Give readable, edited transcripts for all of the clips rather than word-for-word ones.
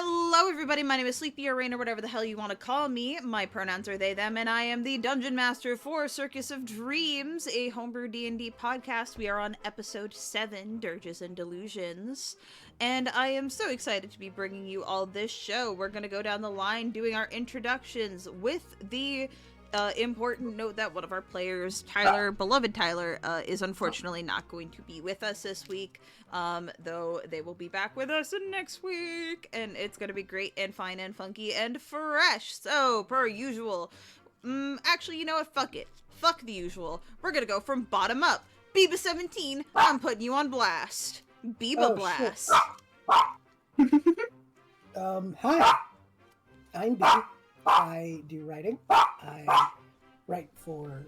Hello everybody, my name is Sleepy or Rain or whatever the hell you want to call me. My pronouns are they, them, and I am the Dungeon Master for Circus of Dreams, a Homebrew D&D podcast. We are on Episode 7, Dirges and Delusions, and I am so excited to be bringing you all this show. We're going to go down the line doing our introductions with the important note that one of our players, Tyler, beloved Tyler, is unfortunately not going to be with us this week, though they will be back with us next week, and it's going to be great and fine and funky and fresh. So, per usual, actually, you know what? Fuck it. Fuck the usual. We're going to go from bottom up. Ep.7, I'm putting you on blast. Biba blast. Hi. I'm B. I do writing. I write for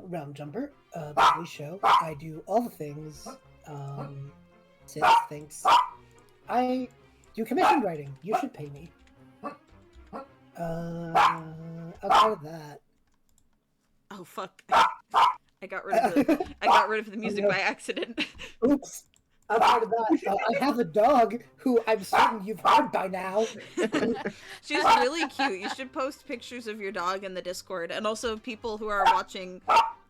Realm Jumper, a lovely show. I do all the things. Sid thinks I do commissioned writing. You should pay me. Outside of that. Oh fuck! I got rid of the music by accident. Oops. Outside of that, I have a dog who I'm certain you've heard by now. She's really cute. You should post pictures of your dog in the Discord, and also people who are watching,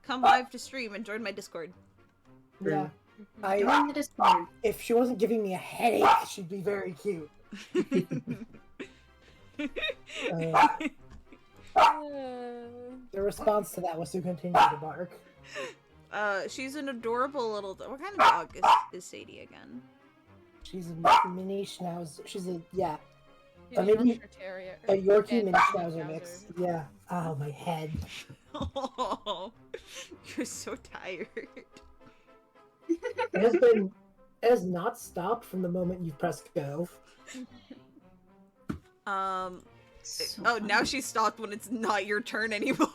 come live to stream and join my Discord. Yeah, Join the Discord. If she wasn't giving me a headache, she'd be very cute. The response to that was to continue to bark. She's an adorable little dog. What kind of dog is Sadie again? She's a mini schnauzer. She's a mini Terrier. a Yorkie mini schnauzer mix. Yeah. Oh, my head. Oh, you're so tired. It has not stopped from the moment you pressed go. Now she stopped when it's not your turn anymore.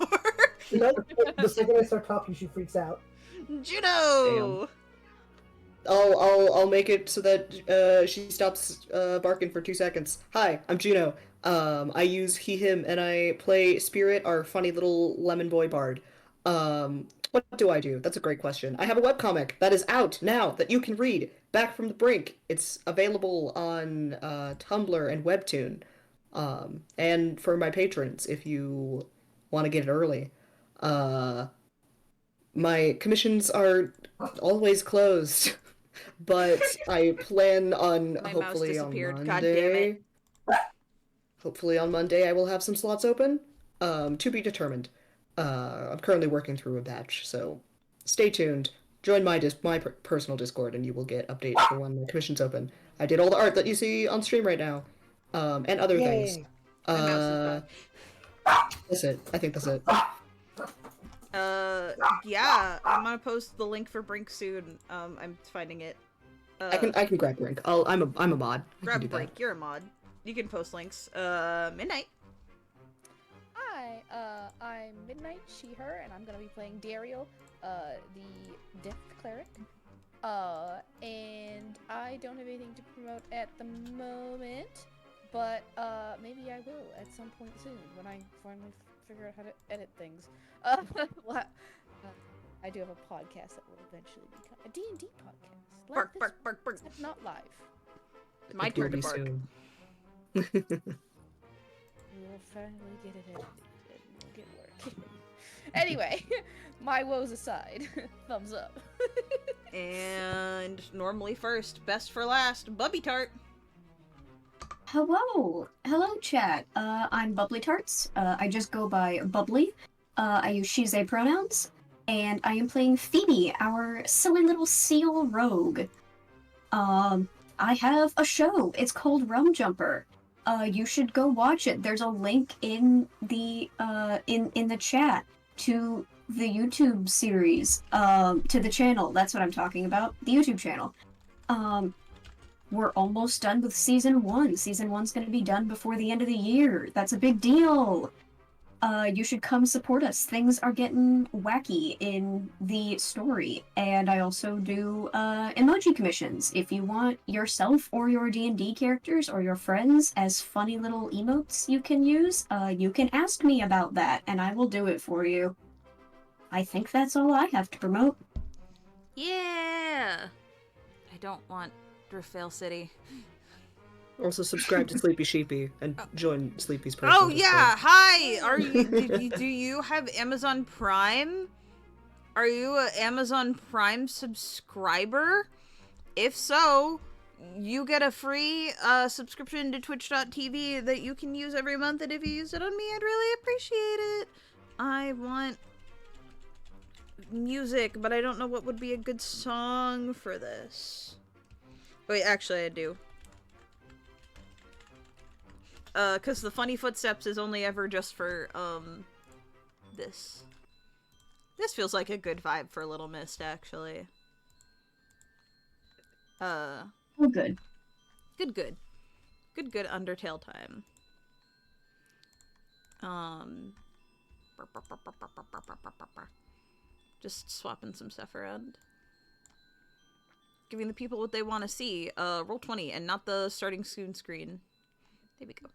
Nope. The second I start talking, she freaks out. Juno! I'll make it so that she stops barking for 2 seconds. Hi, I'm Juno. I use he, him, and I play Spirit, our funny little lemon boy bard. What do I do? That's a great question. I have a webcomic that is out now that you can read. Back from the Brink. It's available on Tumblr and Webtoon. And for my patrons, if you want to get it early. My commissions are always closed, but I plan on hopefully on Monday. God damn it. Hopefully on Monday I will have some slots open. To be determined. I'm currently working through a batch, so stay tuned. Join my personal Discord, and you will get updates for when the commissions open. I did all the art that you see on stream right now, and other things. That's it. I think that's it. Yeah, I'm gonna post the link for Brink soon. I'm finding it. I can grab Brink. I'm a mod. Grab Brink. You're a mod. You can post links. Midnight. Hi, I'm Midnight, she, her, and I'm gonna be playing Daeriel, the Death Cleric. And I don't have anything to promote at the moment, but maybe I will at some point soon when I finally figure out how to edit things. I do have a podcast that will eventually become a D&D podcast. Like Bark, bark, bark, bark. except not live. My turn to bark. We will finally get it edited and we'll get working. Anyway, my woes aside, thumbs up. And normally first, best for last, Bubby Tart. Hello, chat. I'm Bubbly Tarts. I just go by Bubbly. I use she, they pronouns, and I am playing Phoebe, our silly little seal rogue. I have a show. It's called Realm Jumper. You should go watch it. There's a link in the in the chat to the YouTube series, to the channel. That's what I'm talking about. The YouTube channel. We're almost done with season 1. Season 1's going to be done before the end of the year. That's a big deal. You should come support us. Things are getting wacky in the story. And I also do emoji commissions. If you want yourself or your D&D characters or your friends as funny little emotes you can use, you can ask me about that, and I will do it for you. I think that's all I have to promote. Yeah! I don't want Driftvale City. Also, subscribe to Sleepy Sheepy and join Sleepy's Oh personal yeah, Discord. hi. Are you? Do you have Amazon Prime? Are you an Amazon Prime subscriber? If so, you get a free subscription to Twitch.tv that you can use every month, and if you use it on me, I'd really appreciate it. I want music, but I don't know what would be a good song for this. Wait, actually, I do. Cause the Funny Footsteps is only ever just for, this. This feels like a good vibe for Little Mist, actually. Oh, good. Good Undertale time. Just swapping some stuff around. Giving the people what they want to see. Roll 20 and not the starting soon screen. There we go.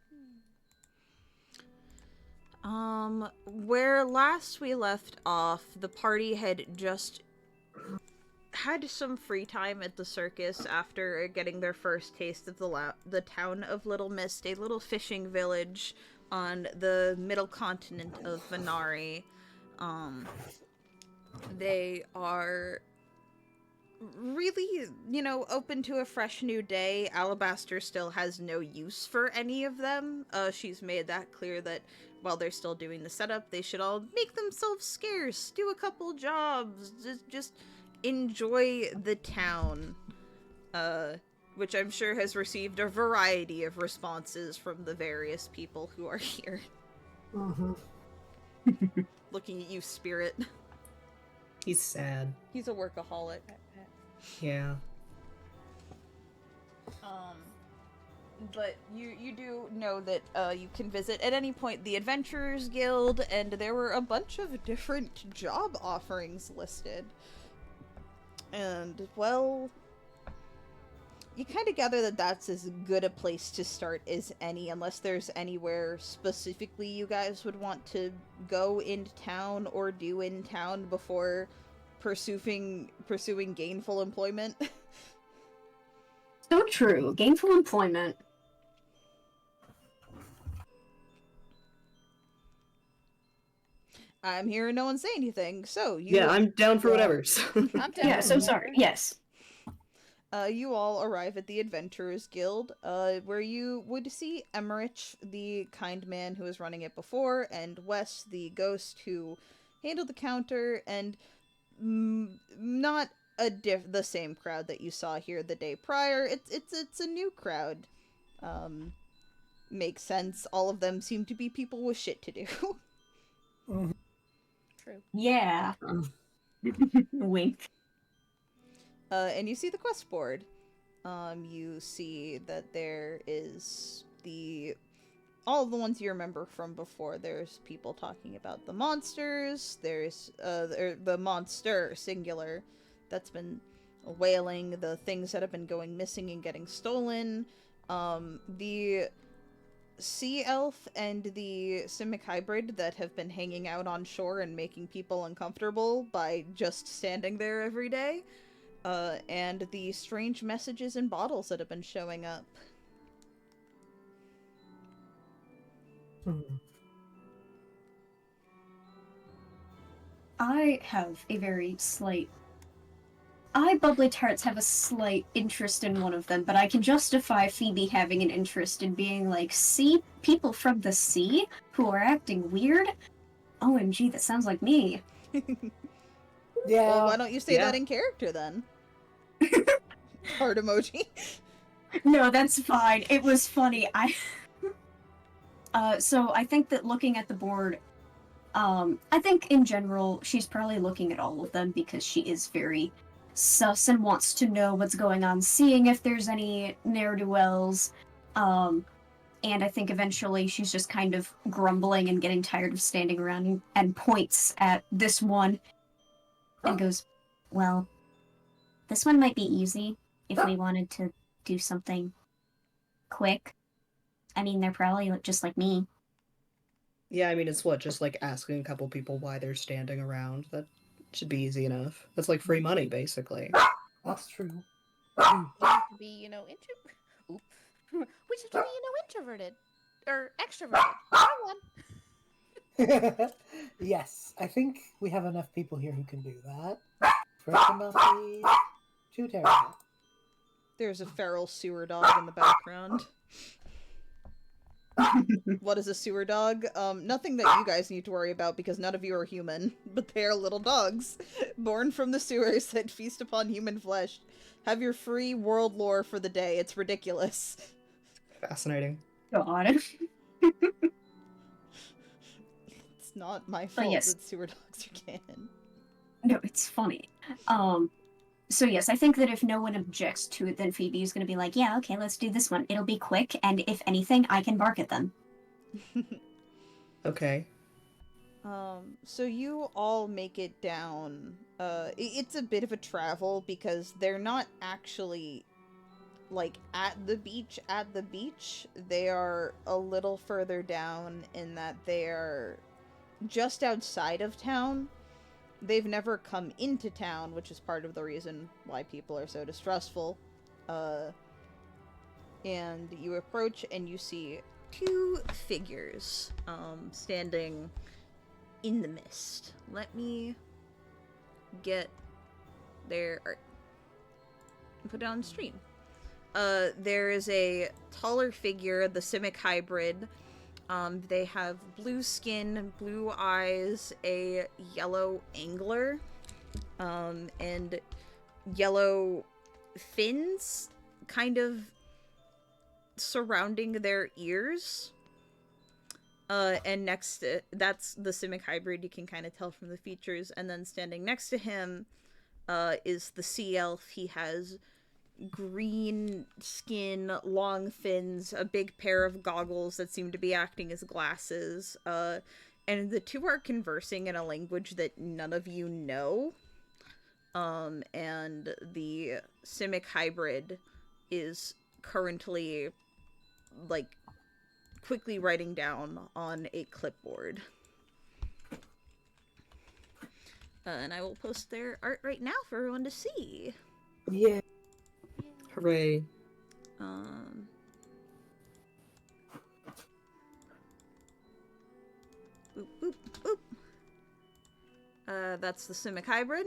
Where last we left off, the party had just had some free time at the circus after getting their first taste of the town of Little Mist, a little fishing village on the middle continent of Venari. They are really, open to a fresh new day. Alabaster still has no use for any of them. She's made that clear that while they're still doing the setup, they should all make themselves scarce, do a couple jobs, just enjoy the town. Which I'm sure has received a variety of responses from the various people who are here. Mm-hmm. Looking at you, Spirit. He's sad. He's a workaholic. Yeah. But you do know that you can visit at any point the Adventurers Guild, and there were a bunch of different job offerings listed. And, well, you kind of gather that that's as good a place to start as any, unless there's anywhere specifically you guys would want to go into town or do in town before pursuing gainful employment. So true. Gainful employment. I'm hearing no one say anything, so you... Yeah, I'm down for whatever. I'm down. Yeah, so sorry. Yes. You all arrive at the Adventurers Guild, where you would see Emmerich, the kind man who was running it before, and Wes, the ghost who handled the counter, and not the same crowd that you saw here the day prior. It's a new crowd. Makes sense. All of them seem to be people with shit to do. Mm-hmm. True. Yeah. Wink. And you see the quest board. You see that there is all of the ones you remember from before. There's people talking about the monsters. There's the monster, singular, that's been wailing, the things that have been going missing and getting stolen. The sea elf and the simic hybrid that have been hanging out on shore and making people uncomfortable by just standing there every day. And the strange messages in bottles that have been showing up. I have a very slight... I, Bubbly Tarts, have a slight interest in one of them, but I can justify Phoebe having an interest in being like, see, people from the sea who are acting weird? OMG, that sounds like me. Yeah. Well, why don't you say that in character then? Heart emoji. No, that's fine. It was funny. So I think that looking at the board, I think in general, she's probably looking at all of them because she is very sus and wants to know what's going on, seeing if there's any ne'er-do-wells. And I think eventually she's just kind of grumbling and getting tired of standing around and points at this one and goes, well, this one might be easy if we wanted to do something quick. I mean, they're probably just like me. Yeah, I mean, it's just like asking a couple people why they're standing around. That should be easy enough. That's like free money, basically. That's true. We have to be, into... Oop. We introverted. Or extroverted. Either one. Yes, I think we have enough people here who can do that. For it to not be too terrible. There's a feral sewer dog in the background. What is a sewer dog? Nothing that you guys need to worry about because none of you are human, but they are little dogs, born from the sewers that feast upon human flesh. Have your free world lore for the day. It's ridiculous. Fascinating. God. It's not my fault yes. that sewer dogs are canon. No, it's funny. So yes, I think that if no one objects to it, then Phoebe is going to be like, yeah, okay, let's do this one. It'll be quick, and if anything, I can bark at them. Okay. So you all make it down. It's a bit of a travel because they're not actually, like, at the beach. They are a little further down in that they are just outside of town. They've never come into town, which is part of the reason why people are so distrustful. And you approach and you see two figures, standing in the mist. Let me get their art and put it on stream. There is a taller figure, the Simic hybrid. They have blue skin, blue eyes, a yellow angler, and yellow fins kind of surrounding their ears. And next to, that's the Simic hybrid, you can kind of tell from the features. And then standing next to him is the sea elf. He has green skin, long fins, a big pair of goggles that seem to be acting as glasses, and the two are conversing in a language that none of you know, and the Simic hybrid is currently, like, quickly writing down on a clipboard. And I will post their art right now for everyone to see. Yeah. Hooray. Boop, boop, boop. That's the Simic hybrid.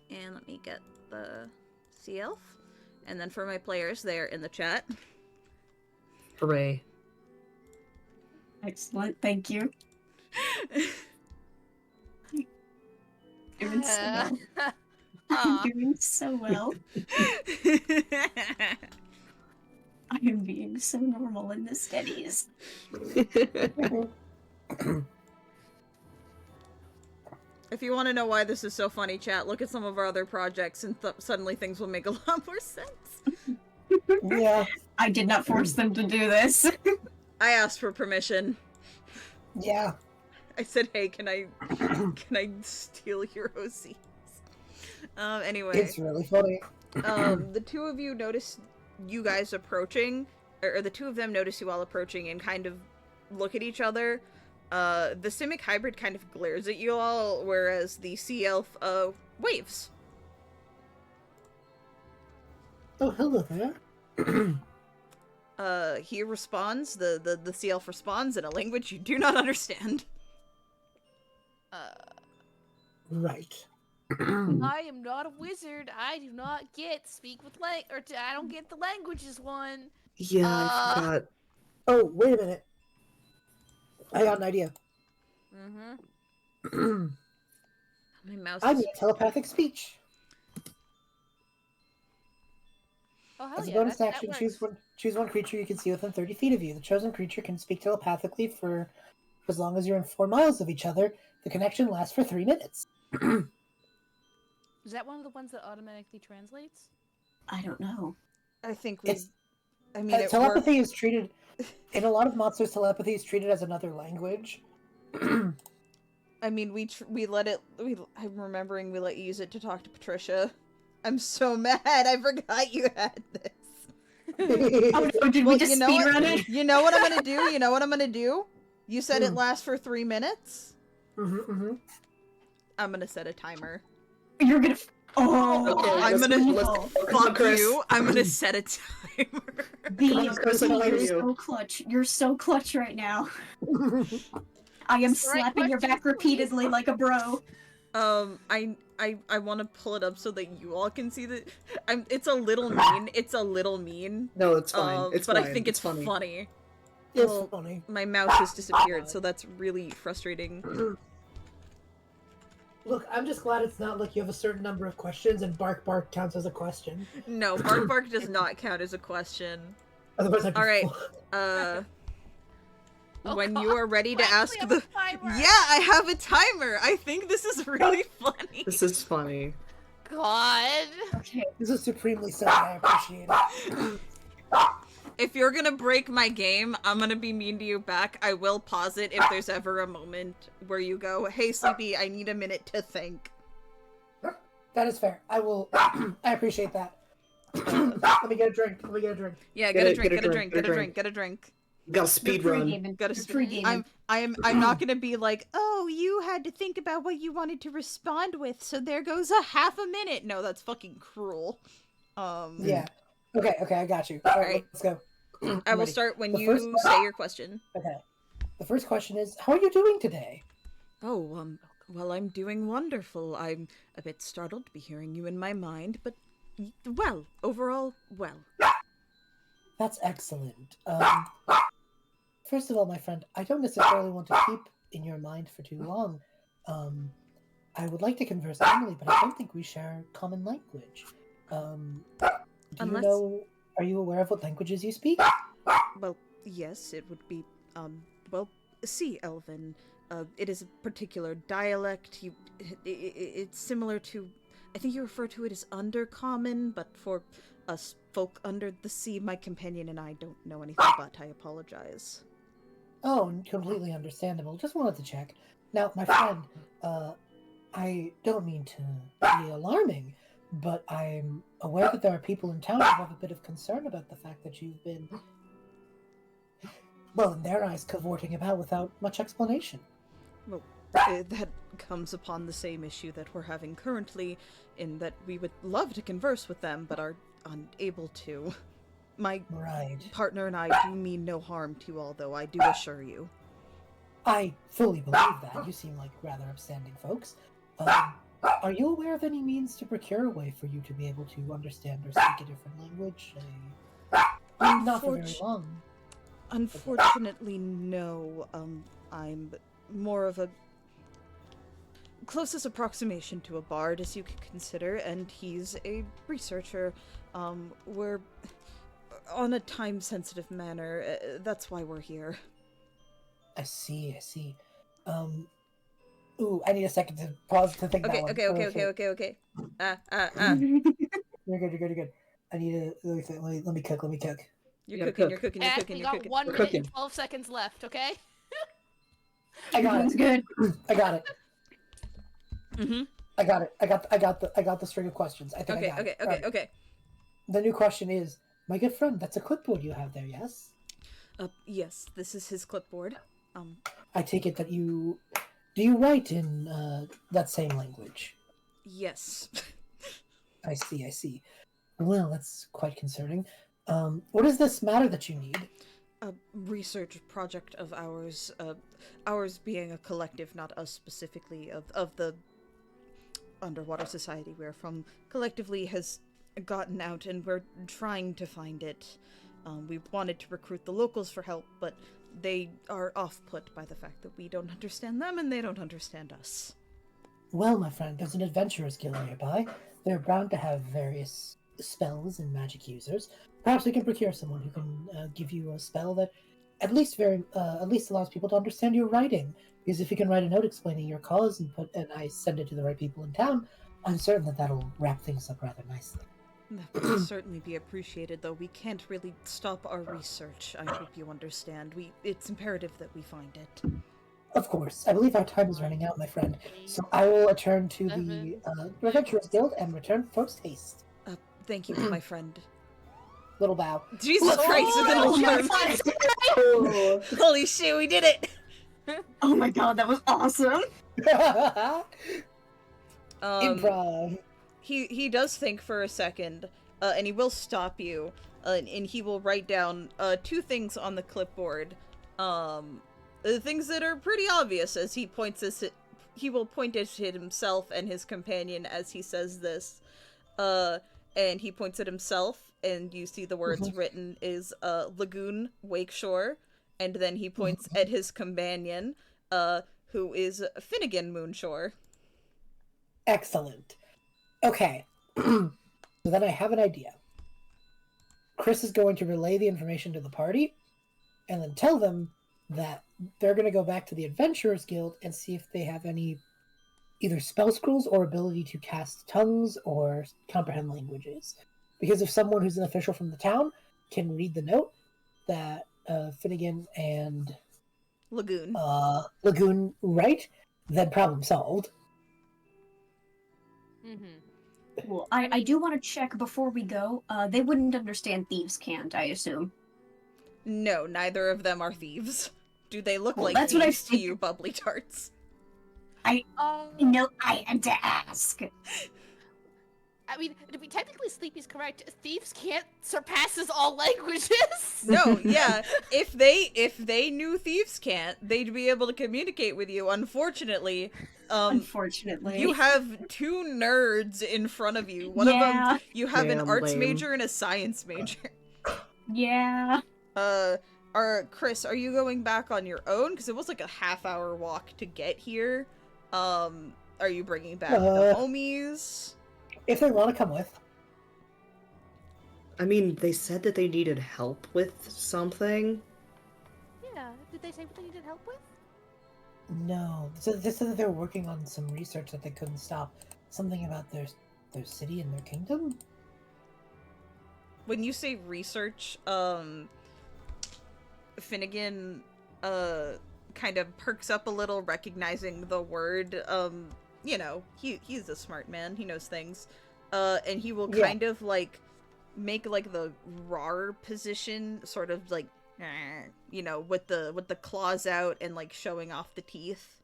And let me get the sea elf. And then for my players, they're in the chat. Hooray. Excellent, thank you. Doing so well. I'm doing so well. I am being so normal in the studies. If you want to know why this is so funny, chat, look at some of our other projects and suddenly things will make a lot more sense. Yeah. I did not force them to do this. I asked for permission. Yeah. I said, hey, can I steal your OCs? Anyway. It's really funny. The two of you notice you guys approaching, or the two of them notice you all approaching and kind of look at each other. The Simic hybrid kind of glares at you all, whereas the sea elf, waves. Oh, hello there. He responds, the sea elf responds in a language you do not understand. Right. I am not a wizard. I do not speak with I don't get the languages one. Yeah, I forgot. Oh, wait a minute. I got an idea. Mm-hmm. My mouse I is... need telepathic speech. Oh, hell As a yeah, bonus that action, works. choose one creature you can see within 30 feet of you. The chosen creature can speak telepathically for as long as you're in 4 miles of each other. The connection lasts for 3 minutes. Is that one of the ones that automatically translates? I don't know. I think we... It's, I mean, it telepathy is treated... In a lot of monsters, telepathy is treated as another language. I mean, we let it... I'm remembering we let you use it to talk to Patricia. I'm so mad. I forgot you had this. Oh no, did we just speedrun it? You know what I'm gonna do? You said it lasts for 3 minutes? I'm gonna set a timer. You're gonna... Oh, Okay, I'm let's- gonna let's- fuck Chris. you. I'm gonna set a timer. Chris, I know you're you. so clutch. You're so clutch right now. I am It's the right slapping your question, back repeatedly like a bro. I want to pull it up so that you all can see that. It's a little mean. It's a little mean. No, it's fine. It's but fine. I think it's funny. funny. It's Well, funny. My mouse has disappeared, so that's really frustrating. Look, I'm just glad it's not like you have a certain number of questions and bark bark counts as a question. No, bark bark does not count as a question. Otherwise, I'd be All right. Oh, When God. you are ready to You ask actually the have a timer. Yeah, I have a timer. I think this is really funny. This is funny. God. Okay. This is supremely so. I appreciate it. If you're gonna break my game, I'm gonna be mean to you back. I will pause it if there's ever a moment where you go, "Hey, Sleepy, I need a minute to think." That is fair. I will. I appreciate that. Let me get a drink. Let me get a drink. Yeah, Get get a it, drink, get a get a drink, drink, get a get a drink, get a drink. Got a speed run. Gotta You're sp- pre-gaming. I'm not gonna be like, "Oh, you had to think about what you wanted to respond with, so there goes a half a minute." No, that's fucking cruel. Yeah. Okay. Okay. I got you. All right. Alright. Let's go. I will Ready. start when The you first say your question. Okay. The first question is, how are you doing today? Oh, well, I'm doing wonderful. I'm a bit startled to be hearing you in my mind, but well, overall, well. That's excellent. First of all, my friend, I don't necessarily want to keep in your mind for too long. I would like to converse normally, but I don't think we share common language. Do Unless- you know? Are you aware of what languages you speak? Well, yes, it would be, well, Sea Elven. It is a particular dialect. It's similar to, I think you refer to it as Undercommon, but for us folk under the sea, my companion and I don't know anything but. I apologize. Oh, completely understandable. Just wanted to check. Now, my friend, I don't mean to be alarming, but I'm aware that there are people in town who have a bit of concern about the fact that you've been, well, in their eyes, cavorting about without much explanation. Well, that comes upon the same issue that we're having currently, in that we would love to converse with them, but are unable to. My Right. partner and I do mean no harm to you all, though, I do assure you. I fully believe that. You seem like rather upstanding folks. Are you aware of any means to procure a way for you to be able to understand or speak a different language? Not for very long. Unfortunately, no. I'm more of a closest approximation to a bard as you could consider, and he's a researcher. We're on a time-sensitive manner. That's why we're here. I see. Ooh, I need a second to pause to think that one. Okay. You're good. I need to let me cook. You're gotta cooking. Ash, we got 1 We're minute cooking. and 12 seconds left, okay? I got Sounds it. good. I got it. Mm-hmm. I got it. I got the string of questions. I think I got it. Alright. Okay. The new question is, my good friend, that's a clipboard you have there, yes? Yes, this is his clipboard. I take it that do you write in that same language? Yes. I see. Well, that's quite concerning. What is this matter that you need? A research project of ours, ours being a collective, not us specifically, of the underwater society we're from, collectively has gotten out and we're trying to find it. We wanted to recruit the locals for help, but they are off-put by the fact that we don't understand them and they don't understand us. Well, my friend, there's an adventurers guild nearby. They're bound to have various spells and magic users. Perhaps we can procure someone who can give you a spell that at least allows people to understand your writing. Because if you can write a note explaining your cause and I send it to the right people in town, I'm certain that that'll wrap things up rather nicely. That would certainly be appreciated, though we can't really stop our research. I hope you understand. It's imperative that we find it. Of course. I believe our time is running out, my friend. So I will return to the Adventurers Guild and return post haste. Thank you, my friend. Little bow. Jesus Christ, it's an Oh my alarm! God. Holy shit, we did it! Oh my god, that was awesome. Improv. he does think for a second, and he will stop you, and he will write down 2 things on the clipboard, things that are pretty obvious as he points this. He will point at himself and his companion as he says this, and he points at himself, and you see the words written is Lagoon Wakeshore, and then he points at his companion, who is Finnegan Moonshore. Excellent. Okay. So then I have an idea. Chris is going to relay the information to the party and then tell them that they're going to go back to the Adventurers Guild and see if they have any either spell scrolls or ability to cast tongues or comprehend languages. Because if someone who's an official from the town can read the note that Finnegan and Lagoon write, then problem solved. Cool. I do want to check before we go. They wouldn't understand thieves' cant, I assume. No, neither of them are thieves. Do they look like that's what thieves to you, bubbly tarts? No, I had to ask. I mean, to be technically Sleepy's correct, thieves can't surpasses all languages. No, yeah. If they knew thieves can't, they'd be able to communicate with you. Unfortunately, you have 2 nerds in front of you. One of them, you have an arts major and a science major. Yeah. Chris, are you going back on your own? Because it was like a half-hour walk to get here. Are you bringing back the homies? If they want to come with. I mean, they said that they needed help with something. Yeah, did they say what they needed help with? No. So they said that they were working on some research that they couldn't stop. Something about their city and their kingdom? When you say research, Finnegan, kind of perks up a little, recognizing the word. You know, he's a smart man. He knows things. And he will kind of, like, make, like, the rawr position, sort of, like, you know, with the claws out and, like, showing off the teeth.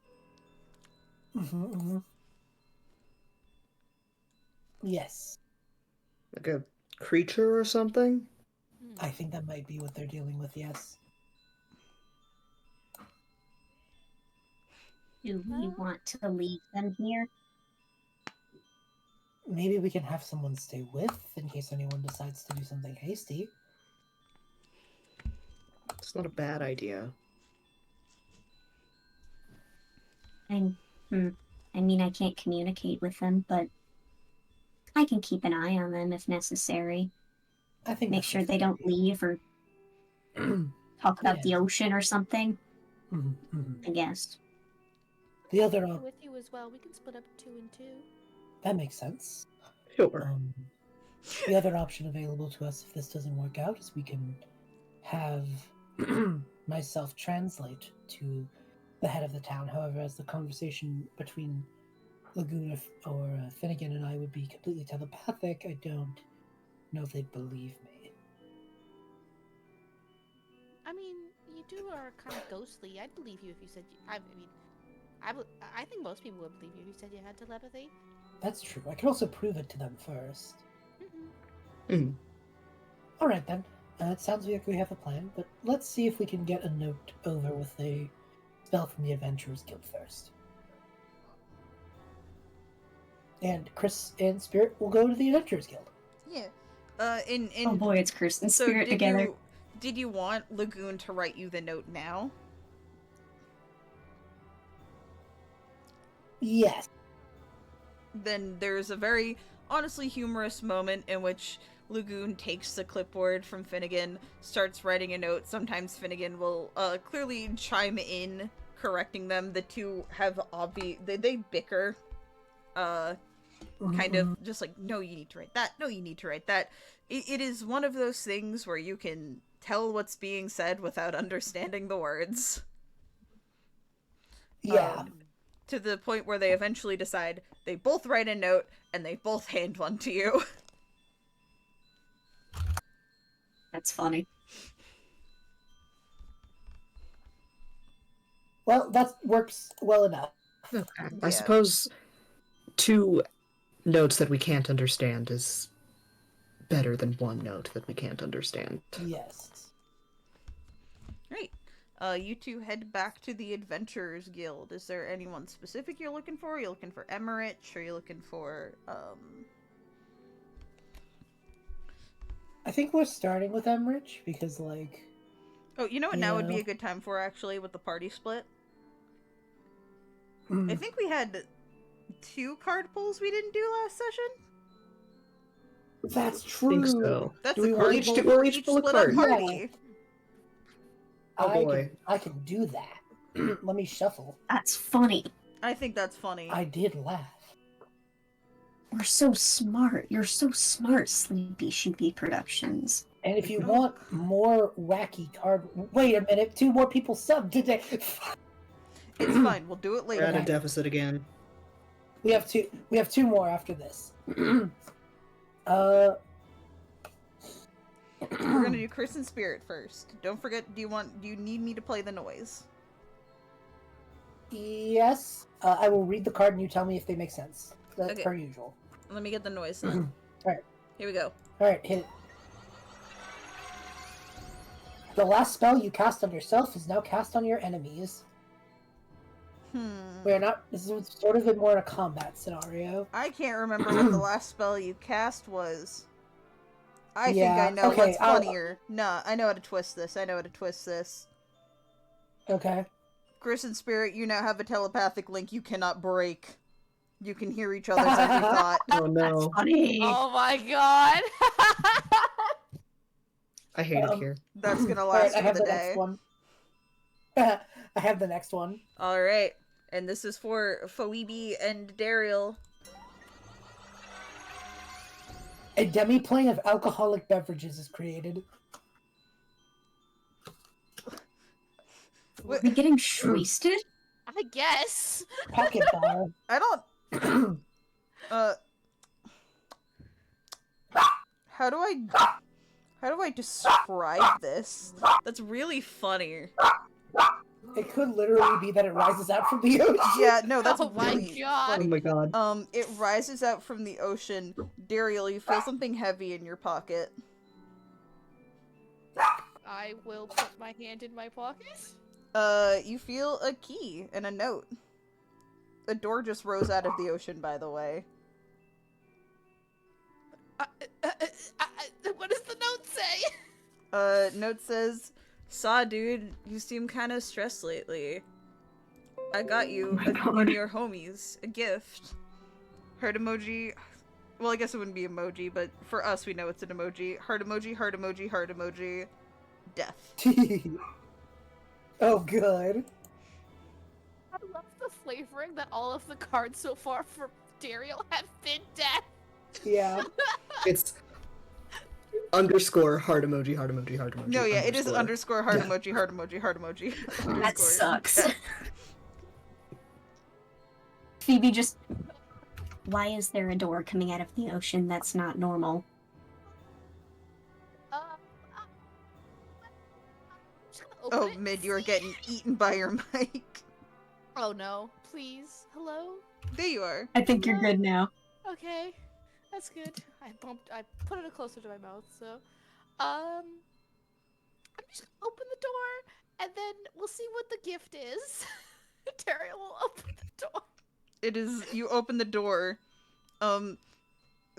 Yes. Like a creature or something? I think that might be what they're dealing with, yes. Do we want to leave them here? Maybe we can have someone stay with in case anyone decides to do something hasty. It's not a bad idea. I mean, I can't communicate with them, but I can keep an eye on them if necessary. I think make sure they don't leave or talk about the ocean or something. I guess. The other with you as well. We can split up 2 and 2. That makes sense. Sure. The other option available to us if this doesn't work out is we can have myself translate to the head of the town. However, as the conversation between Lagoon or Finnegan and I would be completely telepathic, I don't know if they'd believe me. I mean, you are kind of ghostly. I'd believe you if you said. I think most people would believe you if you said you had telepathy. That's true. I can also prove it to them first. All right then. It sounds like we have a plan, but let's see if we can get a note over with a spell from the Adventurers Guild first. And Chris and Spirit will go to the Adventurers Guild. Yeah. Oh boy, it's Chris and Spirit together. Did you want Lagoon to write you the note now? Yes. Then there's a very honestly humorous moment in which Lagoon takes the clipboard from Finnegan, starts writing a note. Sometimes Finnegan will clearly chime in, correcting them. The two have they bicker. Kind of just like, no, you need to write that. No, you need to write that. It is one of those things where you can tell what's being said without understanding the words. Yeah. To the point where they eventually decide they both write a note and they both hand one to you. That's funny. Well, that works well enough. Okay. I suppose to notes that we can't understand is better than one note that we can't understand. Yes. Right. You two head back to the Adventurers Guild. Is there anyone specific you're looking for? Are you looking for Emmerich? Or are you looking for, I think we're starting with Emmerich because, like... Oh, you know what now would be Yeah. a good time for, actually, with the party split? I Mm. think we had 2 card pulls we didn't do last session? That's I true. think so. That's Do a we card want pull to- for we'll each each pull a split up card. party. Oh, boy. I can do that. Let me shuffle. That's funny. I think that's funny. I did laugh. We're so smart. You're so smart, Sleepy Sheepy Productions. And if you want more wacky card... Wait a minute, 2 more people subbed today. It's fine, we'll do it We're at later. a deficit again. We have 2 more after this. uh... We're gonna do Curse and Spirit first. Don't forget, do you need me to play the noise? Yes. I will read the card and you tell me if they make sense. That's Okay. per usual. Let me get the noise then. Alright. Here we go. Alright, hit it. The last spell you cast on yourself is now cast on your enemies. We are not... This is sort of more in a combat scenario. I can't remember what the last spell you cast was. I Yeah, think I know okay, what's funnier. Nah, I know how to twist this. Okay. Curse and Spirit, you now have a telepathic link you cannot break. You can hear each other's every thought. Oh no. That's funny. Oh my god! I hate it here. That's gonna Alright, last I for have the the day. next one. I have the next one. Alright. And this is for Phoebe and Daeriel. A demi-plane of alcoholic beverages is created. Are we getting shwasted? I guess. Pocket bar. I don't... How do I describe this? That's really funny. It could literally be that it rises out from the ocean. Yeah, no, that's Oh my really God. Oh funny. my god. It rises out from the ocean. Daeriel, you feel something heavy in your pocket. I will put my hand in my pocket. You feel a key and a note. A door just rose out of the ocean, by the way. What does the note say? Note says, "Saw, dude, you seem kind of stressed lately. I got you and your homies a gift." Heart emoji. Well, I guess it wouldn't be emoji, but for us, we know it's an emoji. Heart emoji, heart emoji, heart emoji. Death. Oh, good. I love the flavoring that all of the cards so far for Daeriel have been death. Yeah. It's underscore heart emoji, heart emoji, heart emoji. No, yeah, it is underscore. underscore heart emoji, heart emoji, heart emoji. That underscore. sucks. Phoebe just... Why is there a door coming out of the ocean? That's not normal. Just gonna open Oh, it Mid, and you are see. getting eaten by your mic. Oh no! Please, hello. There you are. I think you're good now. Okay, that's good. I put it closer to my mouth, so, I'm just gonna open the door, and then we'll see what the gift is. Daeriel will open the door. It is, you open the door.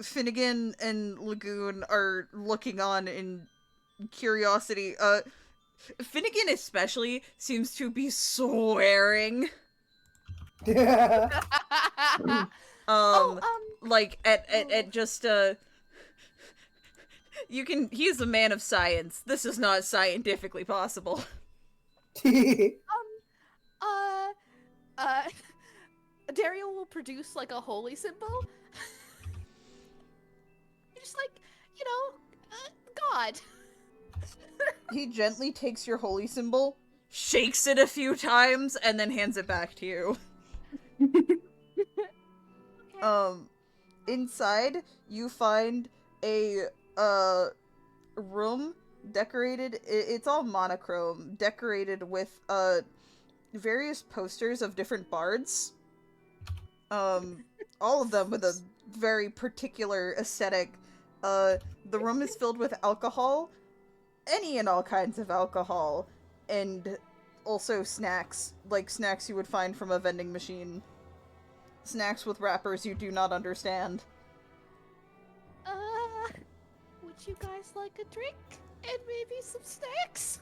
Finnegan and Lagoon are looking on in curiosity. Finnegan especially seems to be swearing. Like, at just, he's a man of science. This is not scientifically possible. Daeriel will produce, like, a holy symbol. Just like, God. He gently takes your holy symbol, shakes it a few times, and then hands it back to you. Inside, you find a, room decorated, it's all monochrome, decorated with, various posters of different bards. All of them with a very particular aesthetic. The room is filled with alcohol, any and all kinds of alcohol, and also snacks, like snacks you would find from a vending machine. Snacks with wrappers you do not understand. Would you guys like a drink? And maybe some snacks?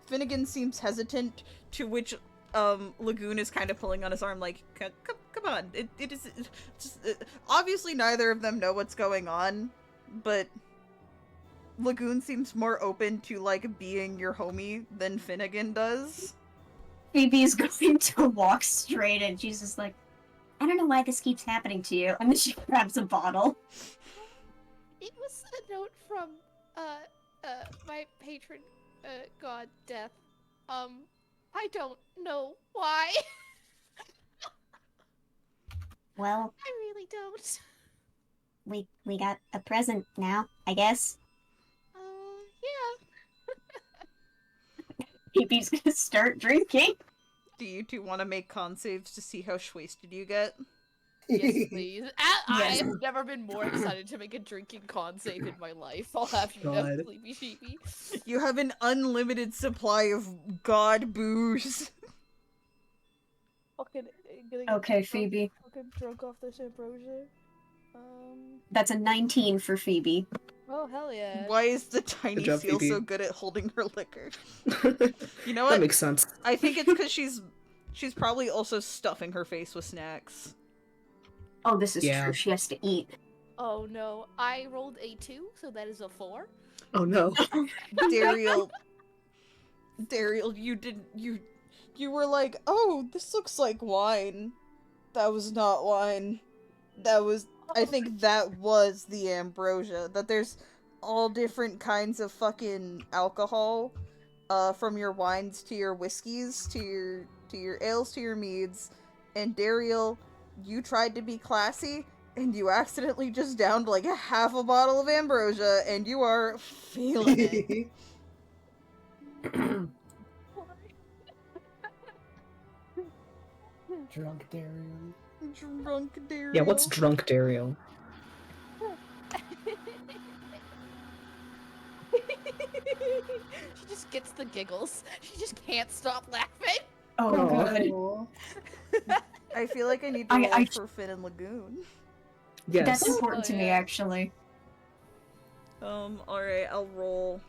Finnegan seems hesitant, to which, Lagoon is kind of pulling on his arm like, come on, it is, just, obviously neither of them know what's going on, but Lagoon seems more open to, like, being your homie than Finnegan does. Phoebe's going to walk straight and she's just like, I don't know why this keeps happening to you. And then she grabs a bottle. It was a note from, my patron, god Death. I don't know why. Well, I really don't. we got a present now, I guess. Yeah. Phoebe's gonna start drinking. Do you two want to make con saves to see how shwasted you get? Yes, please. Yes. I've never been more excited to make a drinking con save in my life. I'll have you know, God. Sleepy Sheepy. You have an unlimited supply of god booze. Fucking Okay, Phoebe. Fucking drunk off this ambrosia. That's a 19 for Phoebe. Oh hell yeah. Why is the tiny job, seal Phoebe. so good at holding her liquor? You know That what? makes sense. I think it's because she's probably also stuffing her face with snacks. Oh, this is Yeah. true. She has to eat. Oh no, I rolled a 2, so that is a 4. Oh no. Daeriel, you were like, oh, this looks like wine. That was not wine. I think that was the ambrosia. That there's all different kinds of fucking alcohol, from your wines to your whiskeys to your ales to your meads. And Daeriel, you tried to be classy, and you accidentally just downed like half a bottle of ambrosia, and you are feeling it. Drunk Daeriel. Drunk Daeriel. Yeah, what's drunk Daeriel? She just gets the giggles. She just can't stop laughing. Oh, Aw. good. Aw. I feel like I need to roll for Finn and Lagoon. Yes. That's important Oh, to me, yeah. actually. Alright, I'll roll.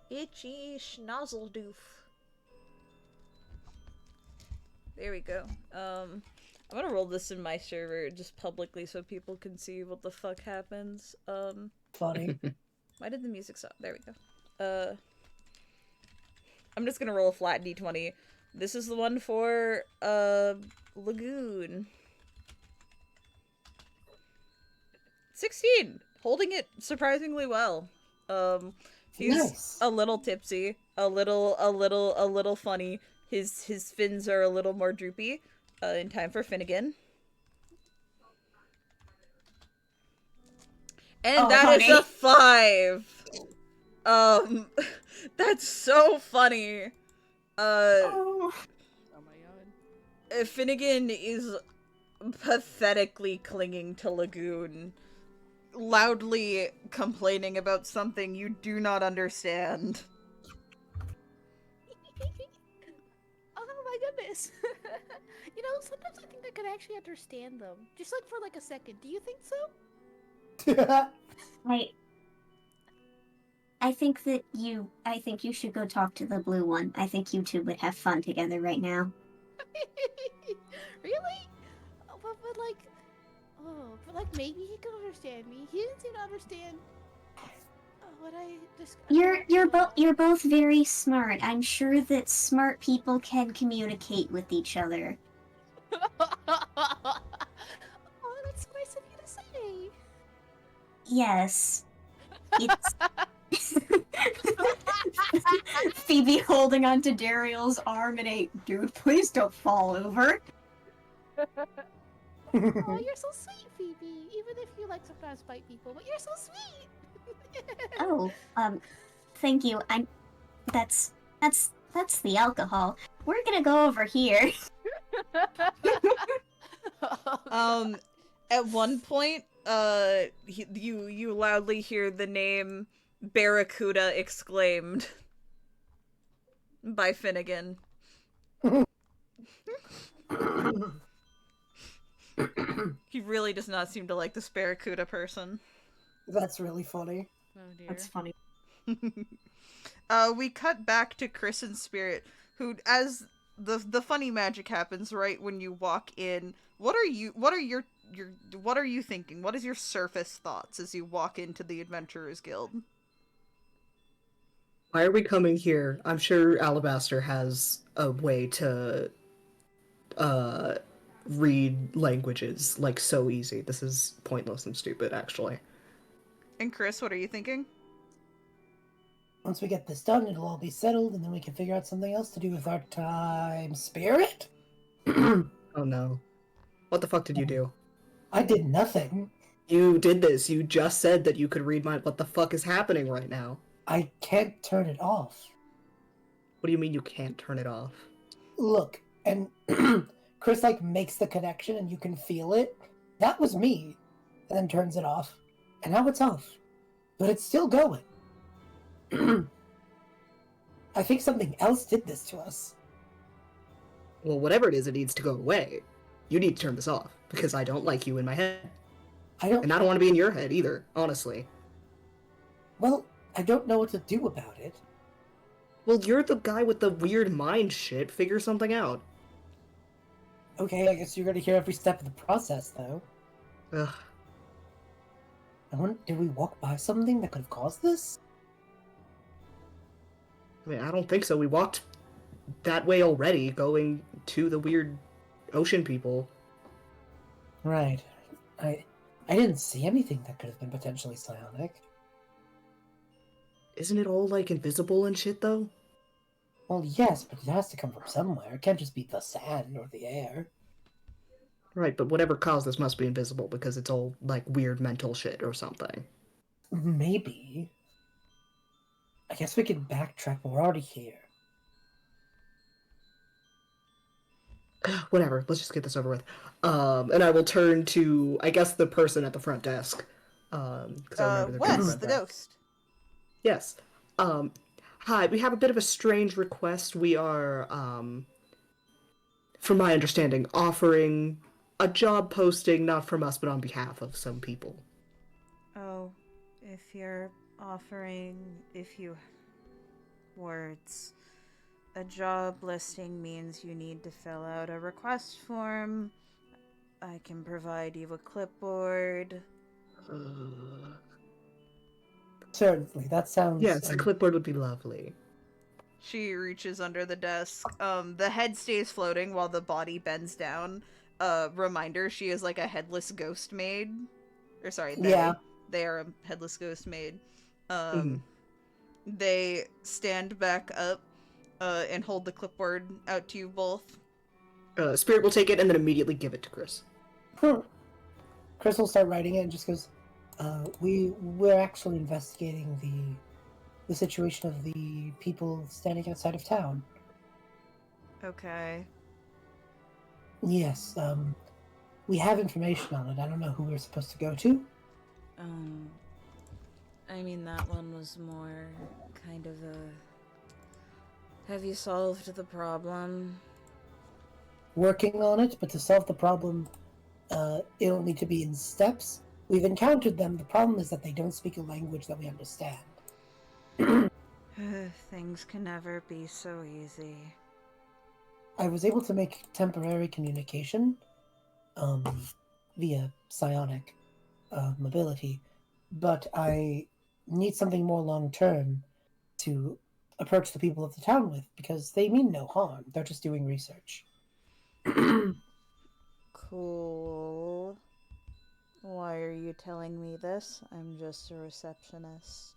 Itchy schnozzledoof. There we go. I'm gonna roll this in my server just publicly so people can see what the fuck happens. Funny. Why did the music stop? There we go. I'm just gonna roll a flat d20. This is the one for, Lagoon. 16! Holding it surprisingly well. He's Nice. a little tipsy, a little funny. His fins are a little more droopy. In time for Finnegan. And Oh, that is honey. a 5! That's so funny. Oh. Oh my god. Finnegan is pathetically clinging to Lagoon, loudly complaining about something you do not understand. Oh my goodness. You know, sometimes I think I could actually understand them. Just like for like a second. Do you think so? I think you should go talk to the blue one. I think you two would have fun together right now. Really? Oh, but like maybe he could understand me. He didn't seem to understand what I just. You're both very smart. I'm sure that smart people can communicate with each other. Oh, that's nice of you to say. Yes. It's Phoebe holding onto Daeriel's arm and a dude, please don't fall over. Oh, you're so sweet, Phoebe. Even if you like sometimes bite people, but you're so sweet. Oh, thank you. That's the alcohol. We're gonna go over here. At one point, you loudly hear the name Barracuda exclaimed by Finnegan. He really does not seem to like this Barracuda person. That's really funny. Oh dear. That's funny. We cut back to Chris and Spirit, who, as the funny magic happens right when you walk in. What are you thinking? What is your surface thoughts as you walk into the Adventurers Guild? Why are we coming here? I'm sure Alabaster has a way to read languages like so easy. This is pointless and stupid, actually. And Chris, what are you thinking? Once we get this done, it'll all be settled, and then we can figure out something else to do with our time. Spirit? Oh no. What the fuck did you do? I did nothing. You did this. You just said that you could read my... What the fuck is happening right now? I can't turn it off. What do you mean you can't turn it off? Look, and Chris, makes the connection, and you can feel it. That was me. And then turns it off. And now it's off. But it's still going. I think something else did this to us. Well, whatever it is, it needs to go away. You need to turn this off, because I don't like you in my head. And I don't want to be in your head, either, honestly. Well, I don't know what to do about it. Well, you're the guy with the weird mind shit. Figure something out. Okay, I guess you're gonna hear every step of the process, though. Ugh. Did we walk by something that could have caused this? I mean, I don't think so. We walked that way already, going to the weird ocean people. Right. I didn't see anything that could have been potentially psionic. Isn't it all, invisible and shit, though? Well, yes, but it has to come from somewhere. It can't just be the sand or the air. Right, but whatever caused this must be invisible, because it's all, weird mental shit or something. Maybe. I guess we can backtrack, but we're already here. Whatever, let's just get this over with. And I will turn to, I guess, the person at the front desk. 'Cause I remember their Wes, front the desk. ghost. Yes. Hi, we have a bit of a strange request. We are, from my understanding, offering a job posting, not from us, but on behalf of some people. Oh, if you're offering, words. A job listing means you need to fill out a request form. I can provide you a clipboard. Certainly, that sounds... Yes, a clipboard would be lovely. She reaches under the desk. The head stays floating while the body bends down. Reminder, she is a headless ghost maid. Or sorry, they are a headless ghost maid. They stand back up and hold the clipboard out to you both. Spirit will take it and then immediately give it to Chris. Chris will start writing it and just goes, we're actually investigating the situation of the people standing outside of town. Okay. Yes, we have information on it. I don't know who we're supposed to go to. I mean, that one was more kind of a... Have you solved the problem? Working on it, but to solve the problem, it'll need to be in steps. We've encountered them. The problem is that they don't speak a language that we understand. Things can never be so easy. I was able to make temporary communication via psionic mobility, but I need something more long-term to approach the people of the town with, because they mean no harm. They're just doing research. Cool. Why are you telling me this? I'm just a receptionist.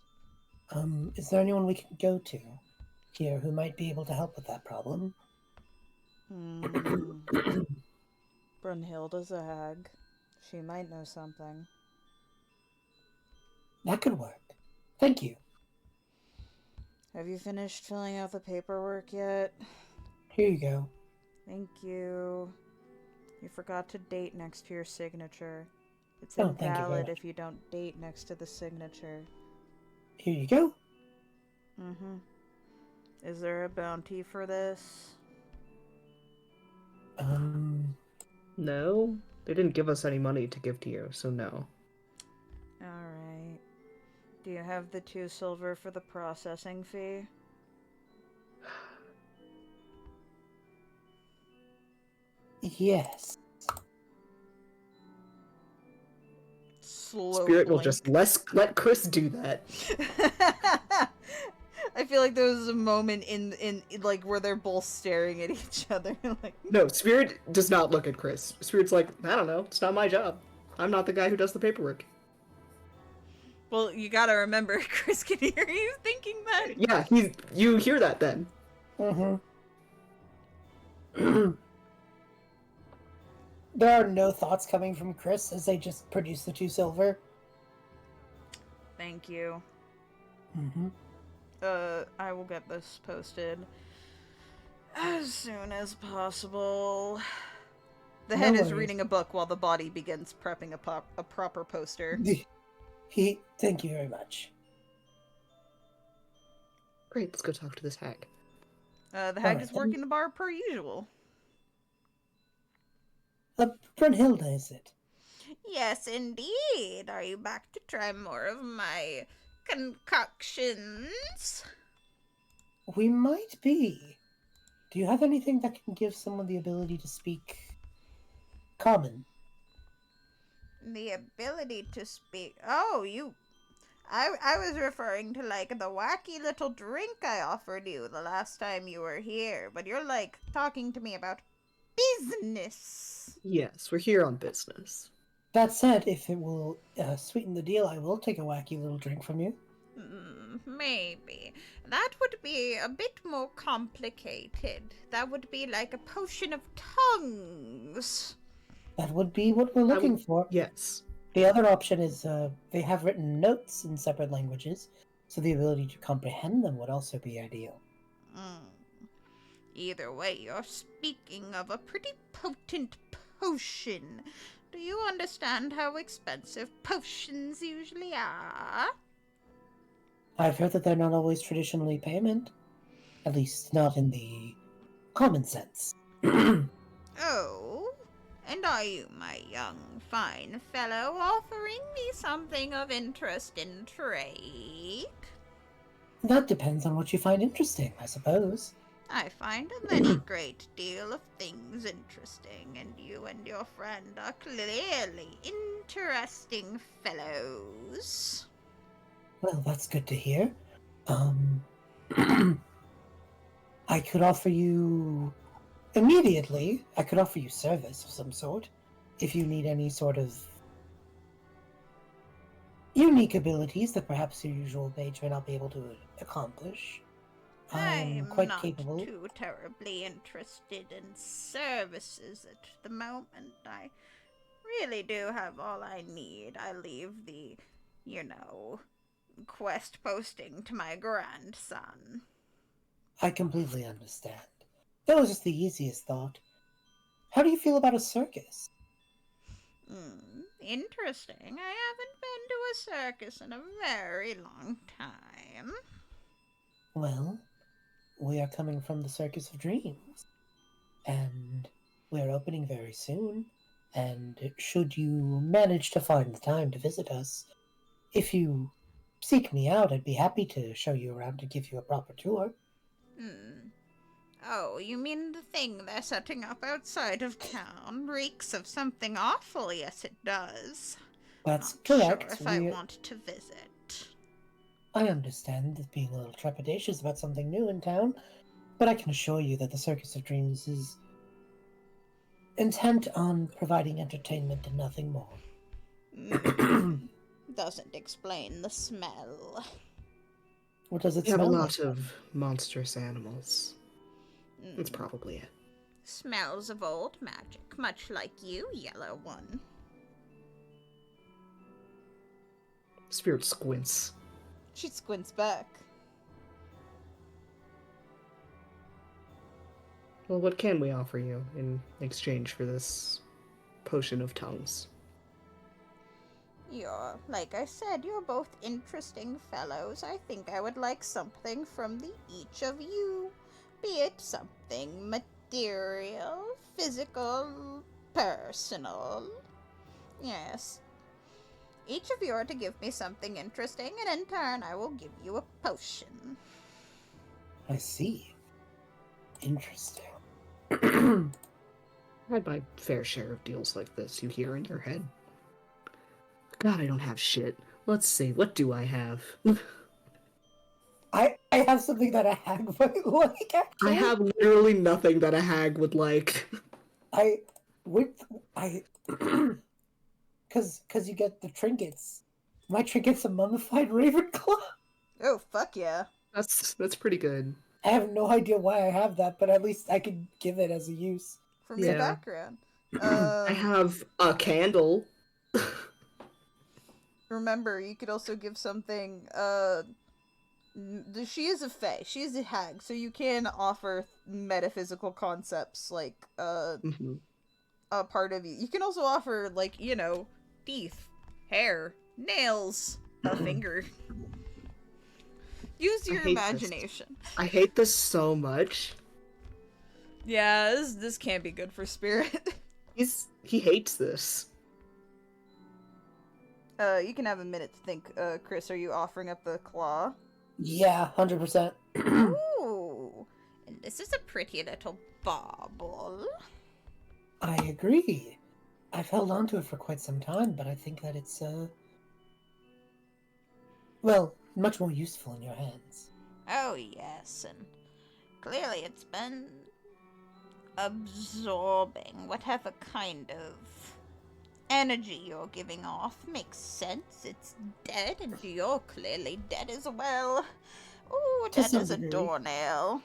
Is there anyone we can go to here who might be able to help with that problem? Brunhilde's a hag. She might know something. That could work. Thank you. Have you finished filling out the paperwork yet? Here you go. Thank you. You forgot to date next to your signature. It's Oh, thank you very invalid much. if you don't date next to the signature. Here you go. Mm-hmm. Is there a bounty for this? No, they didn't give us any money to give to you, so no. Alright. Do you have the 2 silver for the processing fee? Yes. Slow Spirit will blink. just let Chris do that. I feel like there was a moment in like where they're both staring at each other like No, Spirit does not look at Chris. Spirit's like, I don't know, it's not my job. I'm not the guy who does the paperwork. well, you gotta remember Chris can hear you thinking that. Yeah, you hear that then. Mm-hmm. There are no thoughts coming from Chris as they just produce the 2 silver. Thank you. Mm-hmm. I will get this posted as soon as possible. The No head is worries. reading a book while the body begins prepping a proper poster. Thank you very much. Great, let's go talk to this hag. The hag Alright, is then. working the bar per usual. Brunhilde, is it? Yes, indeed. Are you back to try more of my concoctions? We might be. Do you have anything that can give someone the ability to speak common? The ability to speak. Oh, I was referring to like the wacky little drink I offered you the last time you were here, but you're like talking to me about business. Yes, we're here on business. That said, if it will sweeten the deal, I will take a wacky little drink from you. Maybe. That would be a bit more complicated. That would be like a potion of tongues. That would be what we're looking for. Yes. The other option is they have written notes in separate languages, so the ability to comprehend them would also be ideal. Either way, you're speaking of a pretty potent potion. Do you understand how expensive potions usually are? I've heard that they're not always traditionally payment. At least not in the common sense. Oh? And are you, my young, fine fellow, offering me something of interest in trade? That depends on what you find interesting, I suppose. I find a very great deal of things interesting, and you and your friend are clearly interesting fellows. Well, that's good to hear. I could offer you... Immediately, I could offer you service of some sort, if you need any sort of unique abilities that perhaps your usual mage may not be able to accomplish. I'm quite not capable. too terribly interested in services at the moment. I really do have all I need. I leave the, quest posting to my grandson. I completely understand. That was just the easiest thought. How do you feel about a circus? Interesting. I haven't been to a circus in a very long time. Well, we are coming from the Circus of Dreams, and we're opening very soon, and should you manage to find the time to visit us, if you seek me out, I'd be happy to show you around and give you a proper tour. Oh, you mean the thing they're setting up outside of town reeks of something awful? Yes, it does. That's Not correct. sure if I want to visit. I understand that being a little trepidatious about something new in town, but I can assure you that the Circus of Dreams is intent on providing entertainment and nothing more. Doesn't explain the smell. What does it We have a smell lot like? of monstrous animals. That's probably it. Smells of old magic, much like you, Yellow One. Spirit squints. She squints back. Well, what can we offer you in exchange for this potion of tongues? Like I said, you're both interesting fellows. I think I would like something from each of you. Be it something material, physical, personal. Yes. Each of you are to give me something interesting, and in turn I will give you a potion. I see. Interesting. I had my fair share of deals like this, you hear in your head. God, I don't have shit. Let's see, what do I have? I have something that a hag might like, actually. I have literally nothing that a hag would like. Cause you get the trinkets. My trinket's a mummified Ravenclaw. Oh, fuck yeah. That's pretty good. I have no idea why I have that, but at least I could give it as a use. From your Yeah. background. I have a candle. Remember, you could also give something, she is a fae, she is a hag, so you can offer metaphysical concepts, like, Mhm. a part of you. You can also offer, like, teeth, hair, nails, a finger. Use your imagination. I hate this so much. Yeah, this can't be good for Spirit. He hates this. You can have a minute to think. Chris, are you offering up the claw? Yeah, 100%. Ooh, and this is a pretty little bauble. I agree. I've held on to it for quite some time, but I think that it's, well, much more useful in your hands. Oh, yes, and clearly it's been absorbing whatever kind of energy you're giving off. Makes sense. It's dead, and you're clearly dead as well. Ooh, To dead some as a degree. doornail.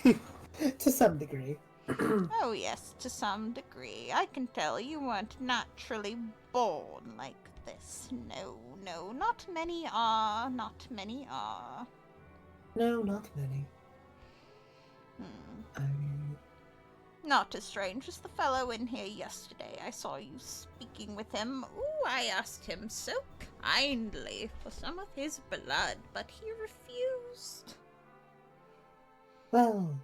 To some degree. Oh, yes, to some degree. I can tell you weren't naturally born like this. No, not many are. Not many are. No, not many. Not as strange as the fellow in here yesterday. I saw you speaking with him. Ooh, I asked him so kindly for some of his blood, but he refused. Well,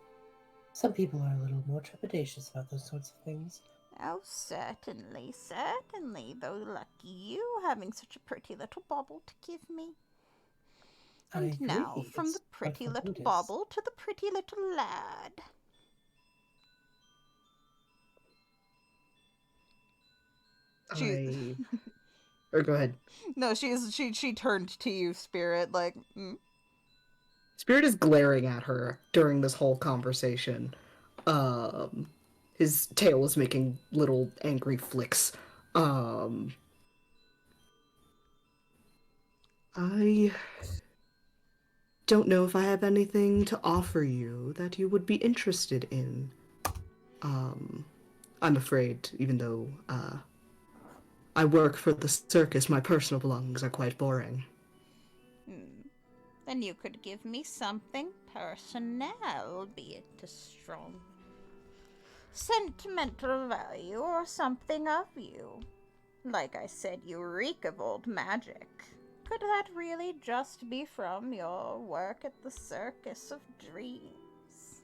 some people are a little more trepidatious about those sorts of things. Oh, certainly, certainly. Though lucky you, having such a pretty little bauble to give me. I And now, agree, from it's the pretty quite little fortuitous. bauble to the pretty little lad. Or go ahead. No, she turned to you, Spirit, like, Spirit is glaring at her during this whole conversation. His tail is making little angry flicks. I don't know if I have anything to offer you that you would be interested in. I'm afraid, even though, I work for the circus, my personal belongings are quite boring. Then you could give me something personnel, be it a strong sentimental value or something of you. Like I said, you reek of old magic. Could that really just be from your work at the Circus of Dreams?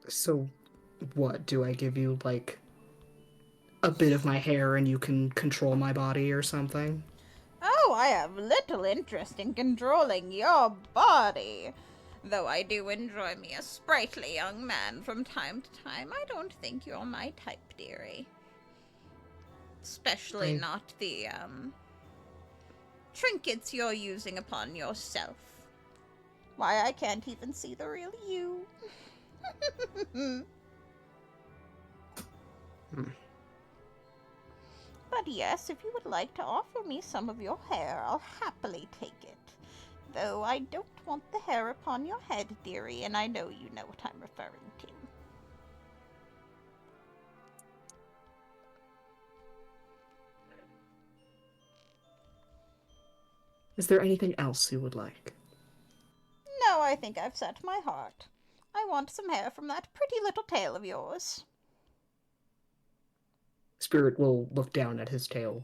So, what, do I give you, like, a bit of my hair and you can control my body or something? Oh, I have little interest in controlling your body. Though I do enjoy me a sprightly young man from time to time, I don't think you're my type, dearie. Especially not the, trinkets you're using upon yourself. Why, I can't even see the real you. But yes, if you would like to offer me some of your hair, I'll happily take it. Though I don't want the hair upon your head, dearie, and I know you know what I'm referring to. Is there anything else you would like? No, I think I've set my heart. I want some hair from that pretty little tail of yours. Spirit will look down at his tail.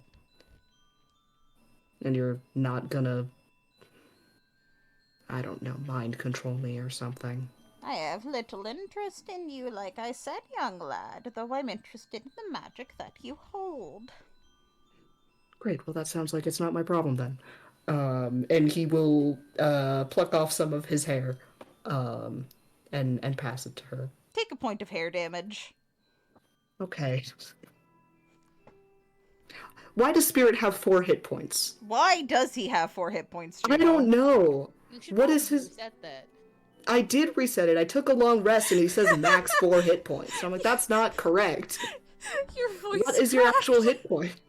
And you're not gonna, I don't know, mind control me or something. I have little interest in you, like I said, young lad, though I'm interested in the magic that you hold. Great, well that sounds like it's not my problem then. And he will pluck off some of his hair and pass it to her. Take a point of hair damage. Okay. Why does Spirit have 4 hit points? Why does he have 4 hit points, I don't know. You should What is probably his... reset that. I did reset it. I took a long rest and he says max 4 hit points. So I'm like, that's not correct. Your voice What is your actual hit point?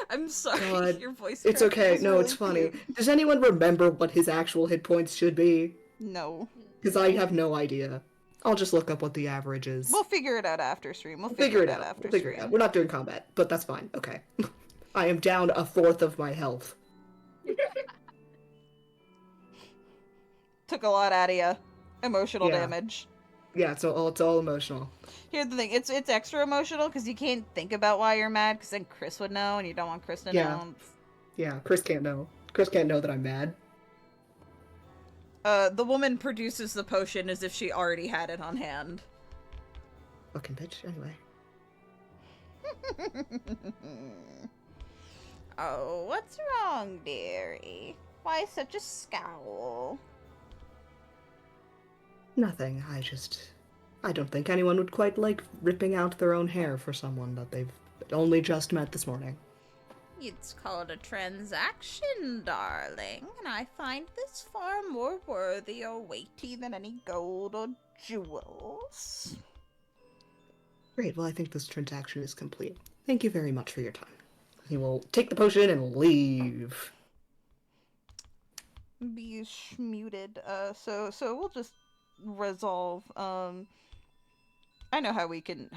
I'm sorry, God. your voice It's crack okay. was No, really it's funny. cute. Does anyone remember what his actual hit points should be? No. Because I have no idea. I'll just look up what the average is. We'll figure it out after stream. We'll figure it out. after We'll figure it stream. out. We're not doing combat, but that's fine. Okay. I am down 1/4 of my health. Took a lot out of you. Emotional Yeah. damage. Yeah, it's all emotional. Here's the thing, it's extra emotional because you can't think about why you're mad because then Chris would know and you don't want Chris to Yeah. know. Yeah, Chris can't know. Chris can't know that I'm mad. The woman produces the potion as if she already had it on hand. Fucking bitch. Anyway. Oh, what's wrong, dearie? Why such a scowl? Nothing. I don't think anyone would quite like ripping out their own hair for someone that they've only just met this morning. It's called a transaction, darling, and I find this far more worthy or weighty than any gold or jewels. Great, well I think this transaction is complete. Thank you very much for your time. He will take the potion and leave. Be muted. So we'll just resolve. I know how we can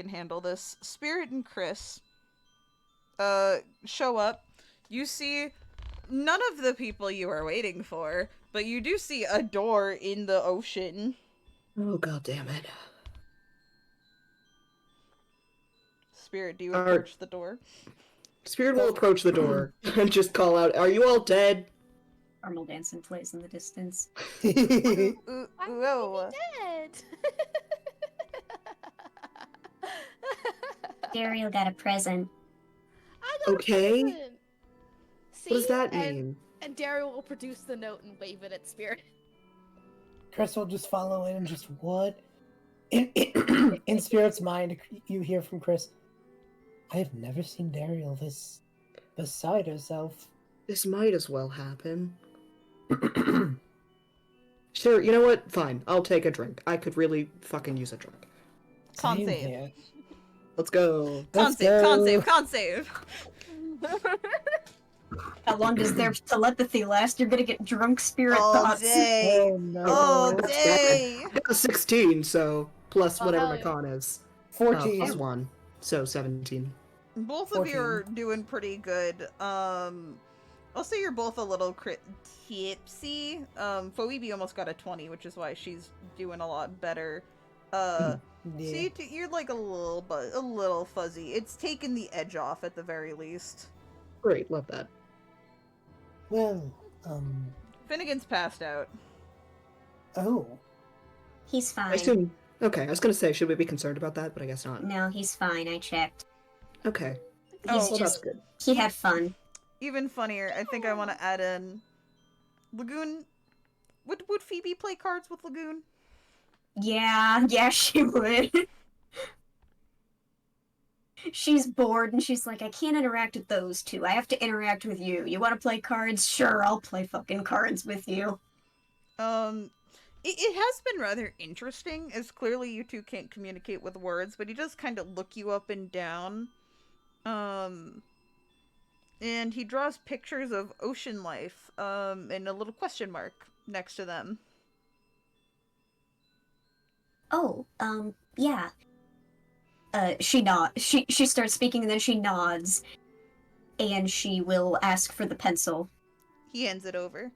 handle this. Spirit and Chris show up. You see none of the people you are waiting for, but you do see a door in the ocean. Oh god damn it. Spirit, do you approach the door? Spirit will approach the door and just call out, "Are you all dead?" Normal dancing plays in the distance. Ooh, Why would whoa. we be dead? Daeriel got a present. I got Okay. a present. See? What does that And- mean? And Daeriel will produce the note and wave it at Spirit. Chris will just follow in and just what? In Spirit's mind, you hear from Chris, I have never seen Daeriel this beside herself. This might as well happen. Sure, you know what? Fine, I'll take a drink. I could really fucking use a drink. Con Same save. here. Let's go. Con Let's save, con go. save, con save. How long does their telepathy last? You're gonna get drunk spirit All thoughts. day. Oh no. All That's day. I got a 16, so plus Oh, whatever hell my yeah. con is. 14. Plus 1, so 17. Both of you 14. are doing pretty good. I'll say you're both a little tipsy. Phoebe almost got a 20, which is why she's doing a lot better. Yeah. So you're like a little fuzzy. It's taken the edge off at the very least. Great, love that. Well, Finnegan's passed out. oh. He's I fine. assume. Okay, I was gonna say, should we be concerned about that? But I guess not. No, he's fine. I checked. Okay. He's Oh, Well, that's just good. he had fun. Even funnier, I think I want to add in Lagoon. Would Phoebe play cards with Lagoon? Yeah, she would. She's bored and she's like, I can't interact with those two. I have to interact with you. You want to play cards? Sure, I'll play fucking cards with you. It has been rather interesting, as clearly you two can't communicate with words, but he does kind of look you up and down. And he draws pictures of ocean life, and a little question mark next to them. Oh, yeah. She starts speaking and then she nods. And she will ask for the pencil. He hands it over.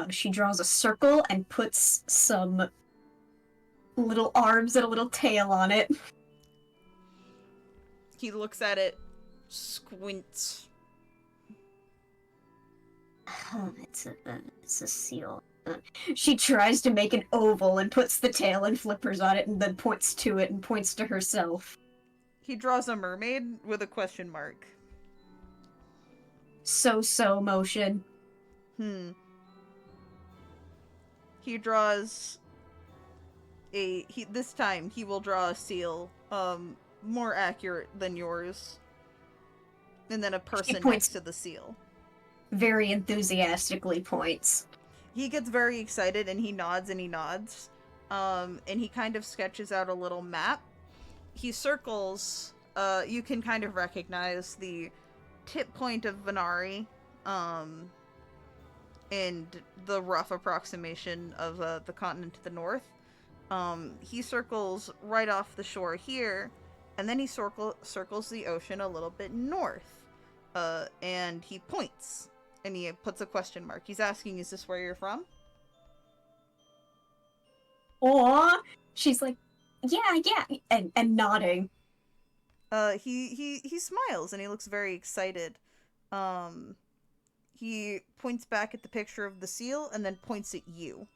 She draws a circle and puts some little arms and a little tail on it. He looks at it, squints. It's a seal. She tries to make an oval and puts the tail and flippers on it and then points to it and points to herself. He draws a mermaid with a question mark. So motion. He draws this time he will draw a seal, more accurate than yours. And then a person next to the seal. Very enthusiastically points. He gets very excited and he nods and he nods. And he kind of sketches out a little map. He circles, you can kind of recognize the tip point of Venari, and the rough approximation of the continent to the north. He circles right off the shore here, and then he circles the ocean a little bit north. And he points, and he puts a question mark. He's asking, is this where you're from? Aw! She's like, yeah, and nodding. He smiles, and he looks very excited. He points back at the picture of the seal, and then points at you.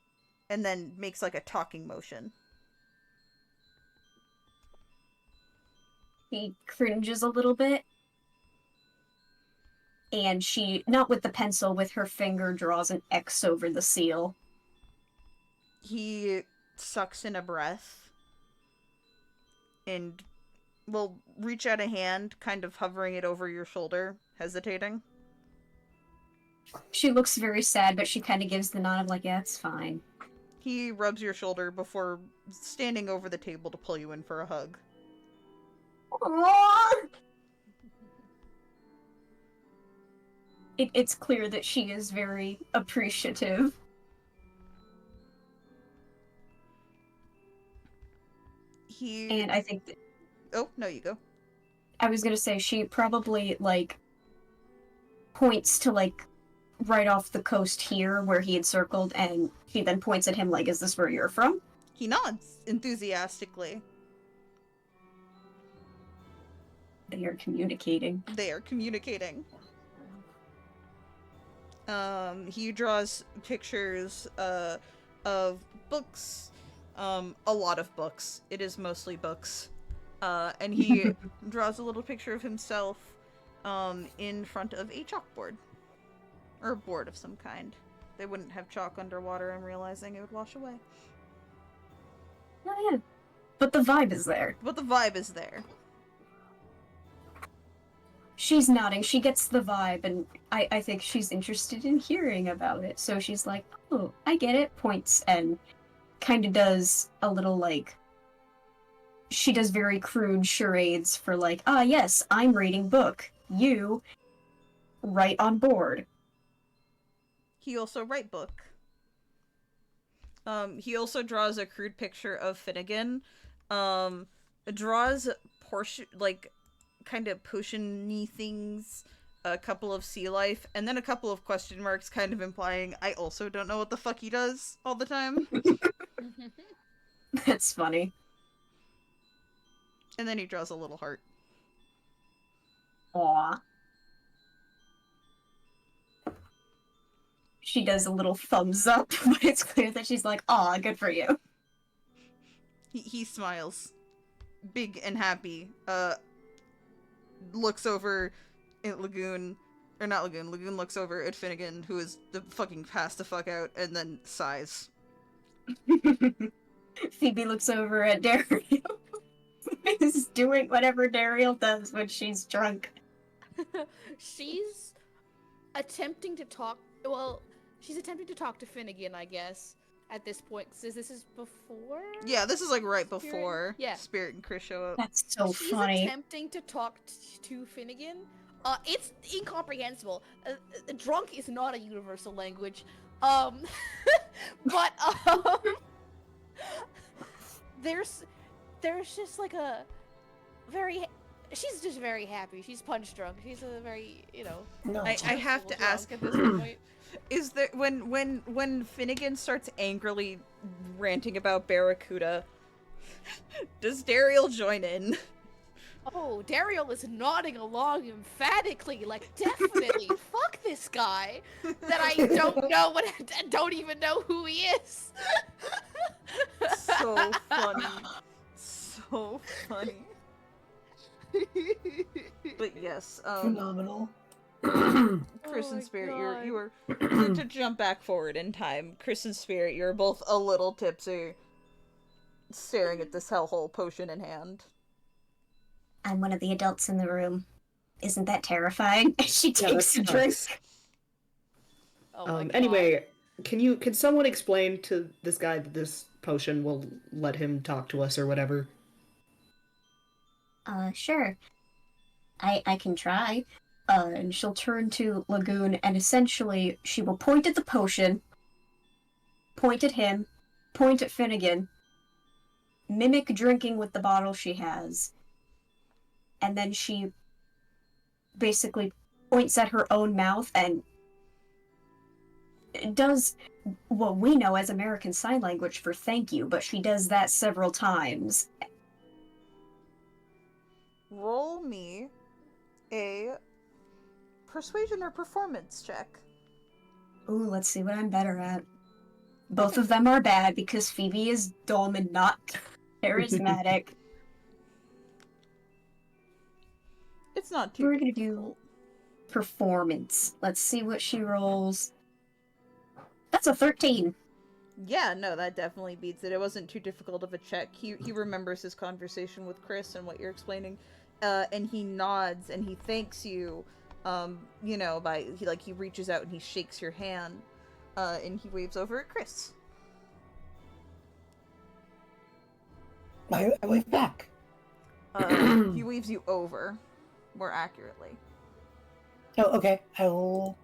And then makes like a talking motion. He cringes a little bit. And she, not with the pencil, with her finger, draws an X over the seal. He sucks in a breath. And will reach out a hand, kind of hovering it over your shoulder, hesitating. She looks very sad, but she kind of gives the nod of like, yeah, it's fine. He rubs your shoulder before standing over the table to pull you in for a hug. Aww! It's clear that she is very appreciative. And I think that... Oh, no, you go. I was gonna say, she probably, like, points to, like, right off the coast here where he had circled, and she then points at him like, is this where you're from? He nods enthusiastically. They are communicating. They are communicating. He draws pictures, of books, a lot of books. It is mostly books. And he draws a little picture of himself, in front of a chalkboard. Or a board of some kind. They wouldn't have chalk underwater, I'm realizing it would wash away. Oh yeah. But the vibe is there. But the vibe is there. She's nodding, she gets the vibe, and I think she's interested in hearing about it. So she's like, oh, I get it, points, and kind of does a little, like... She does very crude charades for like, ah yes, I'm reading book. You, write on board. He also write book. He also draws a crude picture of Finnegan. Draws portion, like, kind of potion-y things, a couple of sea life, and then a couple of question marks, kind of implying I also don't know what the fuck he does all the time. That's funny. And then he draws a little heart. Aww. She does a little thumbs up, but it's clear that she's like, aw, good for you. He smiles. Big and happy. Looks over at Lagoon. Or not Lagoon. Lagoon looks over at Finnegan, who is fucking passed the fuck out, and then sighs. Phoebe looks over at Daeriel. Is doing whatever Daeriel does when she's drunk. She's attempting to talk. Well, she's attempting to talk to Finnegan, I guess, at this point. Because this is before. Yeah, this is like right Spirit? before Yeah. Spirit and Chris show up. That's so She's funny. attempting to talk to Finnegan. It's incomprehensible. Drunk is not a universal language. But there's just like a very she's just very happy. She's punch drunk. She's a very, No. I have to drunk ask at this point. is there when Finnegan starts angrily ranting about Barracuda, does Daeriel join in? Oh, Daeriel is nodding along emphatically, like, definitely, fuck this guy that I don't even know who he is. So funny. So funny. But yes, Phenomenal. Chris Oh and my Spirit, God. you were to jump back forward in time. Chris and Spirit, you're both a little tipsy, staring at this hellhole potion in hand. I'm one of the adults in the room. Isn't that terrifying? She Yeah, takes that's a drink. nuts. Oh my God. Anyway, can someone explain to this guy that this potion will let him talk to us or whatever? Sure. I can try. And she'll turn to Lagoon, and essentially she will point at the potion, point at him, point at Finnegan, mimic drinking with the bottle she has, and then she basically points at her own mouth and does what we know as American Sign Language for thank you, but she does that several times. Roll me a persuasion or performance check. Ooh, let's see what I'm better at. Both of them are bad because Phoebe is dumb and not charismatic. It's not too We're gonna difficult. do performance. Let's see what she rolls. That's a 13. Yeah, no, that definitely beats it. It wasn't too difficult of a check. He remembers his conversation with Chris and what you're explaining, and he nods and he thanks you. He reaches out and he shakes your hand, and he waves over at Chris. I wave back. He waves you over, more accurately. Oh, okay. I will.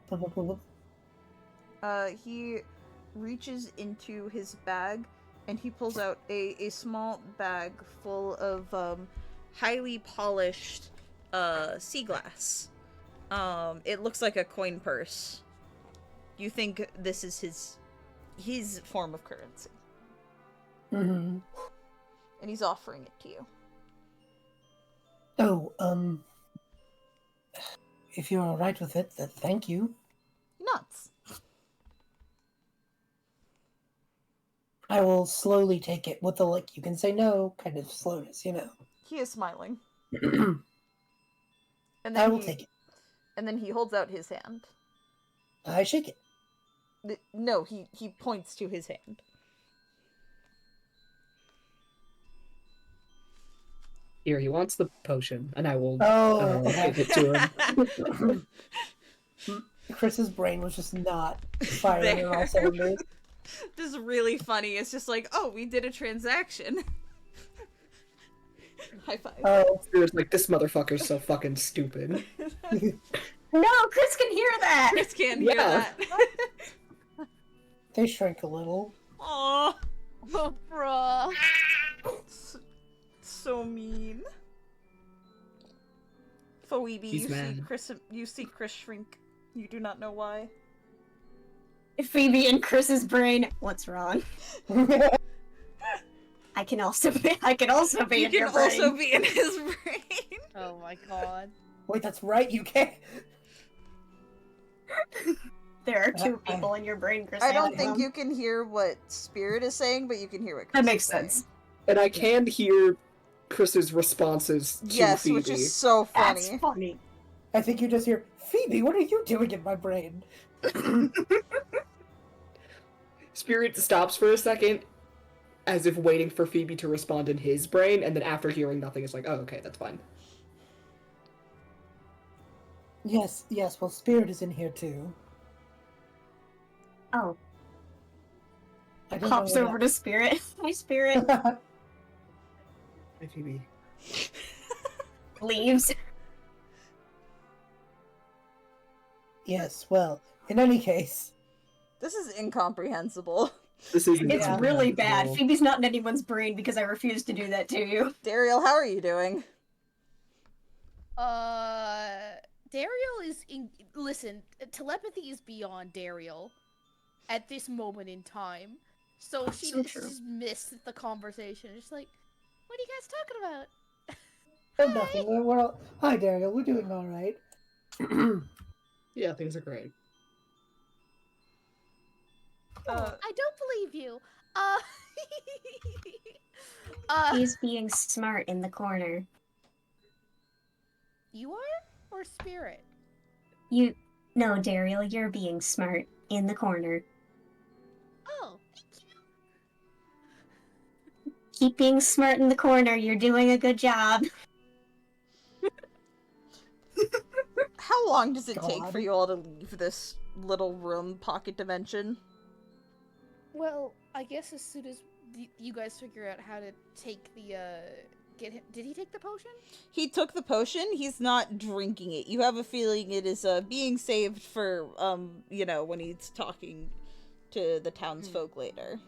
He reaches into his bag and he pulls out a small bag full of highly polished sea glass. It looks like a coin purse. You think this is his form of currency. Mm-hmm. And he's offering it to you. Oh, if you're alright with it, then thank you. He nods. I will slowly take it with the, you can say no kind of slowness, He is smiling. I And then will take it. And then he holds out his hand. I shake it. No, he points to his hand. Here, he wants the potion, and I will Okay. give it to him. Chris's brain was just not firing on all cylinders. This is really funny. It's just like, oh, we did a transaction. High five. Oh, It was like, this motherfucker's so fucking stupid. No, Chris can hear that! Chris can't hear Yeah. that. they shrank a little. Aww. Oh, bruh. So mean. Phoebe, He's mad. you see Chris shrink. You do not know why. Phoebe in Chris's brain, what's wrong? I can also be You in can your brain. also be in his brain. Oh my God. Wait, that's right, you can't. There are two people in your brain, Chris. I don't think you can hear what Spirit is saying, but you can hear what Chris That makes is saying. sense. And I can hear Chris's responses to Yes, Phoebe. which is so funny. That's funny. I think you just hear, Phoebe, what are you doing in my brain? Spirit stops for a second, as if waiting for Phoebe to respond in his brain, and then after hearing nothing, is like, oh, okay, that's fine. Yes, well, Spirit is in here too. Oh, I don't pops know over to Spirit. Hi, Spirit. Hi, Phoebe. Leaves. Yes, well, in any case, This is incomprehensible. This is It's Yeah. really bad. Phoebe's not in anyone's brain because I refuse to do that to you. Daeriel, how are you doing? Daeriel is listen, telepathy is beyond Daeriel at this moment in time. So she So just true. missed the conversation. Just like, what are you guys talking about? Oh, nothing. We're all... Hi, Daeriel. We're doing all right. Yeah, things are great. I don't believe you. He's being smart in the corner. You are? Or Spirit? No, Daryl, you're being smart in the corner. Oh, thank you. Keep being smart in the corner. You're doing a good job. How long does it take God. for you all to leave this little room pocket dimension? Well, I guess as soon as you guys figure out how to take the, get him. Did he take the potion? He took the potion. He's not drinking it. You have a feeling it is being saved for when he's talking to the townsfolk later,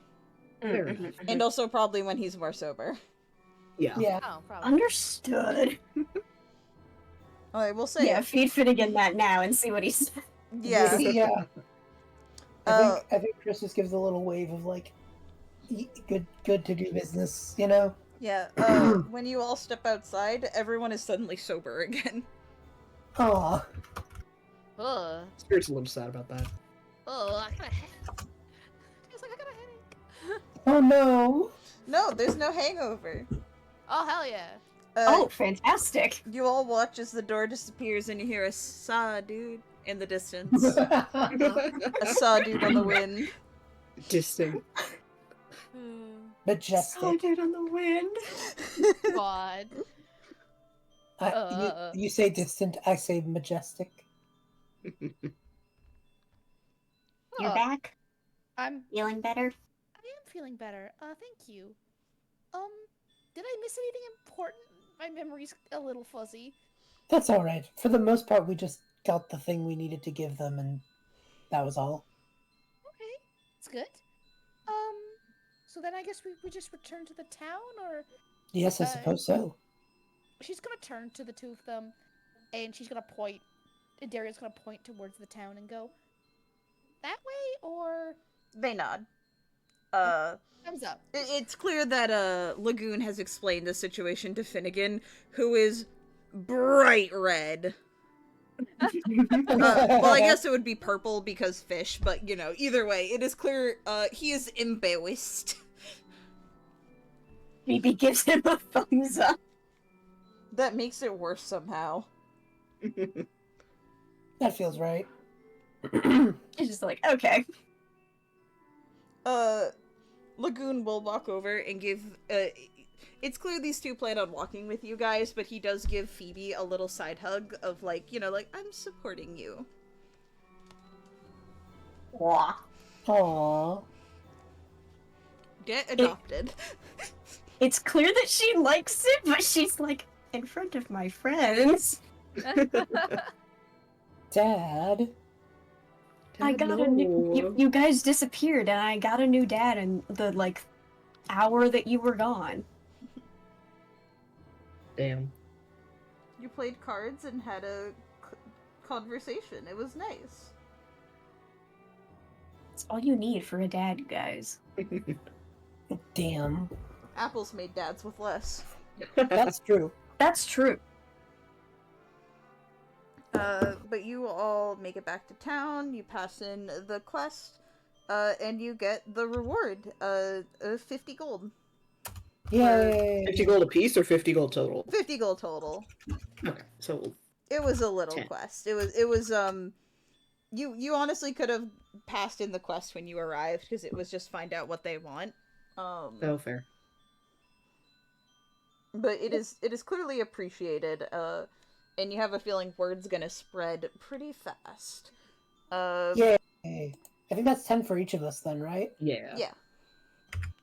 Fair enough. and also probably when he's more sober. Yeah. Yeah. Oh, probably. Understood. I will say, Yeah, feed Finnegan that now and see what he says. yeah. Yeah. Uh, I think Chris just gives a little wave of like, good to do business, you know? Yeah. When you all step outside, everyone is suddenly sober again. Aw. Ugh. Spirit's a little sad about that. I got a headache. It's like I got a headache. Oh no. No, there's no hangover. Oh, hell yeah. Oh, fantastic. You all watch as the door disappears and you hear a saw dude in the distance. A saw dude on the wind. Distinct. Majestic. Sounded on the wind. God. You say distant, I say majestic. You're Oh, back? I'm Feeling better? I am feeling better. Thank you. Did I miss anything important? My memory's a little fuzzy. That's alright. For the most part, we just got the thing we needed to give them, and that was all. Okay, that's good. So then I guess we just return to the town, or Yes, I suppose so. she's gonna turn to the two of them, and she's gonna point. And Dariel's gonna point towards the town and go, that way, or They nod. thumbs up. It's clear that Lagoon has explained the situation to Finnegan, who is bright red. Well, I guess it would be purple because fish, but either way, it is clear he is embarrassed. Phoebe gives him a thumbs up. That makes it worse somehow. That feels right. It's just like, okay. Lagoon will walk over and give. It's clear these two plan on walking with you guys, but he does give Phoebe a little side hug of like, I'm supporting you. Aw. Aww. Get adopted. It's clear that she likes it, but she's like, in front of my friends. Dad. I got a new. You guys disappeared, and I got a new dad in the hour that you were gone. Damn. You played cards and had a conversation. It was nice. It's all you need for a dad, you guys. Damn. Apples made dads with less. That's true. That's true. But you all make it back to town, you pass in the quest, and you get the reward, 50 gold. Yay. 50 gold apiece or 50 gold total? 50 gold total. Okay, so It was a little 10. quest. It was you honestly could have passed in the quest when you arrived, because it was just find out what they want. oh, fair. But it is clearly appreciated, and you have a feeling word's gonna spread pretty fast. Yay. I think that's 10 for each of us then, right? Yeah. Yeah.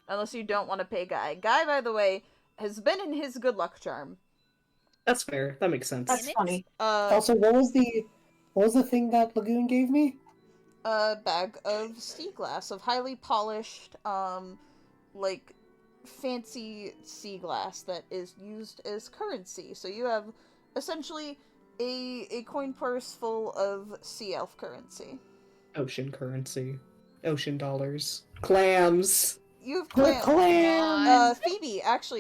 Unless you don't want to pay Guy. Guy, by the way, has been in his good luck charm. That's fair. That makes sense. That's funny. Also, what was the thing that Lagoon gave me? A bag of sea glass, of highly polished, fancy sea glass that is used as currency. So you have essentially a coin purse full of sea elf currency. Ocean currency. Ocean dollars. Clams! You have The clams. clams!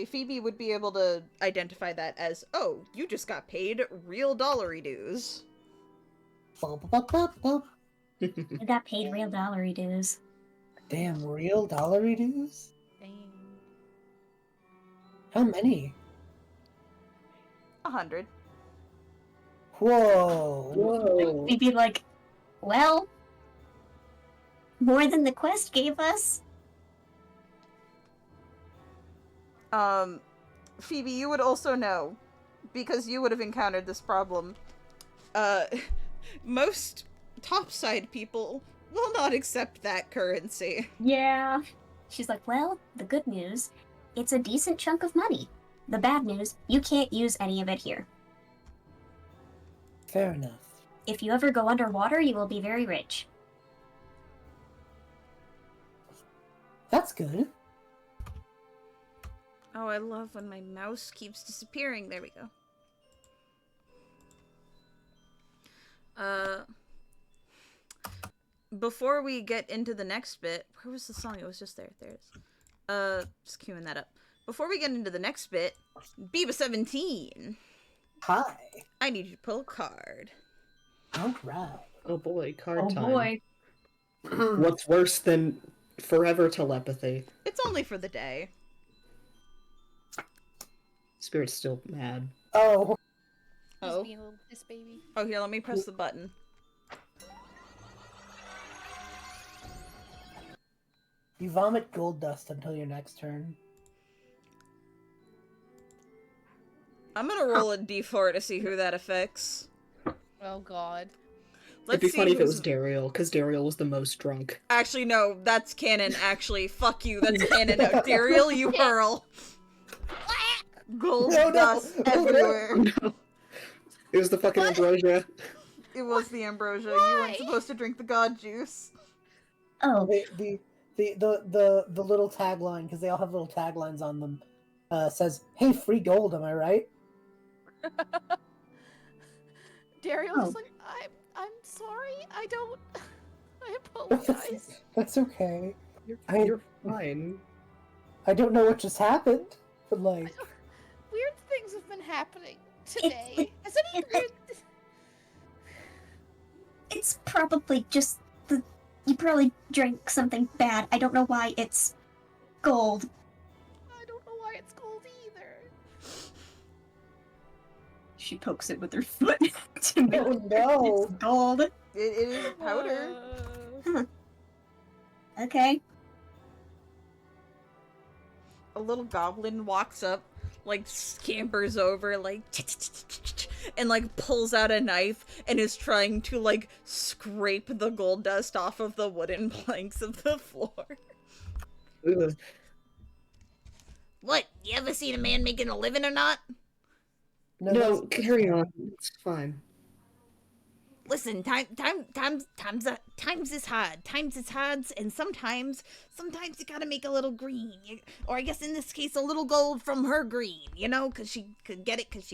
Phoebe would be able to identify that as, oh, you just got paid real dollary dues. Bump, bump, bump, bump. I got paid real dollary dues. Damn, real dollary dues? Dang. How many? 100. Whoa. Whoa. We'd be like, well, more than the quest gave us. Phoebe, you would also know, because you would have encountered this problem. Most topside people will not accept that currency. Yeah. She's like, well, the good news, it's a decent chunk of money. The bad news, you can't use any of it here. Fair enough. If you ever go underwater, you will be very rich. That's good. Oh, I love when my mouse keeps disappearing. There we go. Before we get into the next bit, where was the song? It was just there. There it is. Just queuing that up. Before we get into the next bit, Ep.7, Hi. I need you to pull a card. All right. Oh boy, card Oh time. boy. What's worse than forever telepathy? It's only for the day. Spirit's still mad. Oh. Just Oh. being a little piss baby. Oh, here, let me press the button. You vomit gold dust until your next turn. I'm gonna roll a d4 to see who that affects. Oh god. It'd be see funny if it who's- was Daeriel, because Daeriel was the most drunk. Actually, no, that's canon, actually. Fuck you, that's canon. No, Daeriel, you hurl. Gold No, dust no. everywhere. It was the fucking ambrosia. It was the ambrosia. You Why? weren't supposed to drink the god juice. Oh, The little tagline, because they all have little taglines on them, says, "Hey, free gold, am I right?" Daeriel's Oh. like, I'm sorry. I don't. I apologize. That's okay. You're, you're fine. I don't know what just happened, but like, Weird things have been happening today. Has any weird? it's probably just you probably drank something bad. I don't know why it's gold. I don't know why it's gold either. She pokes it with her foot to make oh no. it's gold. It is powder. Okay. A little goblin walks up, like scampers over, like and like pulls out a knife and is trying to like scrape the gold dust off of the wooden planks of the floor. Ugh. What? You ever seen a man making a living or not? No, No, that's- carry on. It's fine. Listen, times is hard. Times is hard, and sometimes you gotta make a little green, or I guess in this case, a little gold from her green. You know, because she could get it because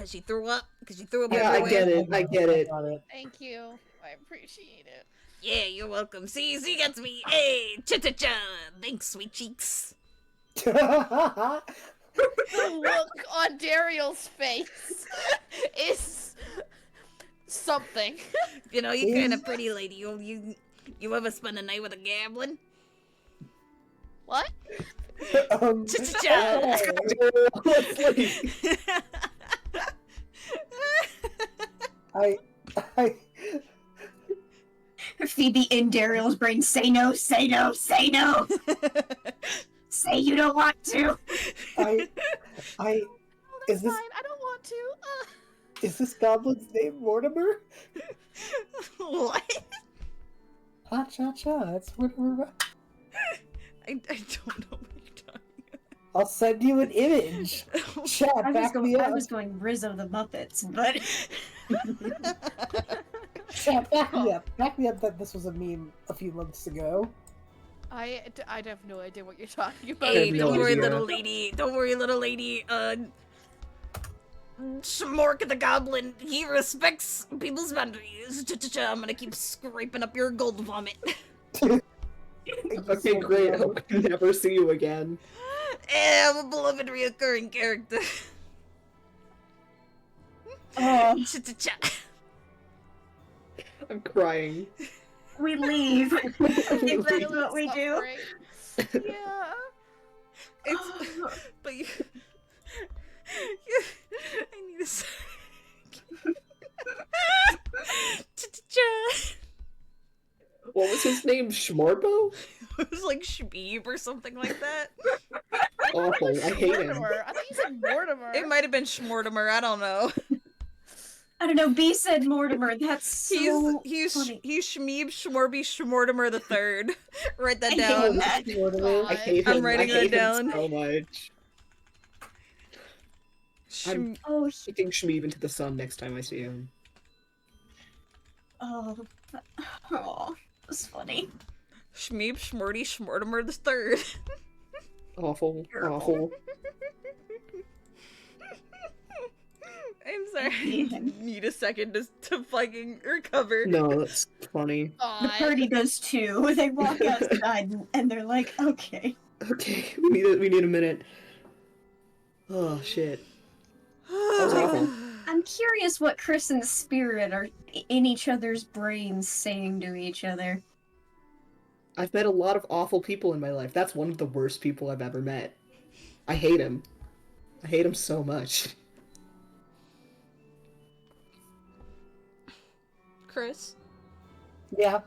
she threw up Yeah, I everywhere. get it. I get it. Got it. Thank you. I appreciate it. Yeah, you're welcome. See, gets me. Hey, cha-cha-cha. Thanks, sweet cheeks. The look on Daeriel's face is something. You know, you're kind of pretty lady. You ever spend a night with a gablin? What? Cha-cha-cha. Let's leave. I Phoebe in Daeriel's brain, say no, say no, say no. Say you don't want to. I Oh, Is that's this- fine. I don't want to. is this goblin's name Mortimer? What? Ha cha cha, that's Mortimer. I don't know what you're talking I'll send you an image. about. Chat, back me I up. was going Rizzo the Muppets, but Chat, back me up. Back me up that this was a meme a few months ago. I have no idea what you're talking about. Hey, have no don't worry, idea. little lady. Don't worry, little lady. Schmork the Goblin. He respects people's boundaries. Cha-cha-cha, I'm gonna keep scraping up your gold vomit. Okay, great. I hope I never see you again. I'm a beloved reoccurring character. Oh, Cha-cha-cha. I'm crying. we leave. That's what we do. Suffering. Yeah. It's, but you, I need a sec. Cha-cha-cha. What was his name? Schmorbo? It was like Shbeeb or something like that. Awful. I hate him. Mortimer. I thought you said Mortimer. It might have been Schmortimer, I don't know. I don't know. B said Mortimer. That's so He's funny. Shmeeb Schmorby Schmortimer the Third. Write that I hate down. that. I hate him. I'm writing I hate that him down. so much. I'm Oh, kicking Shmeeb into the sun next time I see him. oh, that's funny. Shmeeb Schmorty Schmortimer the Third. Awful. Terrible. Awful. I'm sorry. I need a second to fucking recover. No, that's funny. The party does too. They walk outside and they're like, okay. Okay, we need a minute. Oh shit. That was awful. I'm curious what Chris and Spirit are in each other's brains saying to each other. I've met a lot of awful people in my life. That's one of the worst people I've ever met. I hate him. I hate him so much. Chris, Yeah.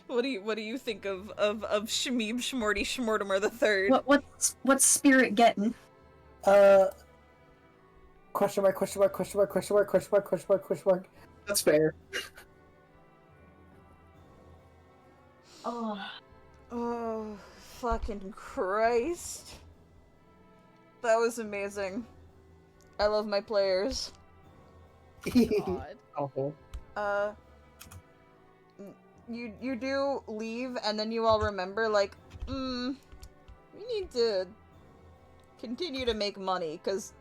what do you think of Shmeeb Schmorty Schmortimer the Third? What's Spirit getting? Question mark, question mark, question mark, question mark, question mark, question mark, question mark. That's fair. Oh, Oh, fucking Christ. That was amazing. I love my players. God. Awful. You do leave, and then you all remember, like, we need to continue to make money, because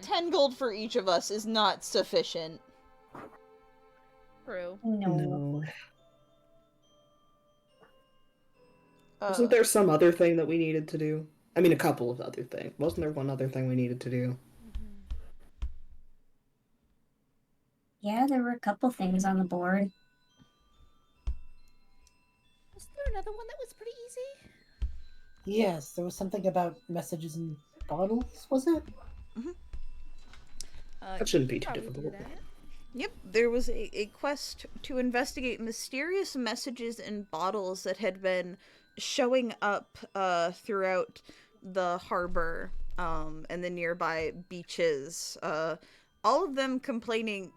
10 gold for each of us is not sufficient. True. no. Wasn't there some other thing that we needed to do? I mean, a couple of other things. Wasn't there one other thing we needed to do? Yeah, there were a couple things on the board. Was there another one that was pretty easy? Yes, there was something about messages in bottles, was it? That shouldn't be too Probably do difficult. that. Yep, there was a quest to investigate mysterious messages in bottles that had been showing up throughout the harbor and the nearby beaches. All of them containing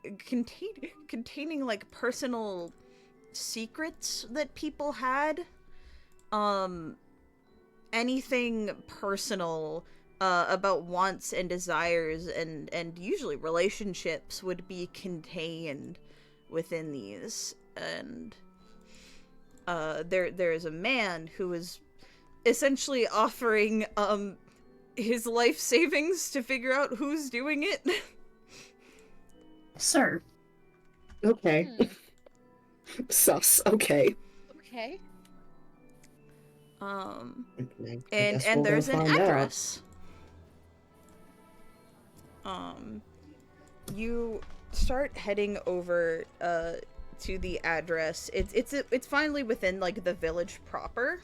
like personal secrets that people had. Anything personal about wants and desires and usually relationships would be contained within these. And there is a man who is essentially offering his life savings to figure out who's doing it. Sir. Okay. Sus. Okay. Okay. I And guess we'll go there's an find out. address. You start heading over to the address. It's finally within like the village proper,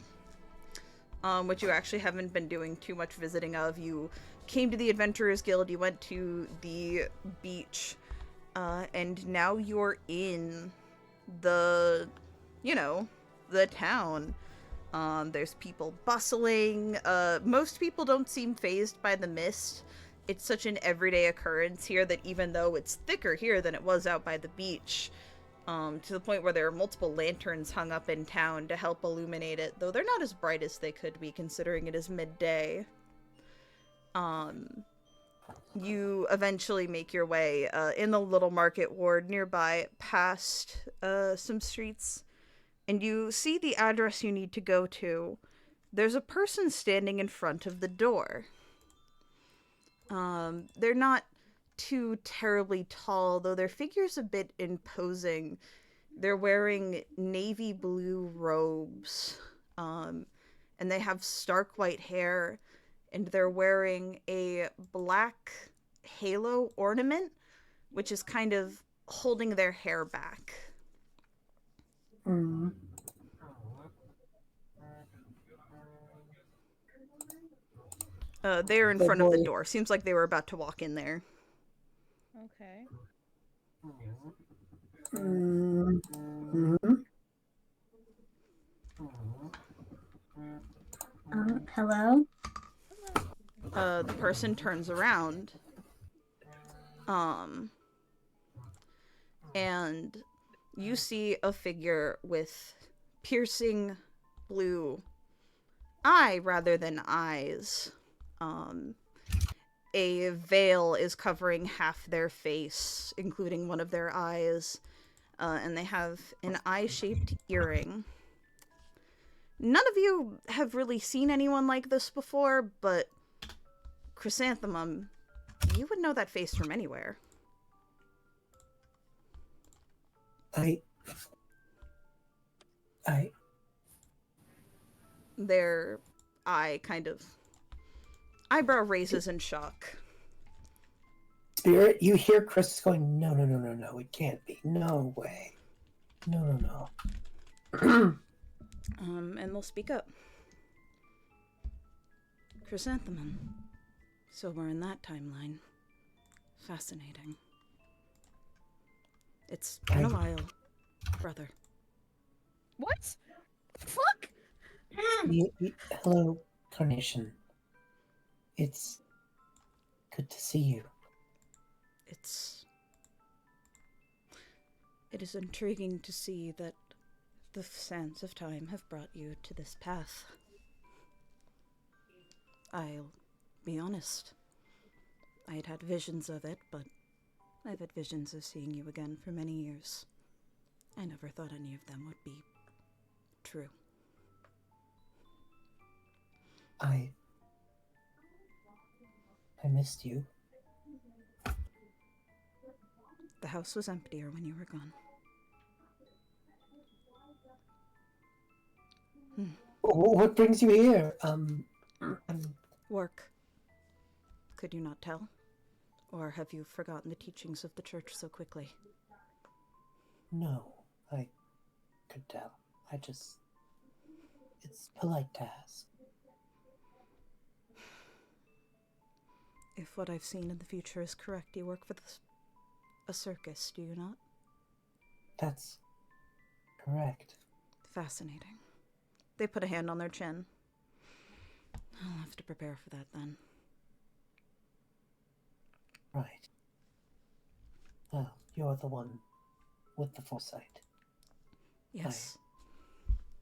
which you actually haven't been doing too much visiting of. You came to the Adventurers Guild, you went to the beach, and now you're in the town. There's people bustling. Most people don't seem fazed by the mist. It's such an everyday occurrence here that even though it's thicker here than it was out by the beach, to the point where there are multiple lanterns hung up in town to help illuminate it, though they're not as bright as they could be considering it is midday. You eventually make your way in the little market ward nearby past some streets, and you see the address you need to go to. There's a person standing in front of the door. They're not too terribly tall, though their figure's a bit imposing. They're wearing navy blue robes, and they have stark white hair, and they're wearing a black halo ornament, which is kind of holding their hair back. Mm. They're in Oh front of the boy. door. Seems like they were about to walk in there. Okay. Mm-hmm. Hello? The person turns around, and you see a figure with piercing blue eye rather than eyes. A veil is covering half their face, including one of their eyes, and they have an eye-shaped earring. None of you have really seen anyone like this before, but Chrysanthemum, you would know that face from anywhere. I Their eye kind of eyebrow raises in shock. Spirit, you hear Chris going, no, no, no, no, no, it can't be. No way. No, no, no. And they'll speak up. Chrysanthemum. So we're in that timeline. Fascinating. It's been a while, brother. What? Fuck! Hello, Carnation. It's good to see you. It is intriguing to see that the sands of time have brought you to this path. I'll be honest. I had visions of it, but I've had visions of seeing you again for many years. I never thought any of them would be true. I missed you. The house was emptier when you were gone. What brings you here? Work. Could you not tell? Or have you forgotten the teachings of the church so quickly? No, I could tell. It's polite to ask. If what I've seen in the future is correct, you work for a circus, do you not? That's correct. Fascinating. They put a hand on their chin. I'll have to prepare for that then. Right. Well, you're the one with the foresight. Yes.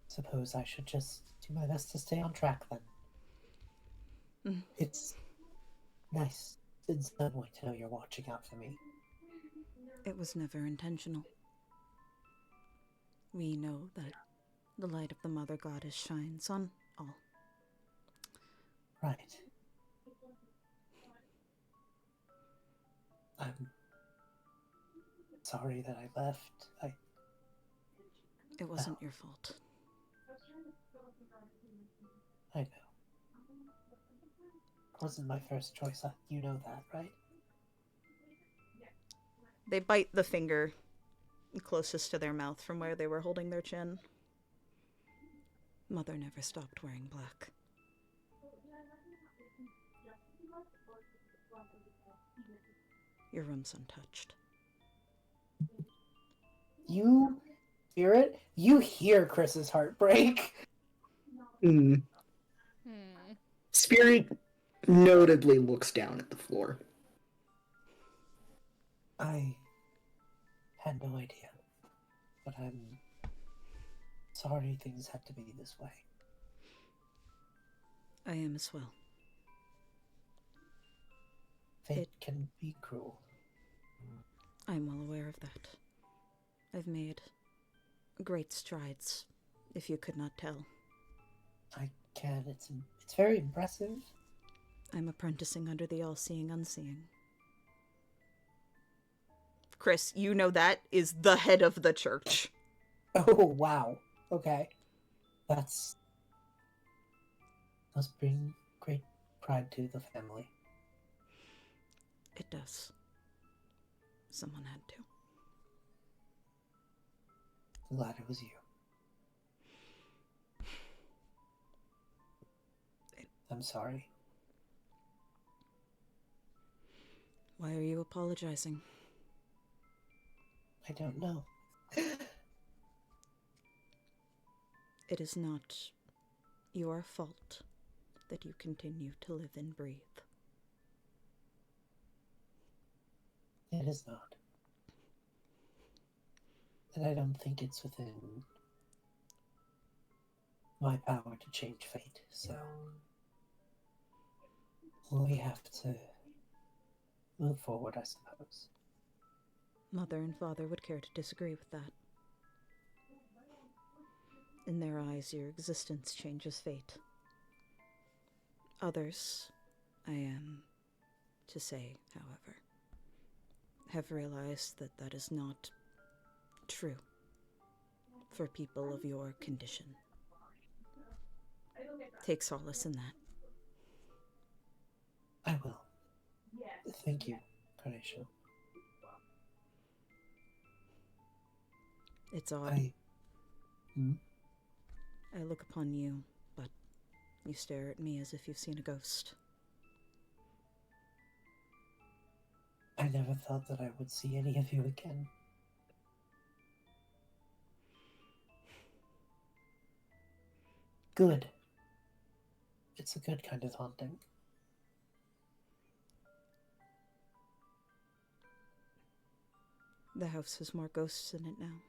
Suppose I should just do my best to stay on track then. It's nice in some way to know you're watching out for me. It was never intentional. We know that the light of the Mother Goddess shines on all. Right. I'm sorry that I left. It wasn't your fault. I know. It wasn't my first choice. You know that, right? They bite the finger closest to their mouth from where they were holding their chin. Mother never stopped wearing black. Your room's untouched. You, Spirit, you hear Chris's heartbreak. Spirit notably looks down at the floor. I had no idea, but I'm sorry things had to be this way. I am as well. Fate can be cruel. I'm well aware of that. I've made great strides, if you could not tell. I can. It's very impressive. I'm apprenticing under the all-seeing unseen. Chris, you know that is the head of the church. Oh, wow. Okay. That's... must bring great pride to the family. It does. Someone had to. I'm glad it was you. I'm sorry. Why are you apologizing? I don't know. It is not your fault that you continue to live and breathe. It is not. And I don't think it's within my power to change fate, so we have to move forward, I suppose. Mother and father would care to disagree with that. In their eyes, your existence changes fate. Others, I am to say, however, have realized that that is not true for people of your condition. Take solace in that. I will. Thank you, Carnation. It's odd. I look upon you, but you stare at me as if you've seen a ghost. I never thought that I would see any of you again. Good. It's a good kind of haunting. The house has more ghosts in it now.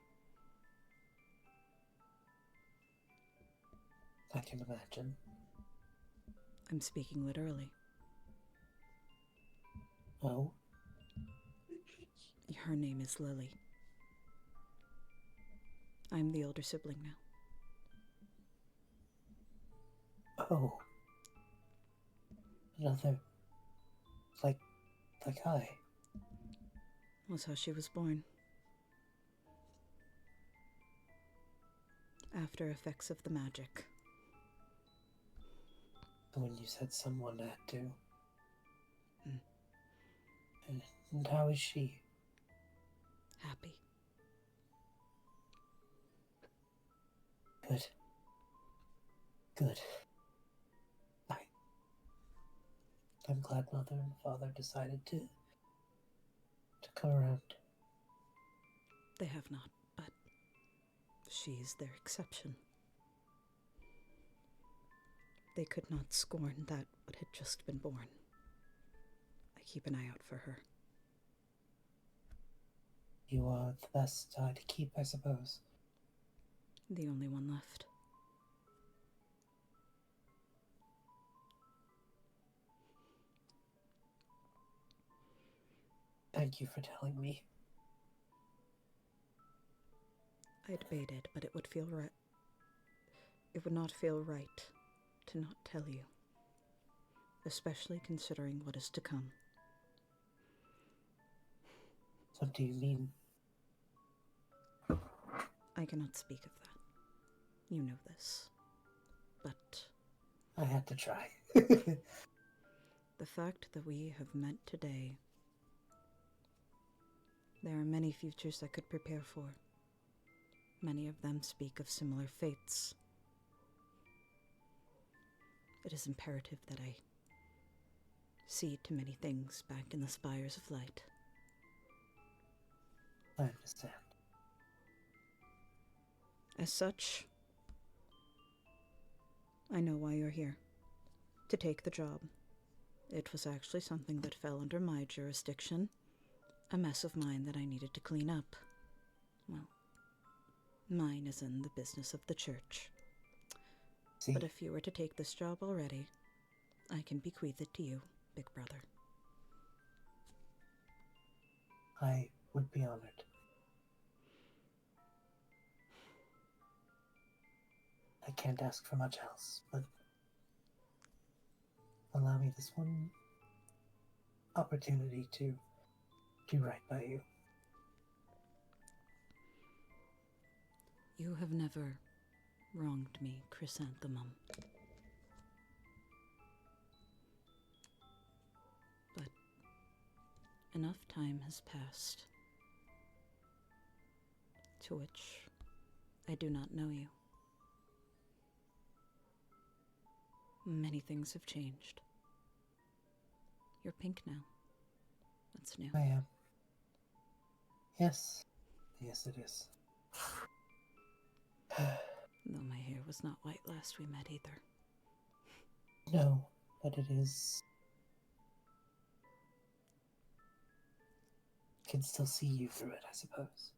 I can imagine. I'm speaking literally. Oh? Her name is Lily. I'm the older sibling now. Oh. Another... Like I. Was how she was born. After effects of the magic. When you said someone had to. Mm. And how is she? Happy. Good. Good. I'm glad Mother and Father decided to come around. They have not, but she's their exception. They could not scorn that what had just been born. I keep an eye out for her. You are the best eye to keep, I suppose. The only one left. Thank you for telling me. I debated, but it would feel right. It would not feel right to not tell you, especially considering what is to come. What do you mean? I cannot speak of that. You know this. But I had to try. the fact that we have met today, there are many futures I could prepare for. Many of them speak of similar fates. It is imperative that I see to many things back in the spires of light. I understand. As such, I know why you're here. To take the job. It was actually something that fell under my jurisdiction. A mess of mine that I needed to clean up. Well, mine is in the business of the church. See, But if you were to take this job already, I can bequeath it to you, big brother. I would be honored. I can't ask for much else, but allow me this one opportunity to do right by you. You have never wronged me, Chrysanthemum. But enough time has passed to which I do not know you. Many things have changed. You're pink now. That's new. I am. Yes. Yes, it is. Though my hair was not white last we met either. No, but it is. I can still see you through it, I suppose.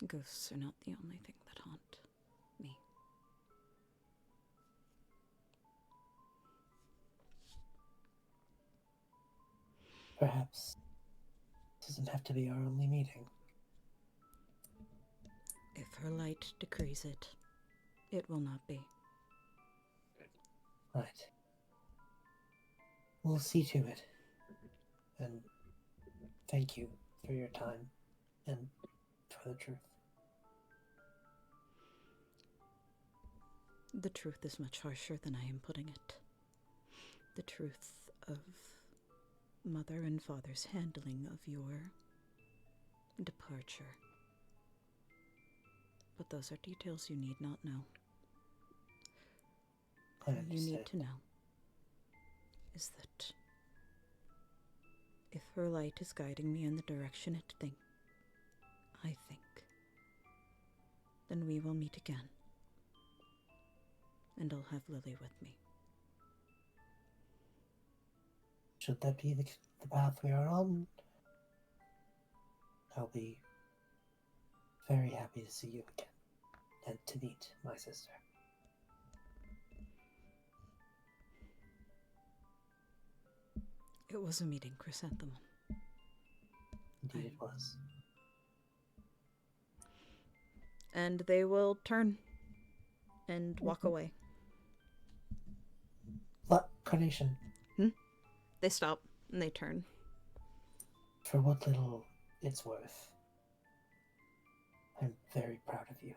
Ghosts are not the only thing that haunt me. Perhaps it doesn't have to be our only meeting. If her light decrees it, it will not be. Right. We'll see to it. And thank you for your time and for the truth. The truth is much harsher than I am putting it. The truth of mother and father's handling of your departure. But those are details you need not know. I All you understand. need to know is that if her light is guiding me in the direction I think, then we will meet again. And I'll have Lily with me. Should that be the path we are on, I'll be very happy to see you again and to meet my sister. It was a meeting, Chrysanthemum. Indeed it was. And they will turn and walk away. What, Carnation? They stop and they turn. For what little it's worth, I'm very proud of you.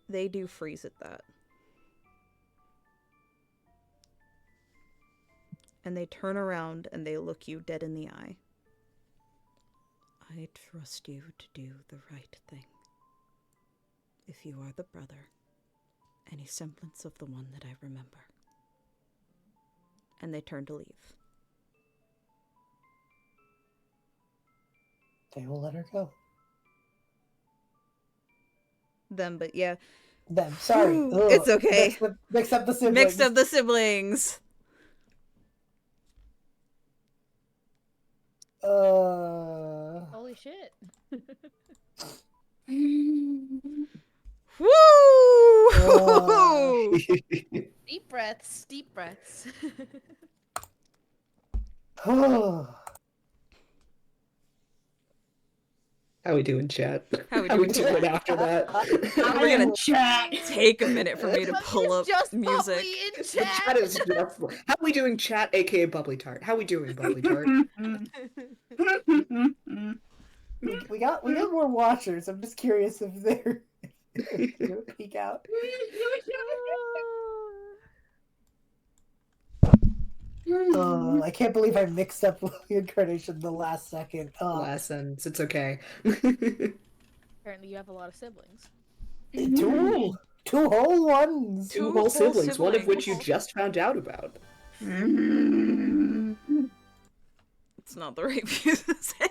They do freeze at that. And they turn around and they look you dead in the eye. I trust you to do the right thing. If you are the brother, any semblance of the one that I remember. And they turn to leave. They will let her go. Them, but yeah. Them, sorry. Ooh, Ugh. it's okay. Mix up the siblings. Mixed up the siblings. Holy shit. Woo! Deep breaths, deep breaths. How we doing, chat? How we How we doing, doing after that? We're gonna chat. take a minute for me to pull up Just music. Bubbly in The chat. chat is just... How we doing, chat, aka Bubbly Tart? How we doing, Bubbly Tart? we got more watchers. I'm just curious if they're gonna peek out. I can't believe I mixed up Incarnation the last second. Last sentence, it's okay. Apparently you have a lot of siblings. Two whole ones. Two Two whole whole siblings, one of which you siblings. just found out about. It's not the right music to say.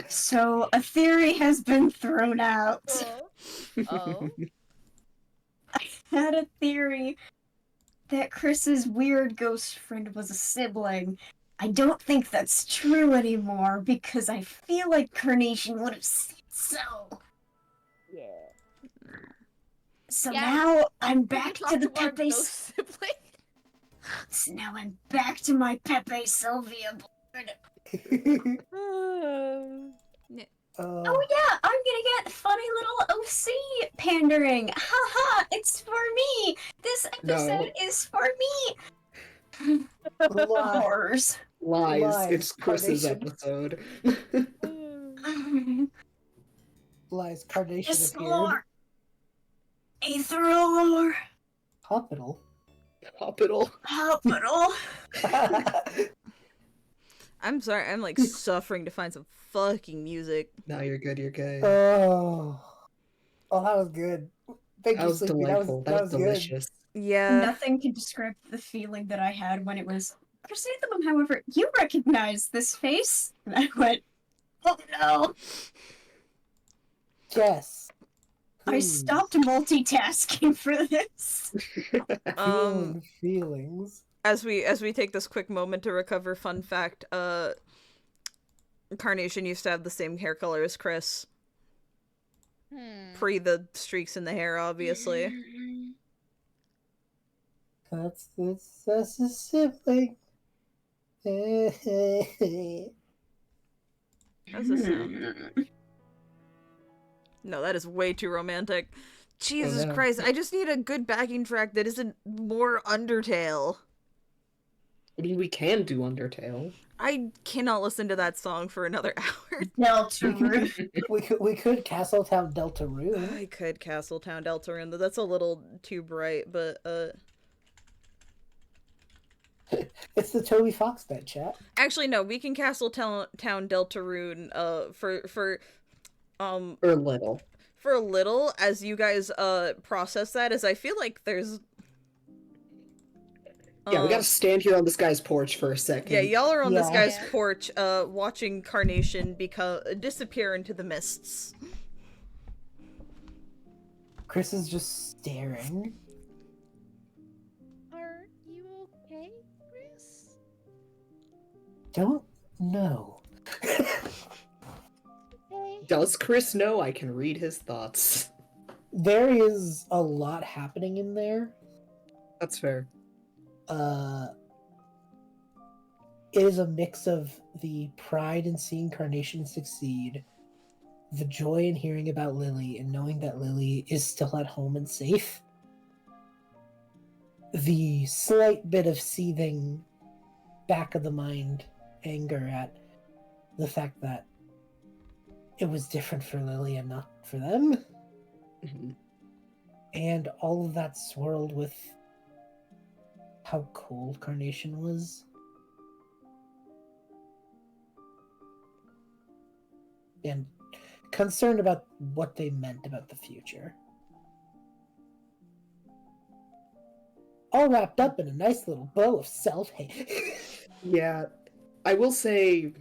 So a theory has been thrown out. Oh. I had a theory that Chris's weird ghost friend was a sibling. I don't think that's true anymore because I feel like Carnation would have said so. Yeah. So Yeah, now I'm back Talk to the to our Pepe. ghost sibling. So now I'm back to my Pepe Sylvia board. Oh yeah, I'm gonna get funny little OC pandering. Haha, it's for me. This episode is for me. Lies. Horrors. Lies. It's Chris's Carnation. episode. Lies. Carnation appeared. Explore. Ethereal lore. Hospital. Hospital. Hospital. I'm sorry, I'm like suffering to find some fucking music. No, you're good. You're good. Oh, that was good. Thank That you, was Sleepy. delightful. That was good. delicious. Yeah. Nothing can describe the feeling that I had when it was Chrysanthemum, however, you recognize this face. And I went, oh no. Yes. I stopped multitasking for this. Feelings. As we take this quick moment to recover, fun fact, Carnation used to have the same hair color as Chris. Pre the streaks in the hair, obviously. That's a sibling. How's this sound? No, that is way too romantic. Jesus Oh, no. Christ, I just need a good backing track that isn't more Undertale. I mean, we can do Undertale. I cannot listen to that song for another hour. Deltarune. we could Castletown Deltarune. I could Castletown Deltarune, though that's a little too bright, but It's the Toby Fox bed, chat. actually no, we can Castletown Deltarune for Little. for a little as you guys process that, as I feel like there's Yeah, we gotta stand here on this guy's porch for a second. yeah, y'all are on this Yeah. guy's porch watching Carnation disappear into the mists. Chris is just staring. Are you okay, Chris? Don't know. Okay. Does Chris know? I can read his thoughts. There is a lot happening in there. That's fair. It is a mix of the pride in seeing Carnation succeed, the joy in hearing about Lily and knowing that Lily is still at home and safe, the slight bit of seething back of the mind anger at the fact that it was different for Lily and not for them, Mhm. and all of that swirled with how cold Carnation was. And concerned about what they meant about the future. All wrapped up in a nice little bow of self-hate. Yeah, I will say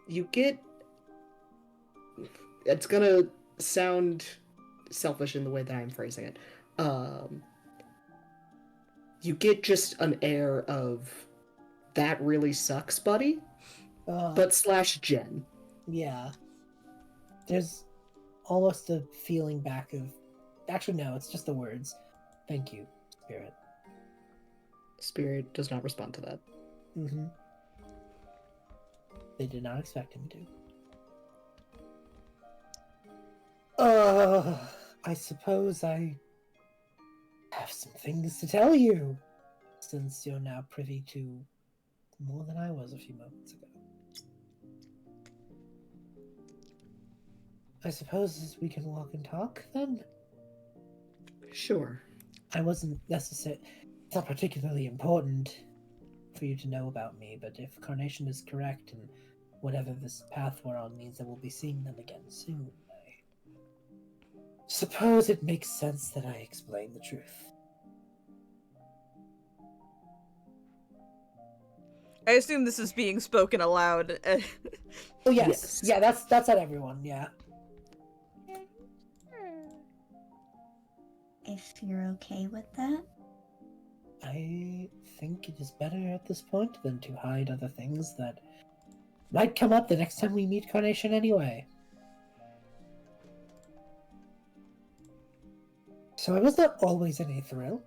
you get. It's gonna sound selfish in the way that I'm phrasing it. You get just an air of that really sucks, buddy, but / Jen. Yeah. There's almost a feeling back of... Actually, no, it's just the words. Thank you, Spirit. Spirit does not respond to that. Mm-hmm. They did not expect him to. I suppose I have some things to tell you, since you're now privy to more than I was a few moments ago. I suppose we can walk and talk, then? Sure. I wasn't necessarily... It's not particularly important for you to know about me, but if Carnation is correct and whatever this path we're on means that we'll be seeing them again soon, I suppose it makes sense that I explain the truth. I assume this is being spoken aloud. Oh yes. Yes. Yeah, that's at everyone, yeah. If you're okay with that. I think it is better at this point than to hide other things that might come up the next time we meet Carnation anyway. So I was not always in a thrill.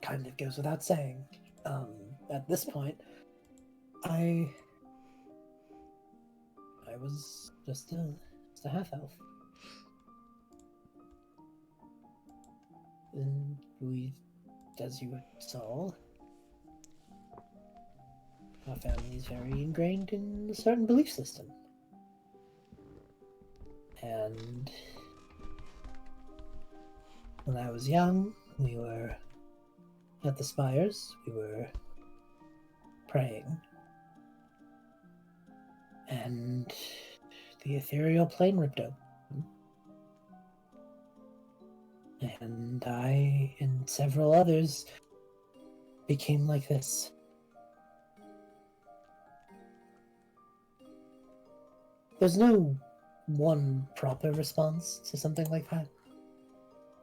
Kind of goes without saying. At this point, I I was just a half elf. And we, as you saw, our family is very ingrained in a certain belief system. And when I was young, we were at the spires, we were praying. And the ethereal plane ripped open. And I and several others became like this. There's no one proper response to something like that.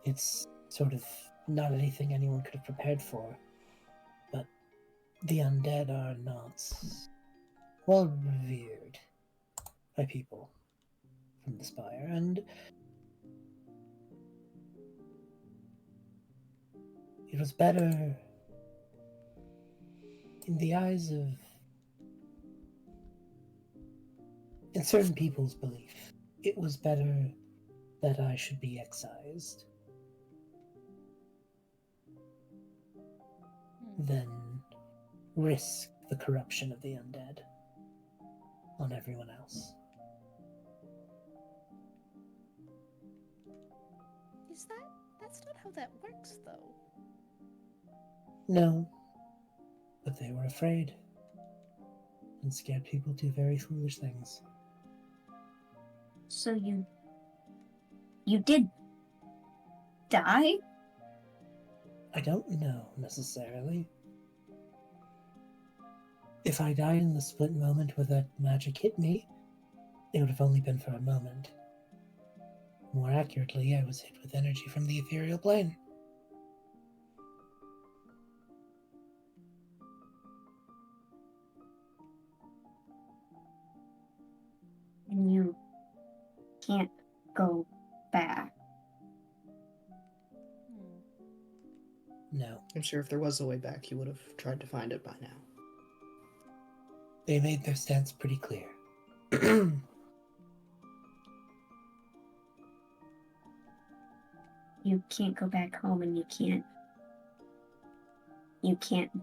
It's sort of not anything anyone could have prepared for. But the undead are not well revered by people from the Spire, and it was better in the eyes of, in certain people's belief, it was better that I should be excised than risk the corruption of the undead on everyone else. That's not how that works, though. No, but they were afraid, and scared people do very foolish things. So you did die? I don't know, necessarily. If I died in the split moment where that magic hit me, it would have only been for a moment. More accurately, I was hit with energy from the ethereal plane. And you can't go back. No. I'm sure if there was a way back, you would have tried to find it by now. They made their stance pretty clear. You can't go back home, and you can't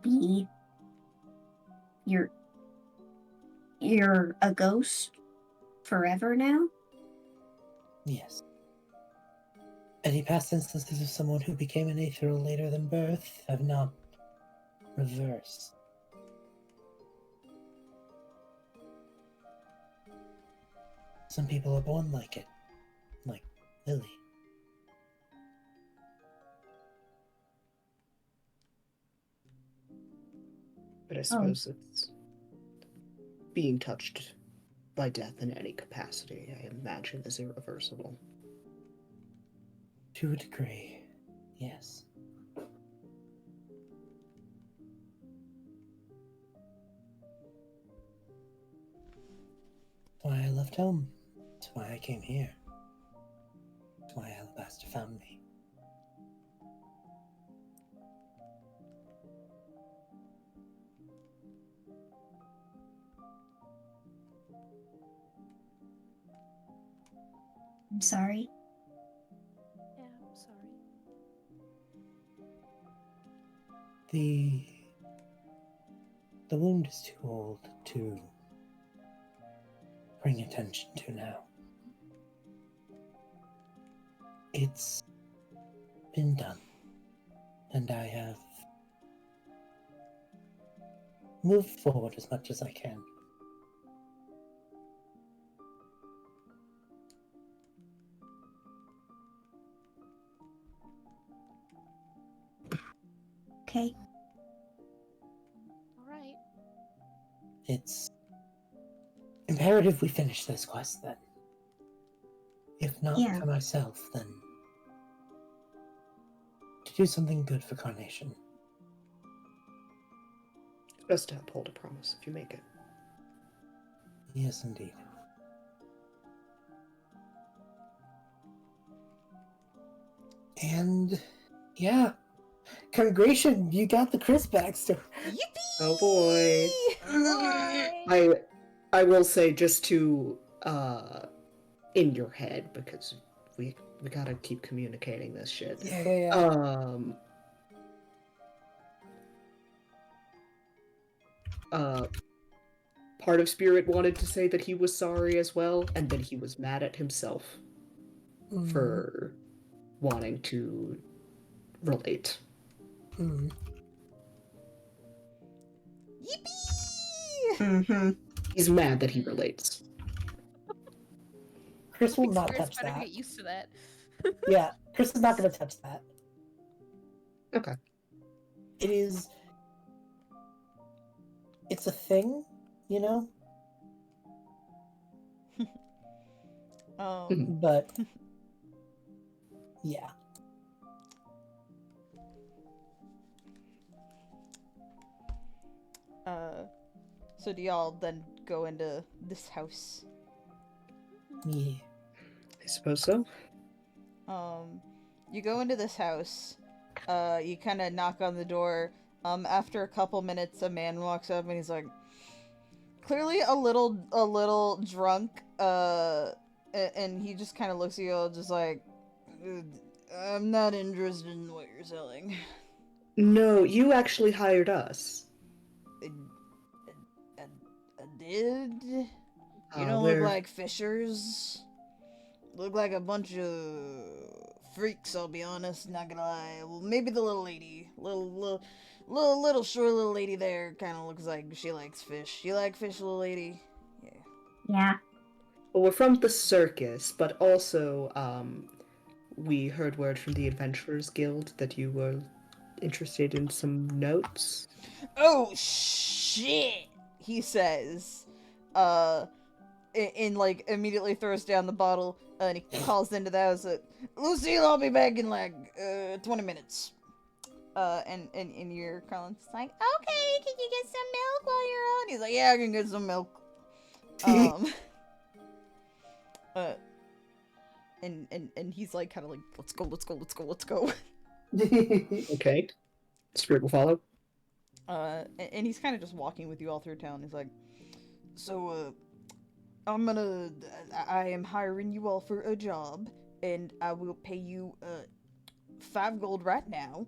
be. You're a ghost forever now? Yes. Any past instances of someone who became an aetheral later than birth have not reversed. Some people are born like it, like Lily. But I suppose it's being touched by death in any capacity, I imagine, is irreversible. To a degree, yes. That's why I left home. That's why I came here. That's why Alabaster found me. I'm sorry. Yeah, I'm sorry. The wound is too old to bring attention to now. It's been done, and I have moved forward as much as I can. Okay. All right. It's imperative we finish this quest then. If not Yeah. for myself, then to do something good for Carnation. It's best to uphold a promise if you make it. Yes, indeed. And yeah, congratulations, you got the Chris backstory. Yippee! Oh boy. Boy! I will say, just to in your head, because we gotta keep communicating this shit. Yeah. Part of Spirit wanted to say that he was sorry as well, and that he was mad at himself for wanting to relate. Mm. Yippee! He's mad that he relates. Chris will not Spirit's touch better that. get used to that. Yeah, Chris is not going to touch that. Okay. It's a thing, you know? But, yeah. So do y'all then go into this house? Yeah. I suppose so. You go into this house. You kind of knock on the door. After a couple minutes, a man walks up and he's like, clearly a little drunk. And he just kind of looks at you all, just like, I'm not interested in what you're selling. No, you actually hired us. I did. You don't we're- look like fishers. Look like a bunch of freaks, I'll be honest, not gonna lie. Well, maybe the little lady. Little short little lady there kind of looks like she likes fish. You like fish, little lady? Yeah. Yeah. Well, we're from the circus, but also, we heard word from the Adventurers Guild that you were interested in some notes. Oh, shit! He says. And like, immediately throws down the bottle, and he calls into the house, Lucille, I'll be back in like, 20 minutes. And your Carlin's like, okay, can you get some milk while you're on? He's like, yeah, I can get some milk. And he's like, kind of like, let's go. Okay. Spirit will follow. And he's kind of just walking with you all through town. He's like, so, I am hiring you all for a job, and I will pay you, 5 gold right now,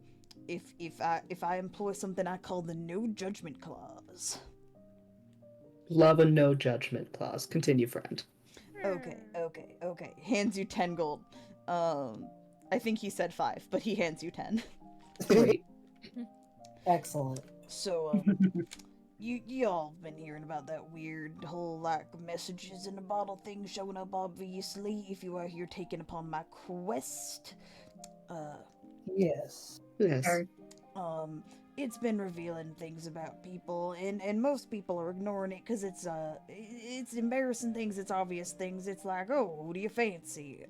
if I employ something I call the no judgment clause. Love a no judgment clause. Continue, friend. Okay. Hands you 10 gold. I think he said 5, but he hands you 10. Great. Excellent. So, y'all been hearing about that weird whole, like, messages in a bottle thing showing up, obviously, if you are here taking upon my quest. Yes. Yes. It's been revealing things about people, and most people are ignoring it because it's embarrassing things, it's obvious things. It's like, oh, who do you fancy?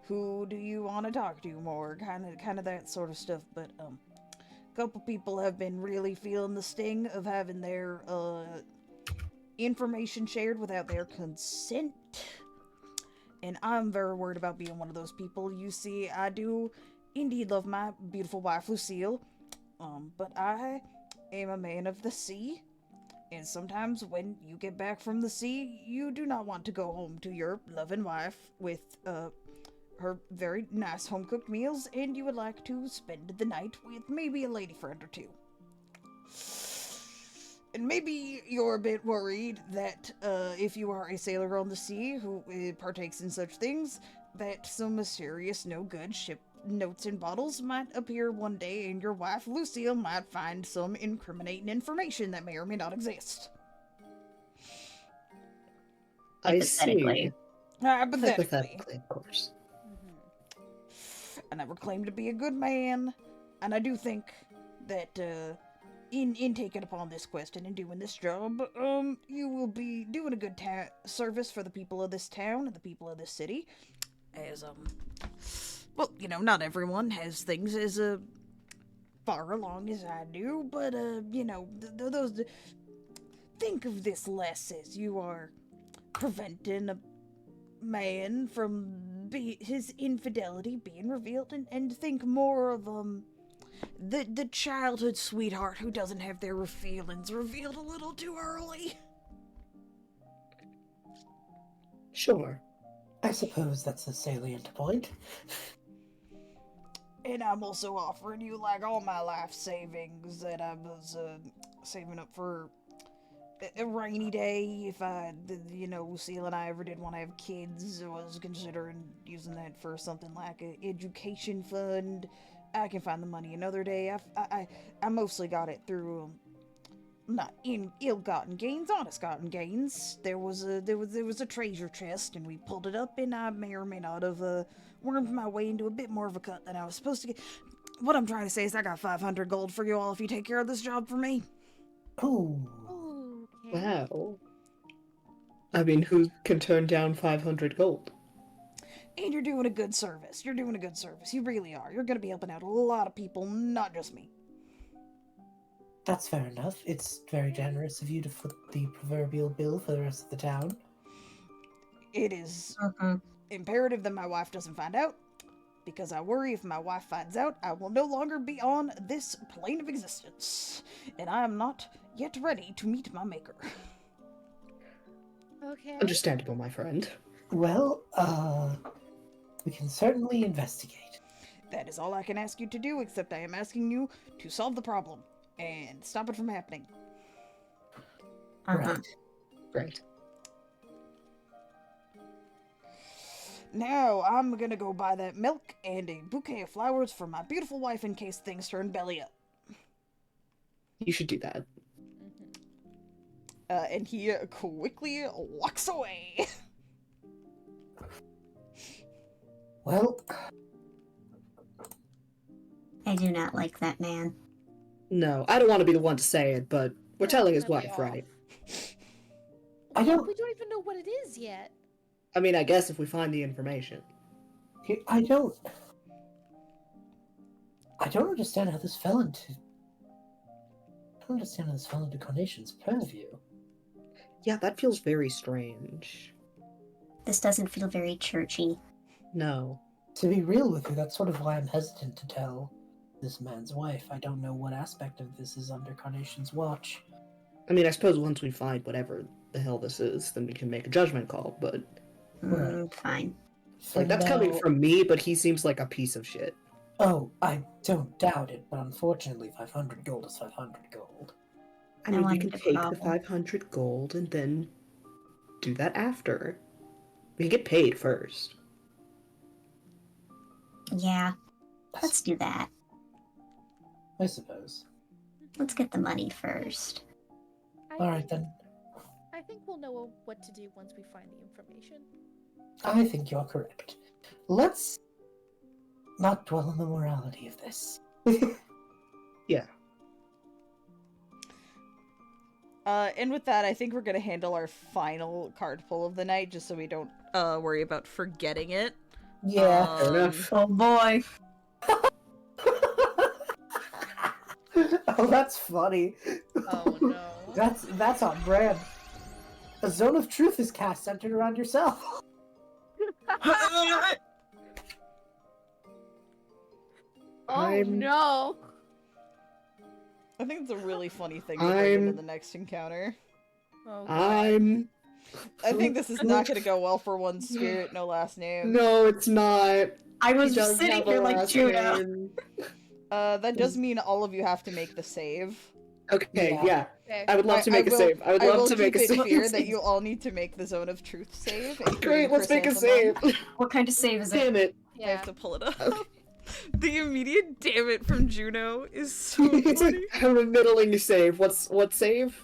Who do you want to talk to more? Kind of that sort of stuff. But a couple people have been really feeling the sting of having their information shared without their consent. And I'm very worried about being one of those people. You see, I do indeed love my beautiful wife, Lucille. But I am a man of the sea, and sometimes when you get back from the sea, you do not want to go home to your loving wife with, her very nice home-cooked meals, and you would like to spend the night with maybe a lady friend or two. And maybe you're a bit worried that, if you are a sailor on the sea who partakes in such things, that some mysterious no-good ship notes in bottles might appear one day, and your wife Lucille might find some incriminating information that may or may not exist. I see. Hypothetically. Of course. I never claimed to be a good man, and I do think that in taking upon this quest and in doing this job, you will be doing a good service for the people of this town and the people of this city, as well, you know, not everyone has things as far along as I do, but you know, those think of this less as you are preventing a man from his infidelity being revealed, and think more of the childhood sweetheart who doesn't have their feelings revealed a little too early. Sure. I suppose that's a salient point. And I'm also offering you, like, all my life savings that I was saving up for a rainy day. If Seal and I ever did want to have kids, I was considering using that for something like an education fund. I can find the money another day. I mostly got it through not in ill-gotten gains, honest-gotten gains. There was a treasure chest, and we pulled it up, and I may or may not have wormed my way into a bit more of a cut than I was supposed to get. What I'm trying to say is I got 500 gold for you all if you take care of this job for me. Ooh. Okay. Wow. I mean, who can turn down 500 gold? And you're doing a good service. You're doing a good service. You really are. You're gonna be helping out a lot of people, not just me. That's fair enough. It's very generous of you to foot the proverbial bill for the rest of the town. It is imperative that my wife doesn't find out, because I worry if my wife finds out, I will no longer be on this plane of existence, and I am not yet ready to meet my maker. Okay. Understandable, my friend. Well, we can certainly investigate. That is all I can ask you to do, except I am asking you to solve the problem and stop it from happening. Right. Great. Now, I'm gonna go buy that milk and a bouquet of flowers for my beautiful wife in case things turn belly up. You should do that. And he quickly walks away. Well, I do not like that man. No, I don't want to be the one to say it, but we're telling his Definitely wife, off. right? I don't. We don't even know what it is yet. I mean, I guess if we find the information. I don't understand how this fell into. I don't understand how this fell into Carnation's purview. Yeah, that feels very strange. This doesn't feel very churchy. No. To be real with you, that's sort of why I'm hesitant to tell this man's wife. I don't know what aspect of this is under Carnation's watch. I mean, I suppose once we find whatever the hell this is, then we can make a judgment call, but... Right. Fine. For Like, that's now- coming from me, but he seems like a piece of shit. Oh, I don't doubt it, but unfortunately 500 gold is 500 gold. I mean, we wanted can to take the problem. 500 gold and then do that after. We can get paid first. Yeah, let's do that. I suppose. Let's get the money first. Alright then. I think we'll know what to do once we find the information. I think you're correct. Let's not dwell on the morality of this. Yeah. And with that, I think we're gonna handle our final card pull of the night, just so we don't worry about forgetting it. Yeah. Fair enough. Oh boy. Oh, that's funny. Oh no. That's on brand. A zone of truth is cast centered around yourself. Oh I'm- no. I think it's a really funny thing to bring into I'm- the next encounter. Oh, God. I'm... I think this is not gonna go well for one spirit, no last name. No, it's not. I He was does just sitting have a here like last Judah. name. That does mean all of you have to make the save. Okay, Yeah. yeah. Okay. I would love to I make a will- save. I would I love will to make a keep it save. clear that you all need to make the Zone of Truth save. including Great, let's make a Chrysanthemum. save. What kind of save is it? Damn it. I Yeah. have to pull it up. Okay. The immediate damn it from Juno is so funny. I'm a middling save. What save?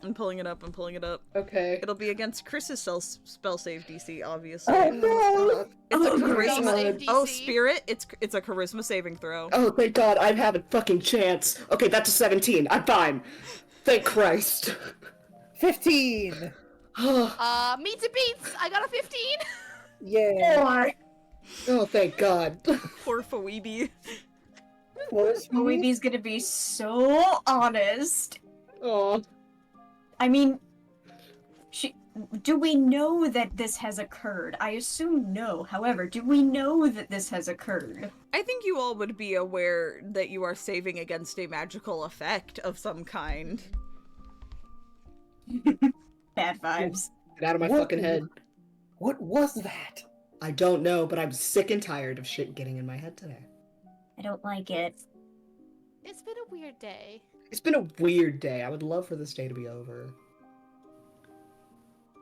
I'm pulling it up, I'm pulling it up. Okay. It'll be against Chris's spell save DC, obviously. Oh no! It's a Oh, charisma. God. Oh, DC. spirit, it's a charisma saving throw. Oh, thank God, I have a fucking chance. Okay, that's a 17. I'm fine. Thank Christ. 15! Meets and beats. I got a 15. Yeah. Oh, thank God. Poor Phoebe. Weeby's gonna be so honest. Oh. I mean, do we know that this has occurred? I assume no. However, do we know that this has occurred? I think you all would be aware that you are saving against a magical effect of some kind. Bad vibes. Get out of my What fucking head. What was that? I don't know, but I'm sick and tired of shit getting in my head today. I don't like it. It's been a weird day. It's been a weird day. I would love for this day to be over.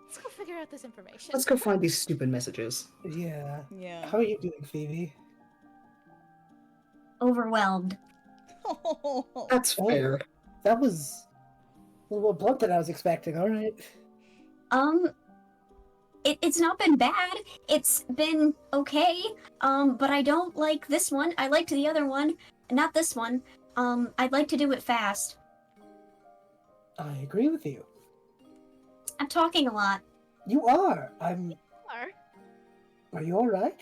Let's go figure out this information. Let's go find these stupid messages. Yeah. Yeah. How are you doing, Phoebe? Overwhelmed. That's fair. That was a little more blunt than I was expecting. All right. It's not been bad. It's been okay. But I don't like this one. I liked the other one, not this one. I'd like to do it fast. I agree with you. I'm talking a lot. You are. Or Are you all right?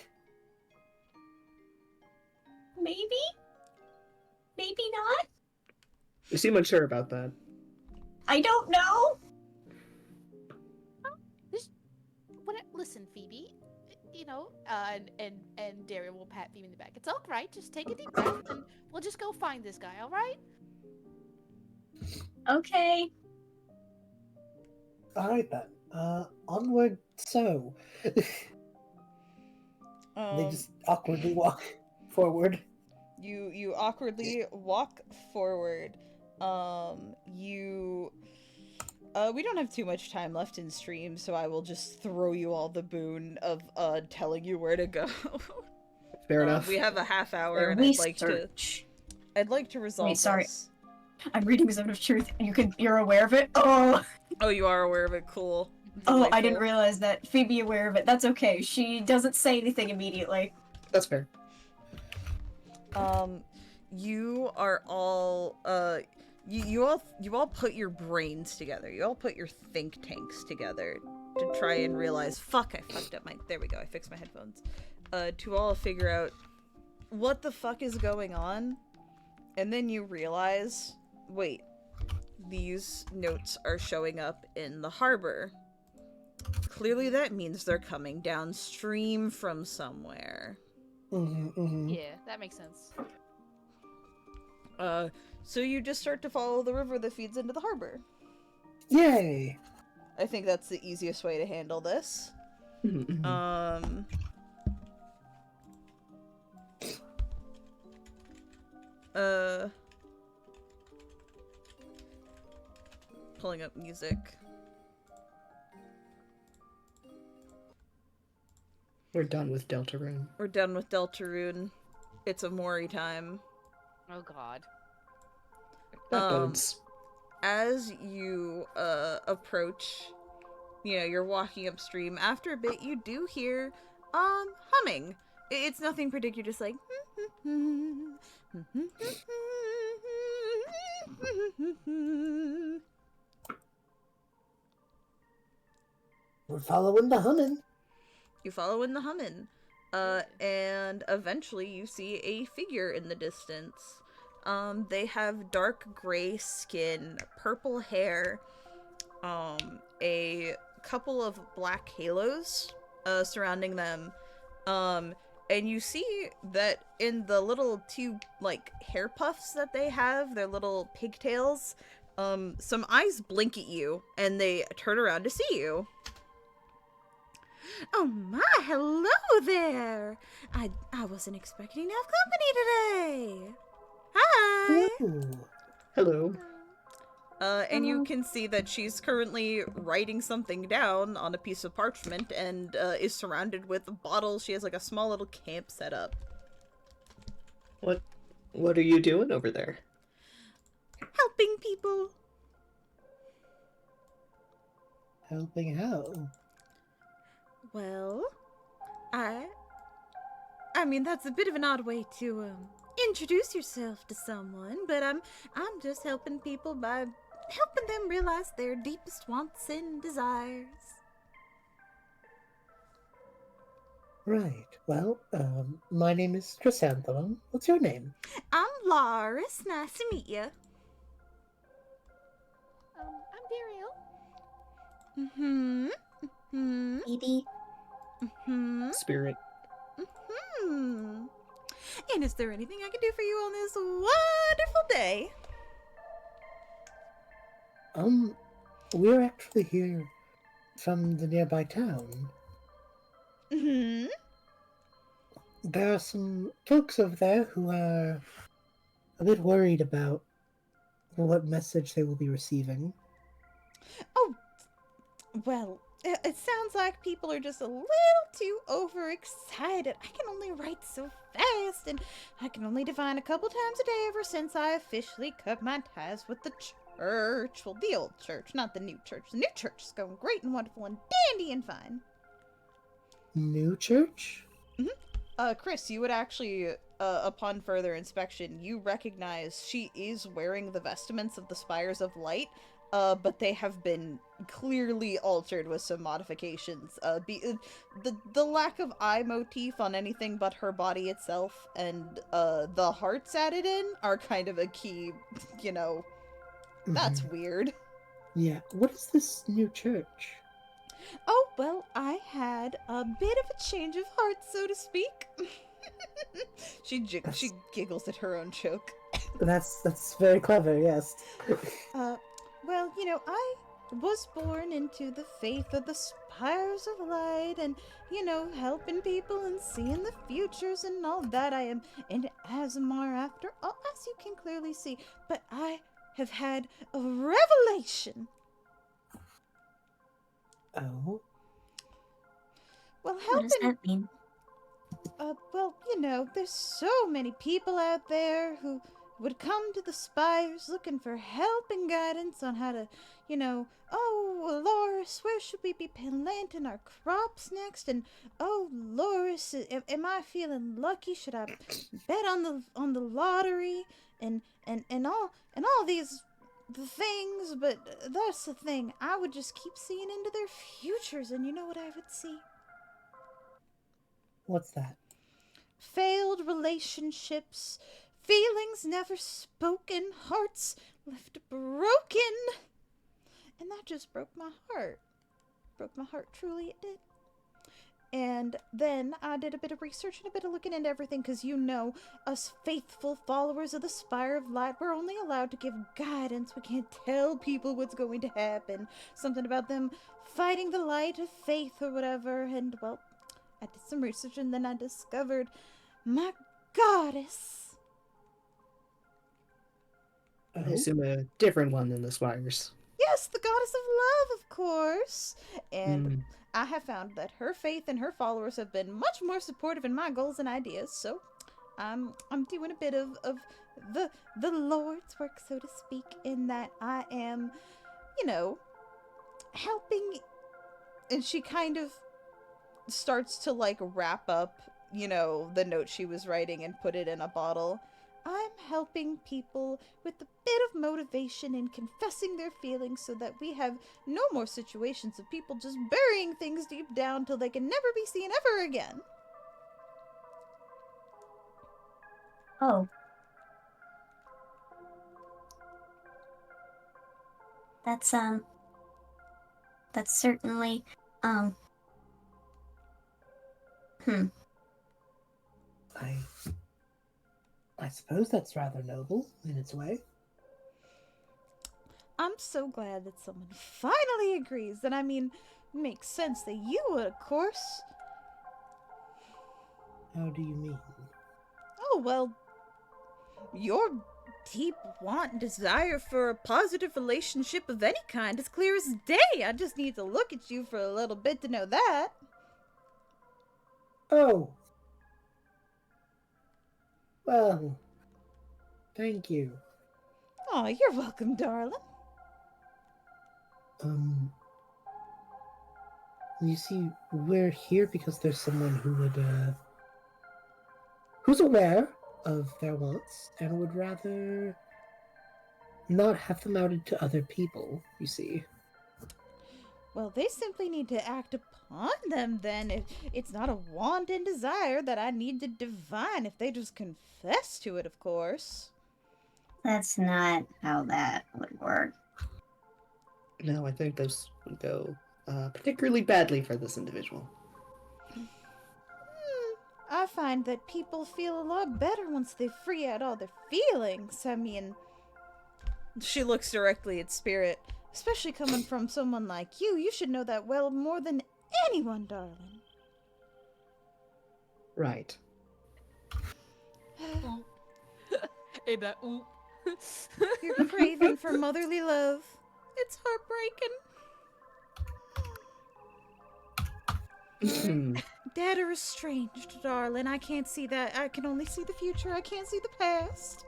Maybe? Maybe not? You seem unsure about that. I don't know. listen, Phoebe. You know, and Daeriel will pat Phoebe in the back. It's all right. Just take a deep breath, and we'll just go find this guy. All right? Okay. All right then. Onward. So they just awkwardly walk forward. You awkwardly walk forward. We don't have too much time left in stream, so I will just throw you all the boon of telling you where to go. Fair enough. We have a half hour, and I'd like to resolve Wait, sorry. this. I'm reading Zone of Truth, and you're aware of it? Oh! Oh, you are aware of it. Cool. Oh, I didn't Delightful. realize that. Phoebe aware of it. That's okay. She doesn't say anything immediately. That's fair. You are all you all put your brains together. You all put your think tanks together to try and realize, fuck, I fucked up my, there we go, I fixed my headphones. To all figure out what the fuck is going on. And then you realize, wait, these notes are showing up in the harbor. Clearly that means they're coming downstream from somewhere. Yeah, that makes sense. So you just start to follow the river that feeds into the harbor. Yay! I think that's the easiest way to handle this. Pulling up music. We're done with Deltarune. We're done with Deltarune. It's a Mori time. Oh God. That bodes. As you approach, you know, you're walking upstream. After a bit, you do hear humming. It's nothing particular, just like We're following the humming. You follow in the humming. And eventually you see a figure in the distance. They have dark gray skin, purple hair, a couple of black halos surrounding them. And you see that in the little two, like, hair puffs that they have, their little pigtails, some eyes blink at you, and they turn around to see you. Oh my, hello there! I wasn't expecting to have company today! Hi! Ooh. Hello. And you can see that she's currently writing something down on a piece of parchment and is surrounded with bottles. She has like a small little camp set up. What are you doing over there? Helping people! Helping how? Well, I mean, that's a bit of an odd way to introduce yourself to someone, but I'm just helping people by helping them realize their deepest wants and desires. Right. Well, my name is Chrysanthemum. What's your name? I'm Loris. Nice to meet you. I'm Daeriel. Mm-hmm. Mm-hmm. Phoebe. Mm-hmm. Spirit. Mm-hmm. And is there anything I can do for you on this wonderful day? We're actually here from the nearby town. Hmm. There are some folks over there who are a bit worried about what message they will be receiving. Oh, well, it sounds like people are just a little too overexcited. I can only write so fast, and I can only divine a couple times a day ever since I officially cut my ties with the church. Well, the old church, not the new church. The new church is going great and wonderful and dandy and fine. New church? Chris, you would actually, upon further inspection, you recognize she is wearing the vestments of the Spires of Light, but they have been clearly altered with some modifications. The lack of eye motif on anything but her body itself and the hearts added in are kind of a key, that's weird. Yeah. What is this new church? Oh, well, I had a bit of a change of heart, so to speak. She giggles at her own joke. That's very clever, yes. Well, I was born into the faith of the Spires of Light and, helping people and seeing the futures and all that. I am an Azamar after all, as you can clearly see. But I have had a revelation. Oh? Well, What does that mean? There's so many people out there who would come to the Spires looking for help and guidance on how to, oh, Loris, where should we be planting our crops next? And, oh, Loris, am I feeling lucky? Should I bet on the lottery? And all these things, but that's the thing. I would just keep seeing into their futures, and you know what I would see? What's that? Failed relationships, feelings never spoken, hearts left broken. And that just broke my heart. Broke my heart, truly it did. And then I did a bit of research and a bit of looking into everything, because us faithful followers of the Spire of Light, we're only allowed to give guidance. We can't tell people what's going to happen. Something about them fighting the light of faith or whatever. And, well, I did some research and then I discovered my goddess. I assume a different one than the Spires. Yes, the goddess of love, of course. And I have found that her faith and her followers have been much more supportive in my goals and ideas, so I'm doing a bit of the Lord's work, so to speak, in that I am, helping. And she kind of starts to, wrap up, the note she was writing and put it in a bottle. I'm helping people with a bit of motivation in confessing their feelings so that we have no more situations of people just burying things deep down till they can never be seen ever again. Oh. That's certainly, I suppose that's rather noble in its way. I'm so glad that someone finally agrees. And makes sense that you would, of course. How do you mean? Oh, well, your deep want and desire for a positive relationship of any kind is clear as day. I just need to look at you for a little bit to know that. Oh. Well, thank you. Oh, you're welcome, darling. You see, we're here because there's someone who would, who's aware of their wants and would rather not have them outed to other people, you see. Well, they simply need to act upon them then. It's not a want and desire that I need to divine if they just confess to it, of course. That's not how that would work. No, I think this would go particularly badly for this individual. I find that people feel a lot better once they free out all their feelings. She looks directly at Spirit. Especially coming from someone like you. You should know that well more than anyone, darling. Right. Hey, that oop. You're craving for motherly love. It's heartbreaking. Dad are estranged, darling. I can't see that. I can only see the future. I can't see the past.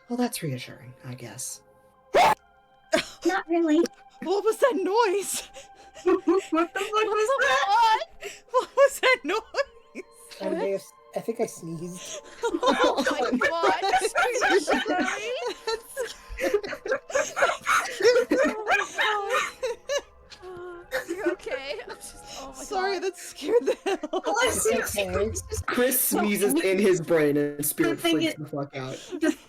Well, that's reassuring, I guess. Not really. What was that noise? What the fuck was that? What was that noise? I think I sneezed. Oh my god! I'm so sorry. You're okay. I'm just. Oh my Sorry, god. that scared the hell. Bless you. Okay. Chris sneezes in his brain and Spirit thing freaks is- the fuck out.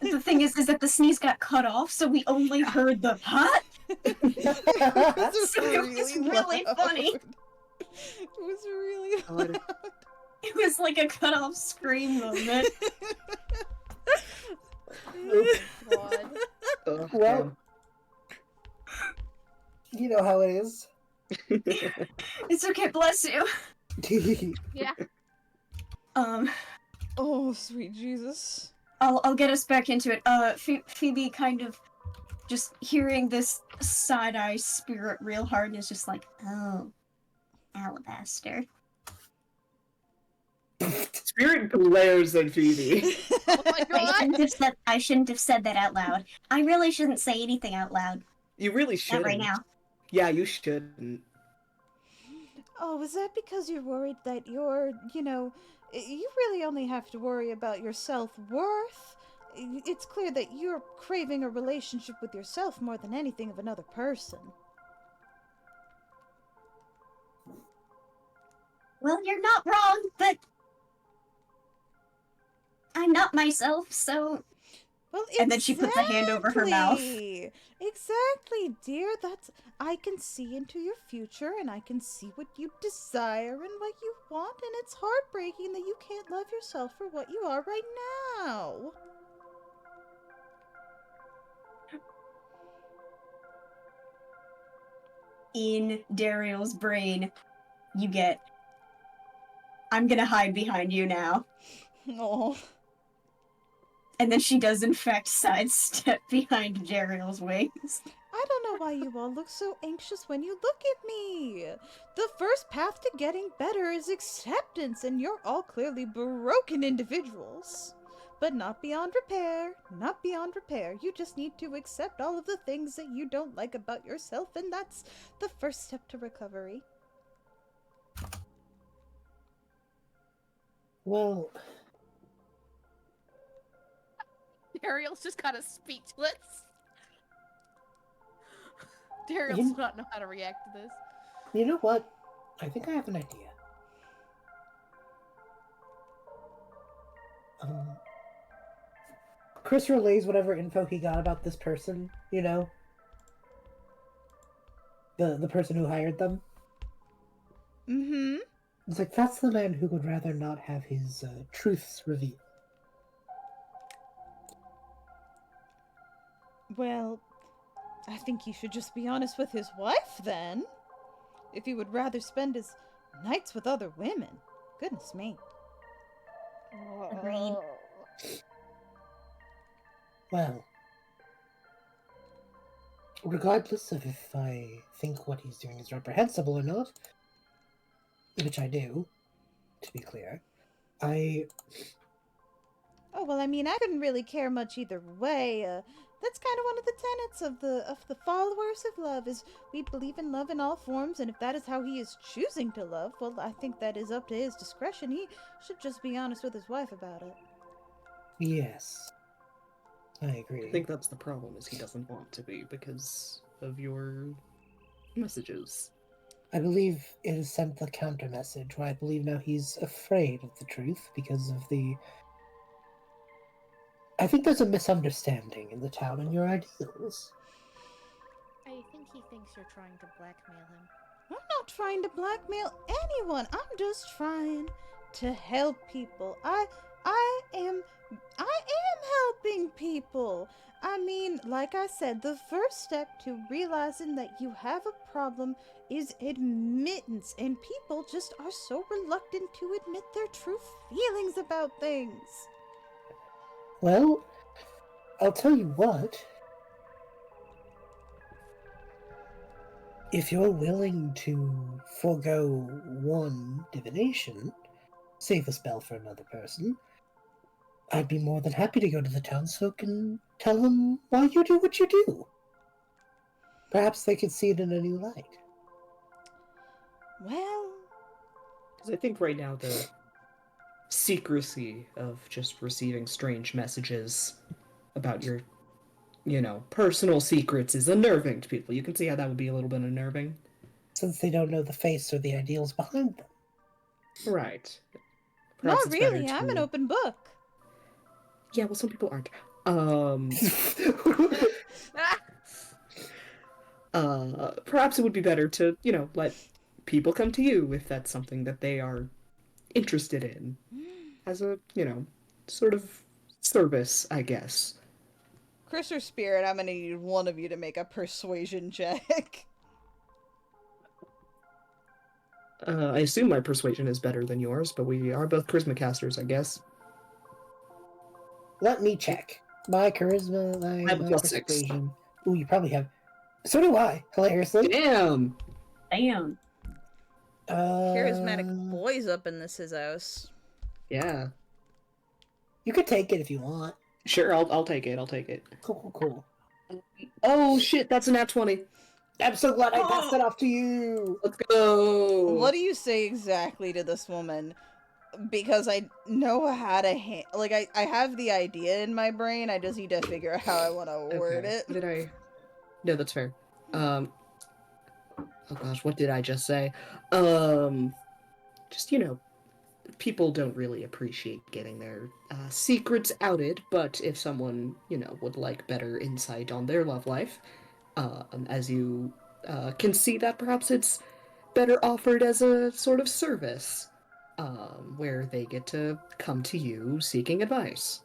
The thing is that the sneeze got cut off, so we only heard the huh? So it was really loud. funny. It was really God. loud. It was like a cut off scream moment. God. Oh, Well, you know how it is. It's okay, bless you. Yeah. Oh, sweet Jesus. I'll get us back into it. Phoebe kind of just hearing this side-eye spirit real hard and is just like, oh, alabaster. Spirit glares at Phoebe. Oh my god. I shouldn't have said that out loud. I really shouldn't say anything out loud. You really Not shouldn't. right now. Yeah, you shouldn't. Oh, is that because you're worried that you're, you really only have to worry about your self-worth? It's clear that you're craving a relationship with yourself more than anything of another person. Well, you're not wrong, but I'm not myself, so Well, And then she puts a hand over her mouth. Exactly, dear. I can see into your future, and I can see what you desire and what you want, and it's heartbreaking that you can't love yourself for what you are right now. in Daeriel's brain, you get, I'm gonna hide behind you now. Oh. And then she does, in fact, sidestep behind Daeriel's wings. I don't know why you all look so anxious when you look at me. The first path to getting better is acceptance, and you're all clearly broken individuals. But not beyond repair. Not beyond repair. You just need to accept all of the things that you don't like about yourself, and that's the first step to recovery. Well, Daeriel's just kind of speechless. Daeriel You- does not know how to react to this. you know what? I think I have an idea. Chris relays whatever info he got about this person, you know? The person who hired them. Mm-hmm. It's like, that's the man who would rather not have his truths revealed. Well, I think he should just be honest with his wife, then. If he would rather spend his nights with other women. Goodness me. Agreed. Well, regardless of if I think what he's doing is reprehensible or not, which I do, to be clear, Oh, well, I mean, I couldn't really care much either way. That's kind of one of the tenets of the followers of love, is we believe in love in all forms, and if that is how he is choosing to love, well, I think that is up to his discretion. He should just be honest with his wife about it. yes, I agree. I think that's the problem, is he doesn't want to be because of your messages. I believe it has sent the counter message, where I believe now he's afraid of the truth because of the... I think there's a misunderstanding in the town and your ideals. I think he thinks you're trying to blackmail him. I'm not trying to blackmail anyone. I'm just trying to help people. I am helping people. I mean, like I said, the first step to realizing that you have a problem is admittance, and people just are so reluctant to admit their true feelings about things. Well, I'll tell you what. If you're willing to forego one divination, save a spell for another person, I'd be more than happy to go to the townsfolk and tell them why you do what you do. Perhaps they could see it in a new light. Well, Because I think right now the secrecy of just receiving strange messages about your, personal secrets is unnerving to people. You can see how that would be a little bit unnerving. Since they don't know the face or the ideals behind them. Right. not really. I'm an open book. Yeah, well, some people aren't. Perhaps it would be better to, let people come to you if that's something that they are interested in. As a, sort of service, I guess. Chris or Spirit, I'm gonna need one of you to make a persuasion check. I assume my persuasion is better than yours, but we are both charisma casters, I guess. Let me check. My charisma, I have a my plus 6. persuasion. Ooh, you probably have. So do I, hilariously. Damn! Damn. Charismatic boys up in this his house. Yeah. You could take it if you want. Sure, I'll take it. I'll take it. Cool. Oh shit, that's a nat 20. I'm so glad I passed that off to you. Let's go. What do you say exactly to this woman? Because I know how to I have the idea in my brain. I just need to figure out how I want to word it. What did I? No, that's fair. Oh gosh, what did I just say? Just people don't really appreciate getting their secrets outed, but if someone would like better insight on their love life, as you can see that perhaps it's better offered as a sort of service, where they get to come to you seeking advice.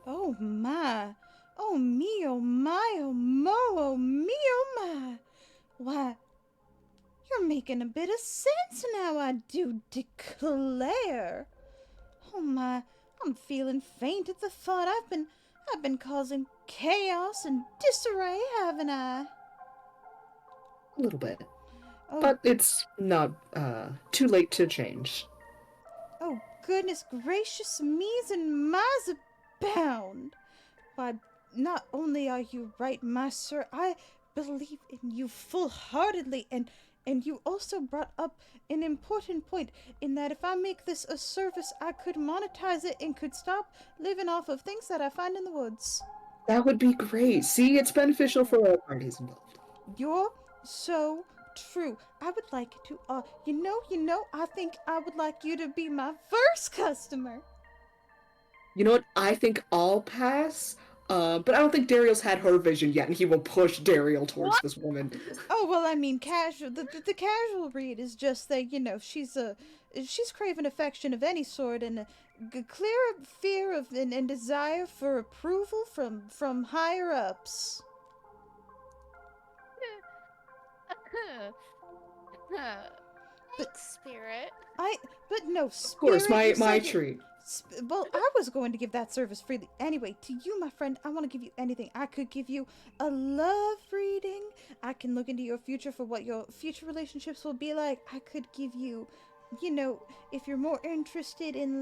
Oh my. Oh me, oh my, oh mo, oh me, oh my. Why, you're making a bit of sense now, I do declare. Oh my, I'm feeling faint at the thought. I've been causing chaos and disarray, haven't I? A little bit. Oh, But it's not too late to change. oh goodness gracious me's and my's abound. Why, not only are you right, my sir, I believe in you full-heartedly, and you also brought up an important point in that if I make this a service, I could monetize it and could stop living off of things that I find in the woods. That would be great. See, it's beneficial for all parties involved. You're so true. I would like to, I think I would like you to be my first customer. You know what? I think I'll pass. But I don't think Daeriel's had her vision yet, and he will push Daeriel towards this woman. Oh, well, I mean, casual. The casual read is just that, she's craving affection of any sort and a clear fear of and desire for approval from higher ups. Spirit. But no, Of course, Spirit, my you said treat. well, I was going to give that service freely. Anyway, to you, my friend, I want to give you anything. I could give you a love reading. I can look into your future for what your future relationships will be like. I could give you, if you're more interested in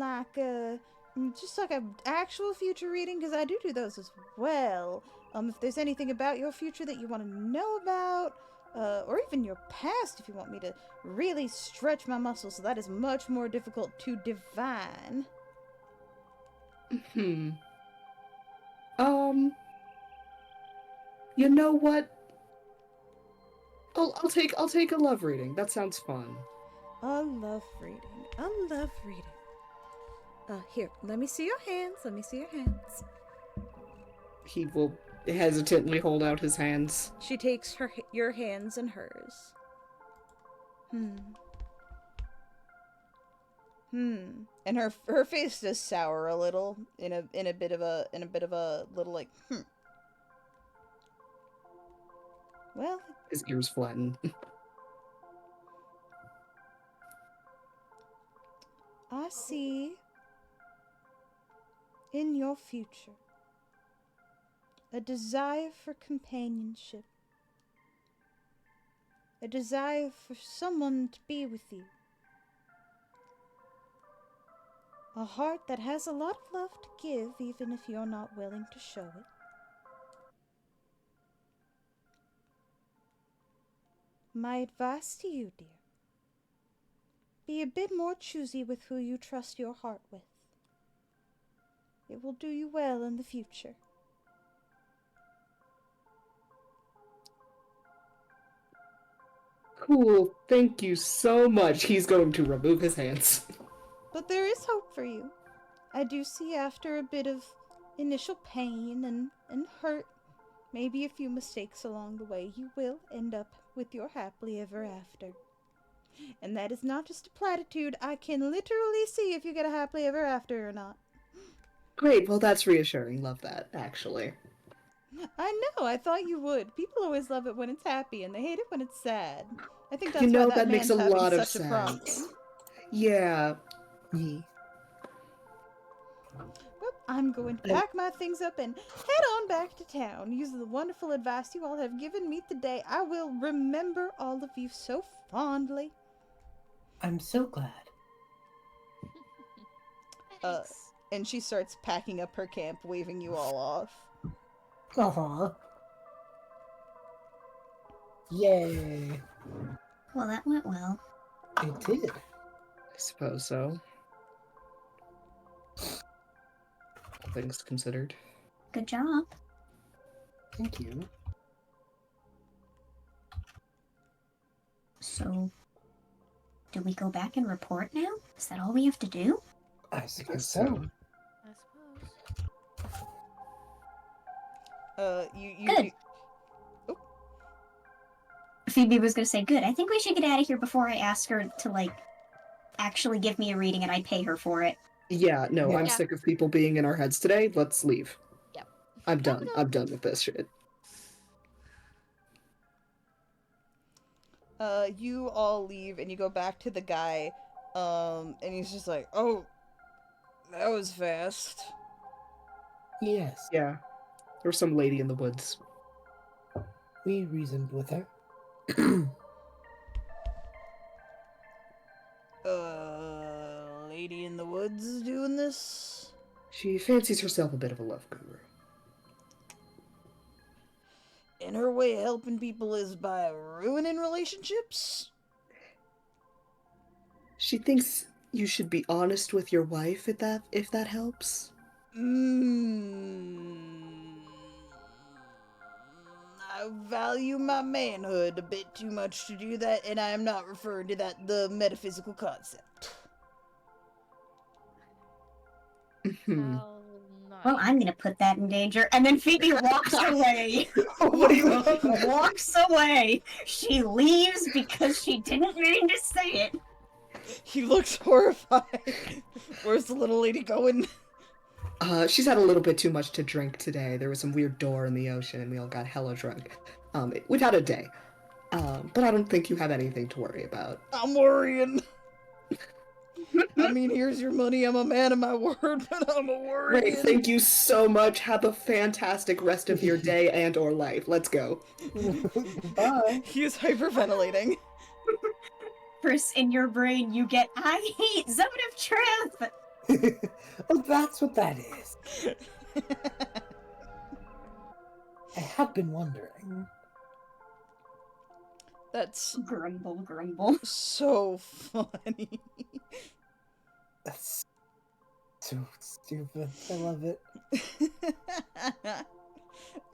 just like a actual future reading, because I do those as well. If there's anything about your future that you want to know about, or even your past, if you want me to really stretch my muscles, so that is much more difficult to divine. You know what? I'll take a love reading. That sounds fun. A love reading. Here, let me see your hands. He will hesitantly hold out his hands. She takes your hands in hers. And her face does sour a little in a bit of a little Well, His ears flatten. I see in your future a desire for companionship, a desire for someone to be with you, a heart that has a lot of love to give, even if you're not willing to show it. My advice to you, dear, be a bit more choosy with who you trust your heart with. It will do you well in the future. Cool, thank you so much. He's going to remove his hands. But there is hope for you. I do see after a bit of initial pain and hurt, maybe a few mistakes along the way, you will end up with your happily ever after. And that is not just a platitude. I can literally see if you get a happily ever after or not. Great, well that's reassuring. Love that, actually. I know, I thought you would. People always love it when it's happy, and they hate it when it's sad. I think that's You know, why that that makes man's a having lot of such a problem. sense. Yeah. Yeah. Well, I'm going to pack my things up and head on back to town. Using the wonderful advice you all have given me today, I will remember all of you so fondly. I'm so glad. Thanks. And she starts packing up her camp, waving you all off. Aw. Yay. Well, that went well. It did. I suppose so. All things considered. Good job. Thank you. So, do we go back and report now? Is that all we have to do? I I suppose guess so. so. I suppose. Good. Phoebe was gonna say, good. I think we should get out of here before I ask her to, like, actually give me a reading and I pay her for it. Yeah, no, I'm Yeah. sick of people being in our heads today. Let's leave. Yep. I'm done. I'm done with this shit. You all leave and you go back to the guy, and he's just like, oh, that was fast. Yes, Yeah. There was some lady in the woods. we reasoned with her. Lady in the woods doing this? She fancies herself a bit of a love guru. And her way of helping people is by ruining relationships? She thinks you should be honest with your wife if that helps. I value my manhood a bit too much to do that, and I am not referring to the metaphysical concept. Hmm. How nice. Well, I'm gonna put that in danger. And then Phoebe walks away. What do you Walks away. She leaves because she didn't mean to say it. He looks horrified. Where's the little lady going? She's had a little bit too much to drink today. There was some weird door in the ocean and we all got hella drunk. We've had a day. But I don't think you have anything to worry about. I'm worrying. I mean, here's your money. I'm a man of my word, but I'm a worrying. Great, thank you so much. Have a fantastic rest of your day and or life. Let's go. Bye. He is hyperventilating. First, in your brain, you get, I hate Zone of Truth! Oh, that's what that is. I have been wondering. That's Grumble, grumble. so funny. That's so stupid. I love it. I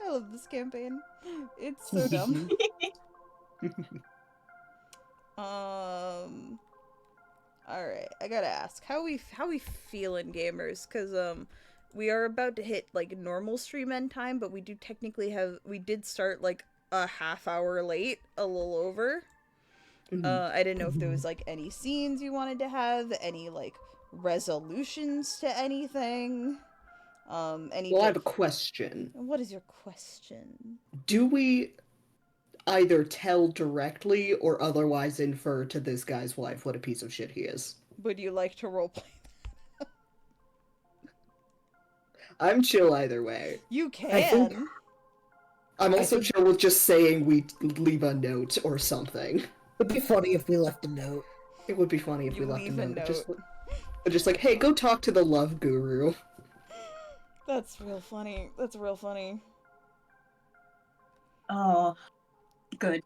love this campaign. It's so dumb. Alright, I gotta ask, how we feeling, gamers? Cause we are about to hit like normal stream end time, but we did start like a half hour late, a little over. I didn't know if there was like any scenes you wanted to have, any like resolutions to anything. Any Well, I have a question. What is your question? Do we... either tell directly or otherwise infer to this guy's wife what a piece of shit he is. Would you like to roleplay? I'm chill either way. You I think- can. I'm I also think- chill with just saying we leave a note or something. It'd be funny if we left a note. It would be funny if You we left leave a a note. note. Just like, hey, go talk to the love guru. That's real funny. That's real funny. Oh, good.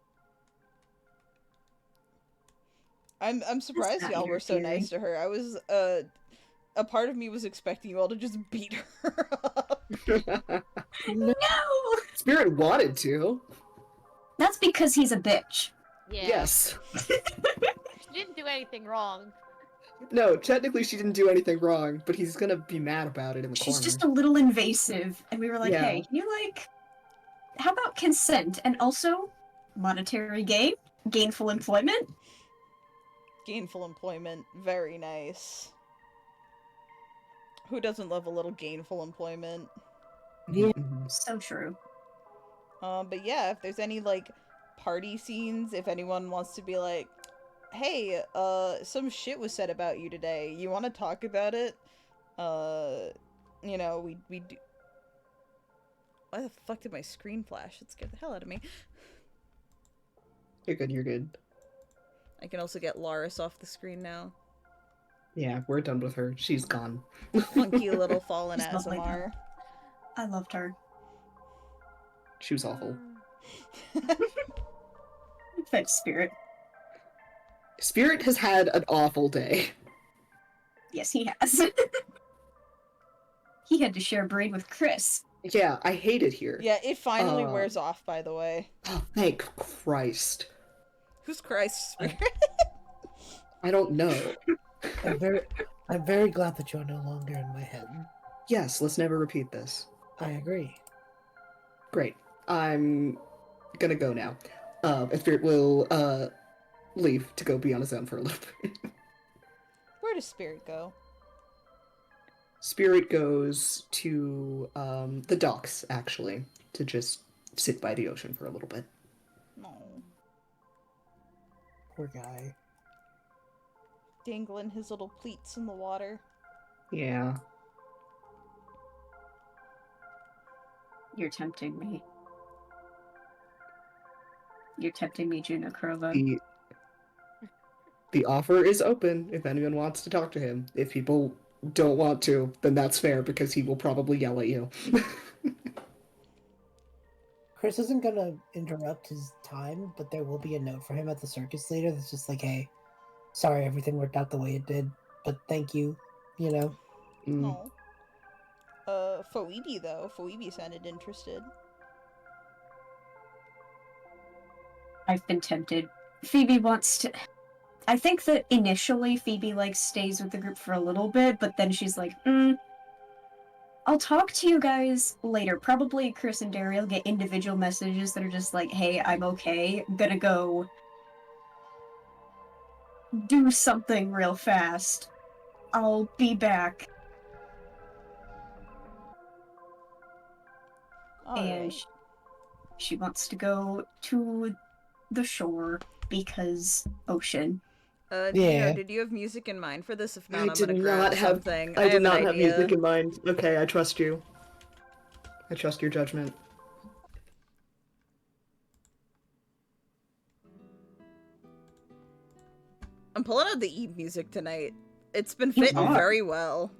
I'm surprised not y'all were so interfering. nice to her. I was a part of me was expecting you all to just beat her up. No! Spirit wanted to. That's because he's a bitch. Yeah. Yes. She didn't do anything wrong. No, technically she didn't do anything wrong, but he's gonna be mad about it in the She's corner. just a little invasive, and we were like, Yeah. hey, can you, like, how about consent? And also, monetary gain? Gainful employment? Gainful employment, very nice. Who doesn't love a little gainful employment? Yeah. Mhm. So true. But yeah, if there's any like party scenes, if anyone wants to be like, hey, some shit was said about you today. You want to talk about it? You know, we do. Why the fuck did my screen flash? It scared the hell out of me. You're good, you're good. I can also get Laris off the screen now. Yeah, we're done with her. She's gone. Funky little fallen She's lovely ASMR. I loved her. She was awful. Thanks, Spirit. Spirit has had an awful day. Yes, he has. He had to share brain with Chris. Yeah, I hate it here. Yeah, it finally Uh. wears off, by the way. Oh, thank Christ. Who's Christ Spirit? I don't know. I'm very glad that you're no longer in my head. Yes, let's never repeat this. I agree. Great. I'm gonna go now. And Spirit will leave to go be on his own for a little bit. Where does Spirit go? Spirit goes to the docks, actually, to just sit by the ocean for a little bit. No. Poor guy. Dangling his little pleats in the water. Yeah. You're tempting me. You're tempting me, Juno Crowva. The offer is open if anyone wants to talk to him. If people don't want to, then that's fair because he will probably yell at you. Chris isn't gonna interrupt his time, but there will be a note for him at the circus later that's just like, hey, sorry everything worked out the way it did, but thank you, you know? Mm. No. Phoebe though. Phoebe sounded interested. I've been tempted. Phoebe wants to. I think that initially Phoebe like stays with the group for a little bit, but then she's like, I'll talk to you guys later. Probably Chris and Daeriel get individual messages that are just like, hey, I'm okay. I'm gonna go do something real fast. I'll be back. And Alright. she wants to go to the shore because ocean. Yeah. Did you have music in mind for this? If not, I I'm did gonna grab not have. something. I did have not an have idea. music in mind. Okay, I trust you. I trust your judgment. I'm pulling out the Eve music tonight. It's been fitting are. very well.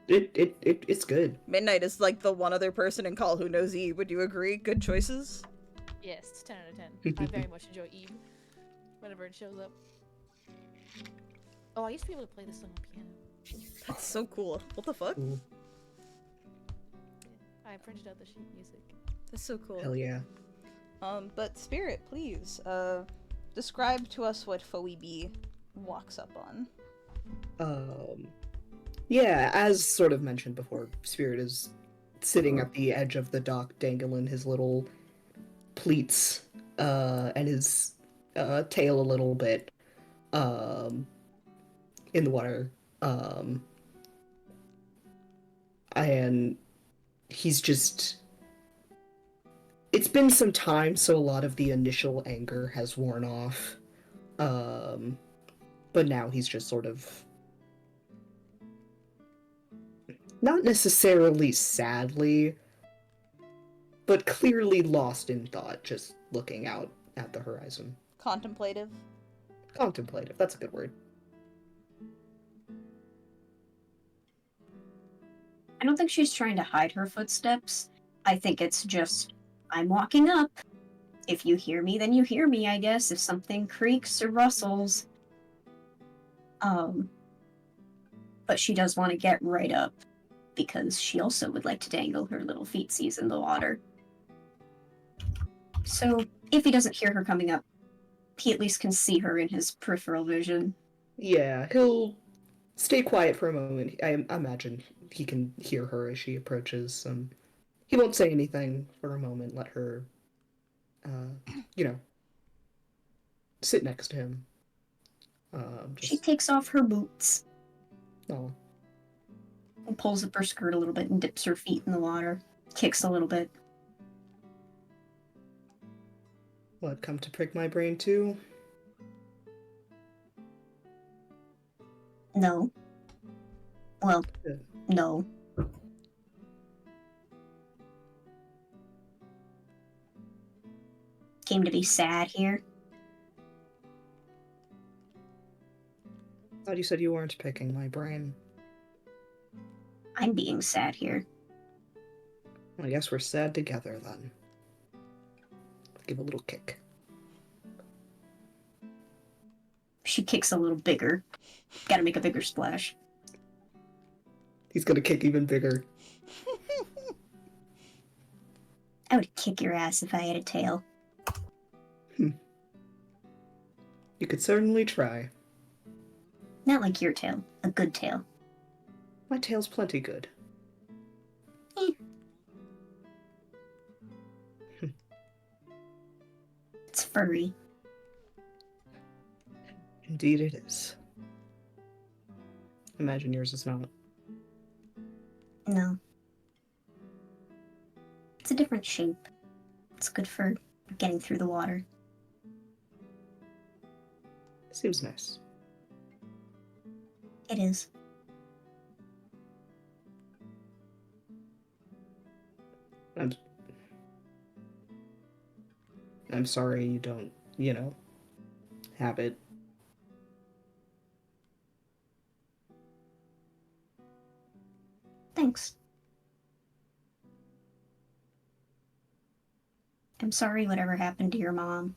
It's good. Midnight is like the one other person in call who knows Eve. Would you agree? Good choices. Yes, 10 out of 10. I very much enjoy Eve whenever it shows up. Oh, I used to be able to play this song on piano. That's so cool. What the fuck? Ooh, I printed out the sheet music. That's so cool. hell yeah. But Spirit, please, describe to us what Phoebe walks up on. Yeah, as sort of mentioned before, Spirit is sitting at the edge of the dock, dangling his little pleats, and his tail a little bit, in the water, and he's just it's been some time, so a lot of the initial anger has worn off. But now he's just sort of not necessarily sadly, but clearly lost in thought, just looking out at the horizon. Contemplative. Contemplative, that's a good word. I don't think she's trying to hide her footsteps. I think it's just, I'm walking up. If you hear me, then you hear me, I guess. If something creaks or rustles. But she does want to get right up, because she also would like to dangle her little feetsies in the water. So, if he doesn't hear her coming up, he at least can see her in his peripheral vision. Yeah, he'll stay quiet for a moment. I imagine he can hear her as she approaches. He won't say anything for a moment, let her, sit next to him. She takes off her boots Oh, and pulls up her skirt a little bit and dips her feet in the water. Kicks a little bit. what, come to prick my brain too? No. Well, Good. no. Came to be sad here. Thought you said you weren't picking my brain. I'm being sad here. I guess we're sad together then. Give a little kick. She kicks a little bigger. Gotta make a bigger splash. He's gonna kick even bigger. I would kick your ass if I had a tail. You could certainly try. Not like your tail. A good tail. My tail's plenty good. It's furry. Indeed it is. Imagine yours is not. No. It's a different shape. It's good for getting through the water. Seems nice. It is. I'm sorry you don't, have it. Thanks. I'm sorry whatever happened to your mom.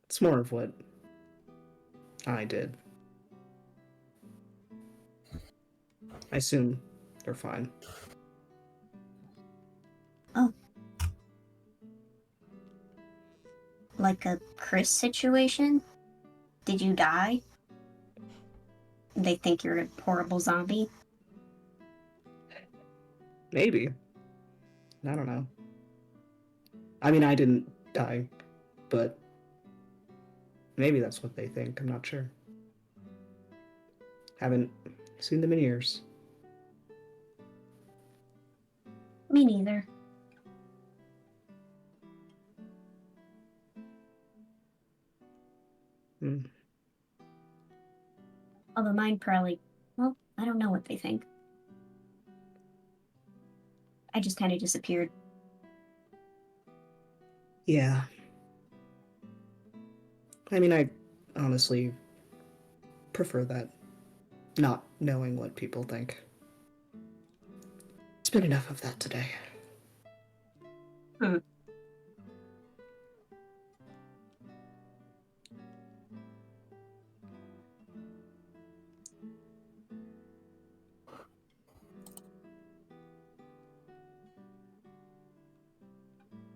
It's more of what I did. I assume they're fine. Oh. Like a Chris situation? Did you die? They think you're a horrible zombie? Maybe. I don't know. I mean, I didn't die, but maybe that's what they think. I'm not sure. Haven't seen them in years. Me neither. Hmm. Although mine probably... Well, I don't know what they think. I just kind of disappeared. Yeah. I mean, I honestly prefer that. Not knowing what people think. It's been enough of that today.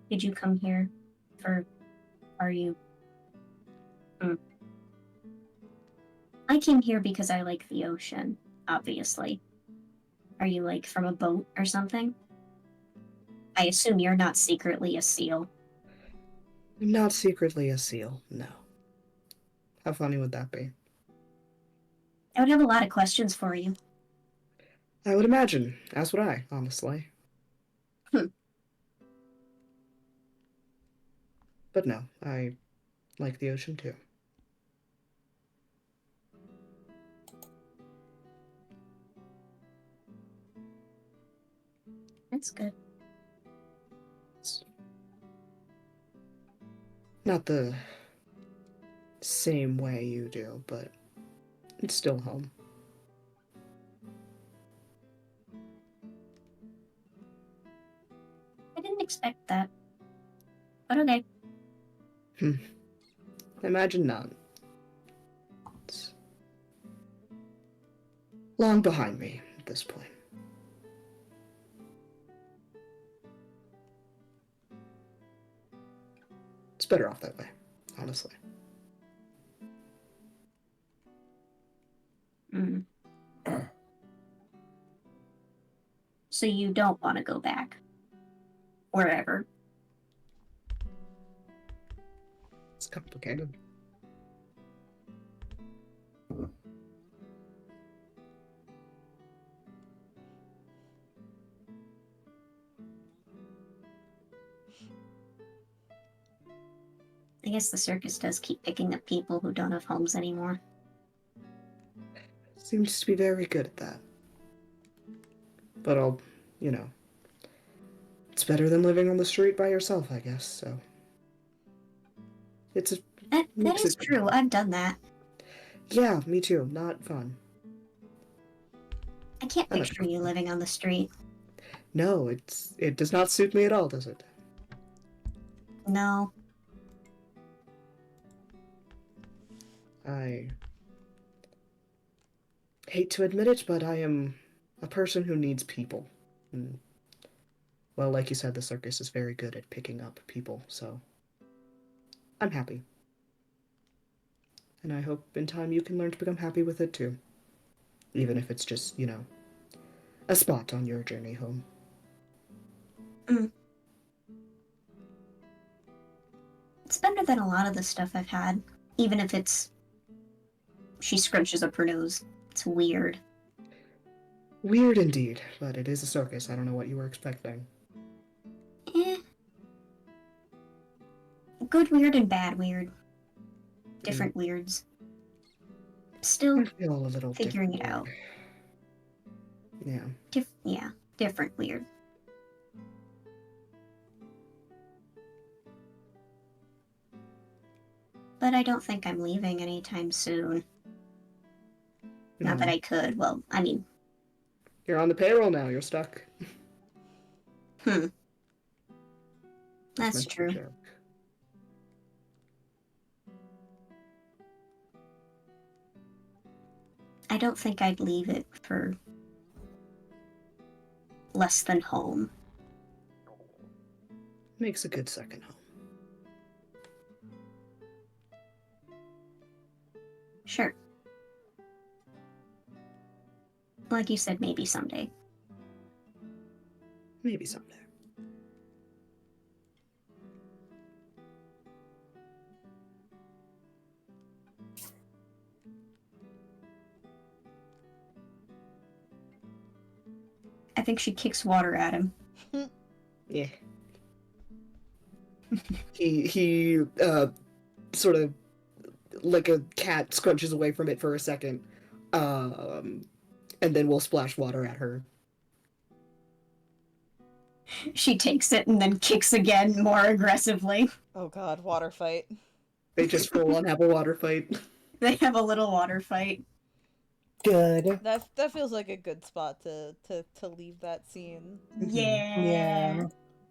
Did you come here for... Are you... I came here because I like the ocean, obviously. Are you, like, from a boat or something? I assume you're not secretly a seal. I'm not secretly a seal, no. How funny would that be? I would have a lot of questions for you. I would imagine, as would I, honestly. Hmm. But no, I like the ocean too. That's good. It's not the same way you do, but it's still home. I didn't expect that. But okay. Imagine not. It's long behind me at this point. It's better off that way, honestly. Mm. So you don't want to go back? Wherever? It's complicated. I guess the circus does keep picking up people who don't have homes anymore. Seems to be very good at that. But I'll, you know, it's better than living on the street by yourself, I guess, so. It's a That mix is of- true. I've done that. Yeah, me too. Not fun. I can't I'm a- picture you living on the street. No, it does not suit me at all, does it? No. I hate to admit it, but I am a person who needs people. And, well, like you said, the circus is very good at picking up people, so I'm happy. And I hope in time you can learn to become happy with it too. Even if it's just, you know, a spot on your journey home. It's better than a lot of the stuff I've had. Even if it's... She scrunches up her nose. It's weird. Weird indeed, but it is a circus. I don't know what you were expecting. Eh. Good weird and bad weird. Different weirds. Still I feel a little figuring it different. out. Yeah. Yeah, different weird. But I don't think I'm leaving anytime soon. Not that I could. Well, I mean, You're on the payroll now. You're stuck. that's Meant to be a true. joke. I don't think I'd leave it for less than home. Makes a good second home. Sure. Like you said, maybe someday. Maybe someday. I think she kicks water at him. Yeah. he sort of like a cat scrunches away from it for a second, and then we'll splash water at her. She takes it and then kicks again more aggressively. Oh god, water fight. They just full on have a water fight. They have a little water fight. Good. That feels like a good spot to leave that scene. Yeah.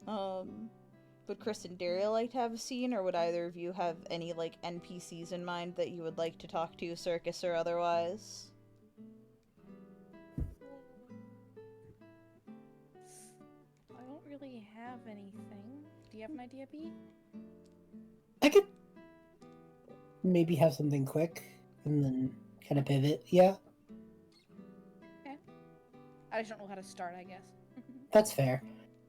Would Chris and Daeriel like to have a scene, or would either of you have any like NPCs in mind that you would like to talk to, circus or otherwise? I don't really have anything. Do you have an idea, B? I could maybe have something quick and then kind of pivot. Yeah, I just don't know how to start, I guess. that's fair.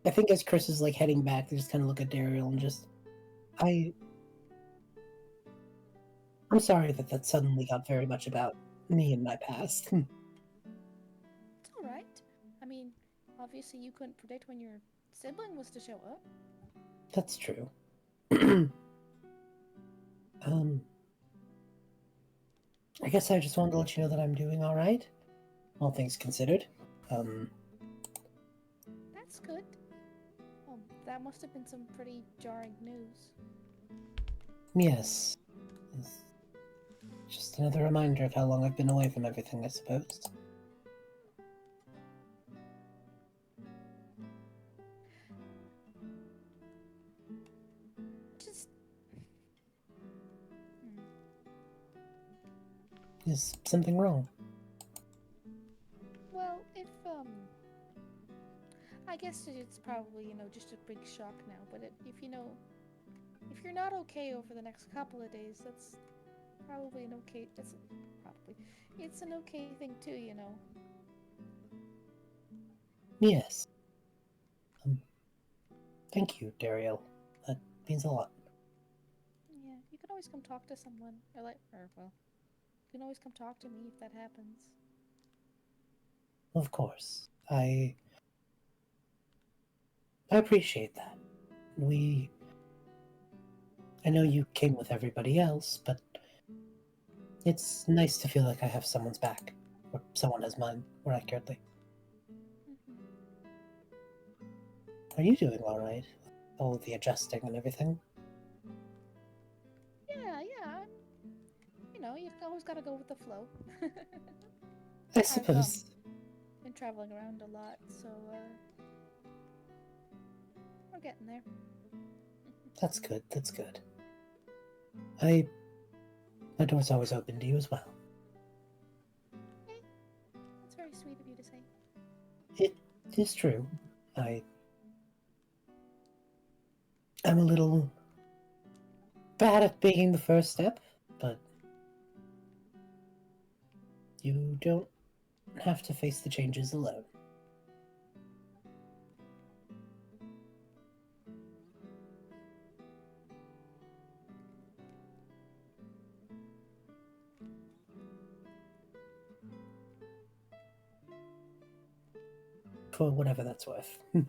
I think as Chris is like heading back, they just kind of look at Daeriel and just, I'm sorry that suddenly got very much about me and my past. It's alright. obviously you couldn't predict when your sibling was to show up. That's true. I guess I just wanted to let you know that I'm doing all right, all things considered. That's good. That must have been some pretty jarring news. Yes. It's just another reminder of how long I've been away from everything, I suppose. Just. Is something wrong? Well, if, I guess it's probably, just a big shock now, but if you're not okay over the next couple of days, that's probably it's an okay thing too, Yes. Thank you, Daeriel. That means a lot. Yeah, you can always come talk to someone, you can always come talk to me if that happens. Of course. I appreciate that. I know you came with everybody else, but it's nice to feel like I have someone's back. Or someone has mine, more accurately. Are you doing alright? All the adjusting and everything? Yeah. You always gotta go with the flow. I suppose. Been traveling around a lot, so we're getting there. That's good, that's good. My door's always open to you as well. Okay. That's very sweet of you to say. It is true. I'm a little bad at making the first step, but you don't have to face the changes alone. For whatever that's worth. Well,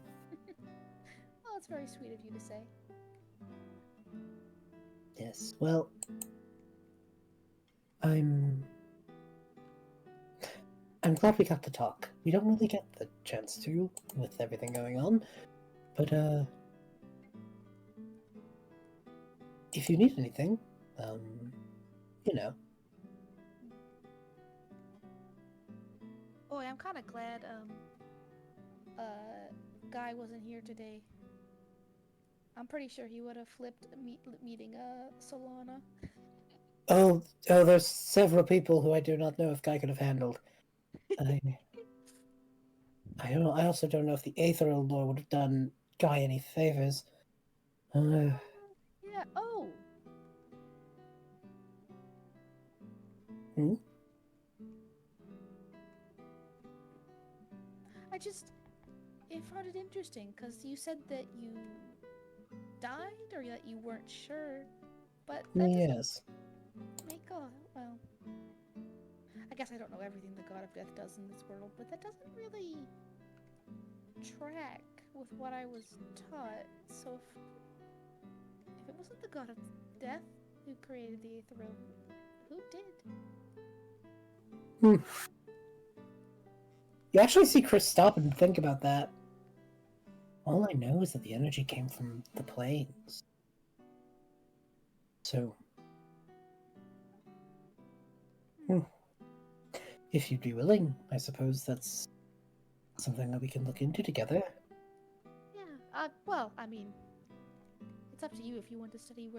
it's very sweet of you to say. Yes, well, I'm glad we got to talk. We don't really get the chance to with everything going on, but if you need anything, you know. Boy, I'm kind of glad Guy wasn't here today. I'm pretty sure he would have flipped meeting Solana. Oh, there's several people who I do not know if Guy could have handled. I don't know. I also don't know if the Aetherial lore would have done Guy any favors. Yeah. Oh. Hmm? I found it interesting because you said that you died or that you weren't sure, but that Yes. well, I guess I don't know everything the God of Death does in this world, but that doesn't really track with what I was taught. So if it wasn't the God of Death who created the Aetherial, who did? You actually see Chris stop and think about that. All I know is that the energy came from the planes. So, if you'd be willing, I suppose that's something that we can look into together. Yeah, well, I mean, it's up to you if you want to study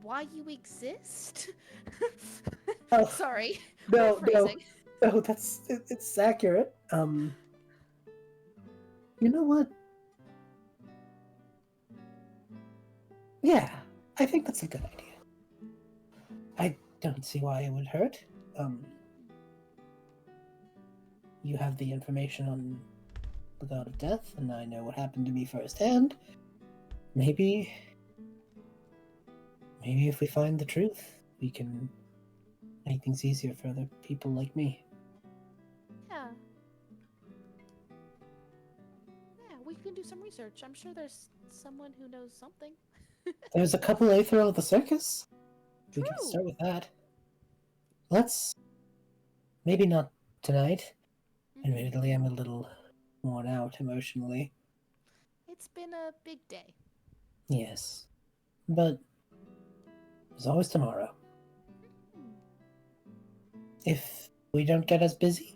why you exist? Oh, Sorry. No, Rephrasing. it's accurate. You know what? Yeah, I think that's a good idea. I don't see why it would hurt. You have the information on the God of Death, and I know what happened to me firsthand. Maybe if we find the truth, we can make things easier for other people like me. Yeah. we can do some research. I'm sure there's someone who knows something. There's a couple throughout the circus. We can True. start with that. Let's... Maybe not tonight. Admittedly, I'm a little worn out emotionally. It's been a big day. Yes. But there's always tomorrow. If we don't get as busy,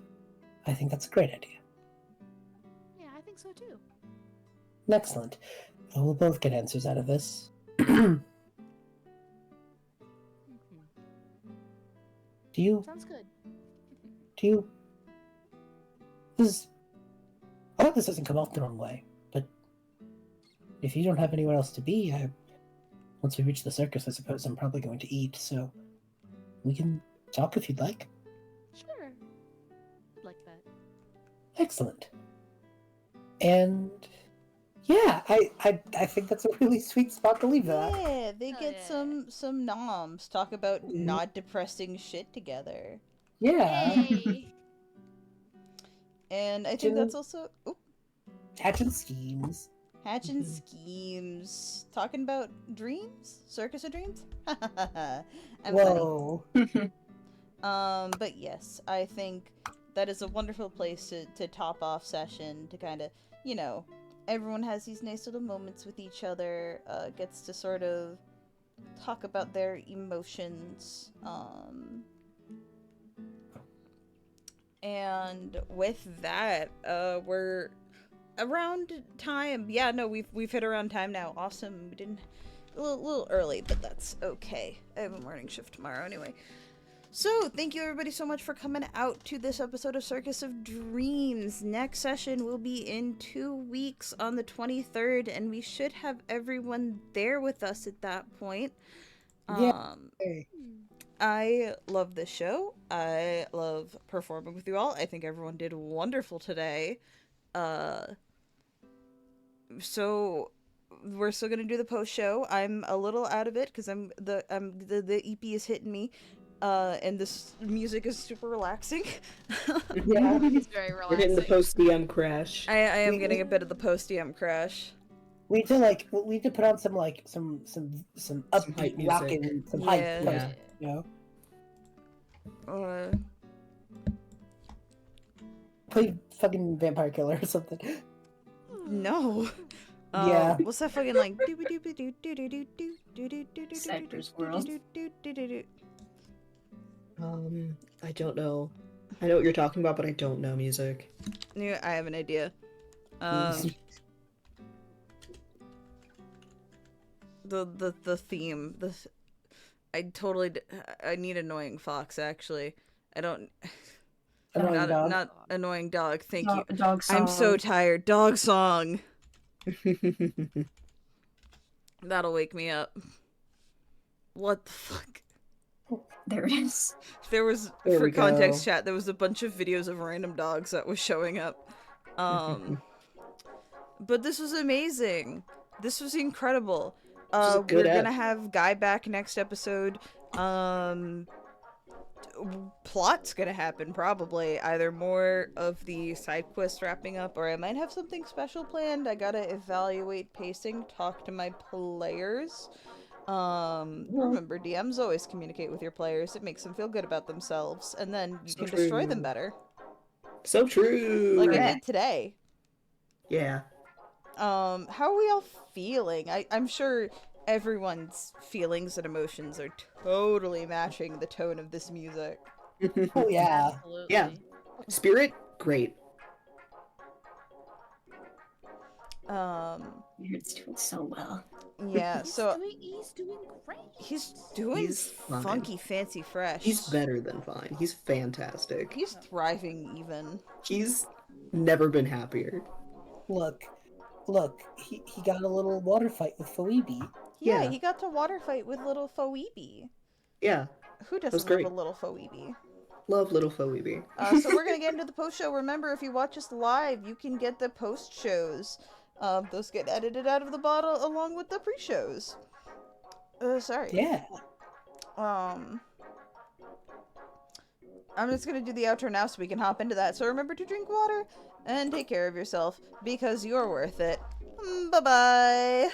I think that's a great idea. Yeah, I think so too. Excellent. We'll both get answers out of this. Do you... Sounds good. Do you... This... I hope this doesn't come off the wrong way, but... If you don't have anywhere else to be, once we reach the circus, I suppose I'm probably going to eat, so... We can talk if you'd like. Sure. Like that. Excellent. And... Yeah, I think that's a really sweet spot to leave that. Yeah, they Oh, get yeah. some noms. Talk about Mhm. not depressing shit together. Yeah. Yay! And I think Jill- that's also Hatching schemes. hatching schemes. Talking about dreams? Circus of Dreams? I'm funny. Whoa. But yes, I think that is a wonderful place to top off session, to kind of, you know, everyone has these nice little moments with each other, gets to sort of talk about their emotions, and with that, we're around time. Yeah, no, we've hit around time now. Awesome. We didn't a little early, but that's okay. I have a morning shift tomorrow anyway. So, thank you everybody so much for coming out to this episode of Circus of Dreams. Next session will be in 2 weeks on the 23rd, and we should have everyone there with us at that point. Yeah. Hey. I love this show. I love performing with you all. I think everyone did wonderful today. So we're still gonna do the post show. I'm a little out of it because the EP is hitting me. And this music is super relaxing. Yeah. It's very We're getting the relaxing. post DM crash. I am getting a bit of the post-DM crash. We need to put on some upbeat hype music. rockin', some hype, Yeah. like, you know. Play fucking Vampire Killer or something. No. Yeah. What's that fucking like? Cypress World. I don't know. I know what you're talking about, but I don't know music. Yeah, I have an idea. The theme. I need Annoying Fox, actually. I don't... Annoying dog. Not Annoying Dog, thank you. Dog song. I'm so tired. Dog song. That'll wake me up. What the fuck? There it is. There was, There for we context go. chat, there was a bunch of videos of random dogs that was showing up. But this was amazing. This was incredible. was a We're good gonna ep. have Guy back next episode. Plot's gonna happen, probably. Either more of the side quests wrapping up, or I might have something special planned. I gotta evaluate pacing, talk to my players. Remember, DMs always communicate with your players. It makes them feel good about themselves, and then you So can destroy them true. better. So true. Like I Correct. did today. Yeah. How are we all feeling? I'm sure everyone's feelings and emotions are totally matching the tone of this music. Oh yeah. Absolutely. Yeah. Spirit, great. It's doing so well. Yeah, so He's doing great. he's doing He's fine. funky, fancy, fresh. He's better than fine. He's fantastic. He's thriving, even. He's never been happier. Look, he got a little water fight with Phoebe. Yeah, Yeah. he got to water fight with little Phoebe. Yeah. Who was doesn't love great. a little Phoebe? Love little Phoebe. So we're gonna get into the post show. Remember, if you watch us live, you can get the post shows. Those get edited out of the bottle along with the pre-shows. Sorry. Yeah. I'm just gonna do the outro now so we can hop into that. So remember to drink water and take care of yourself because you're worth it. Bye-bye.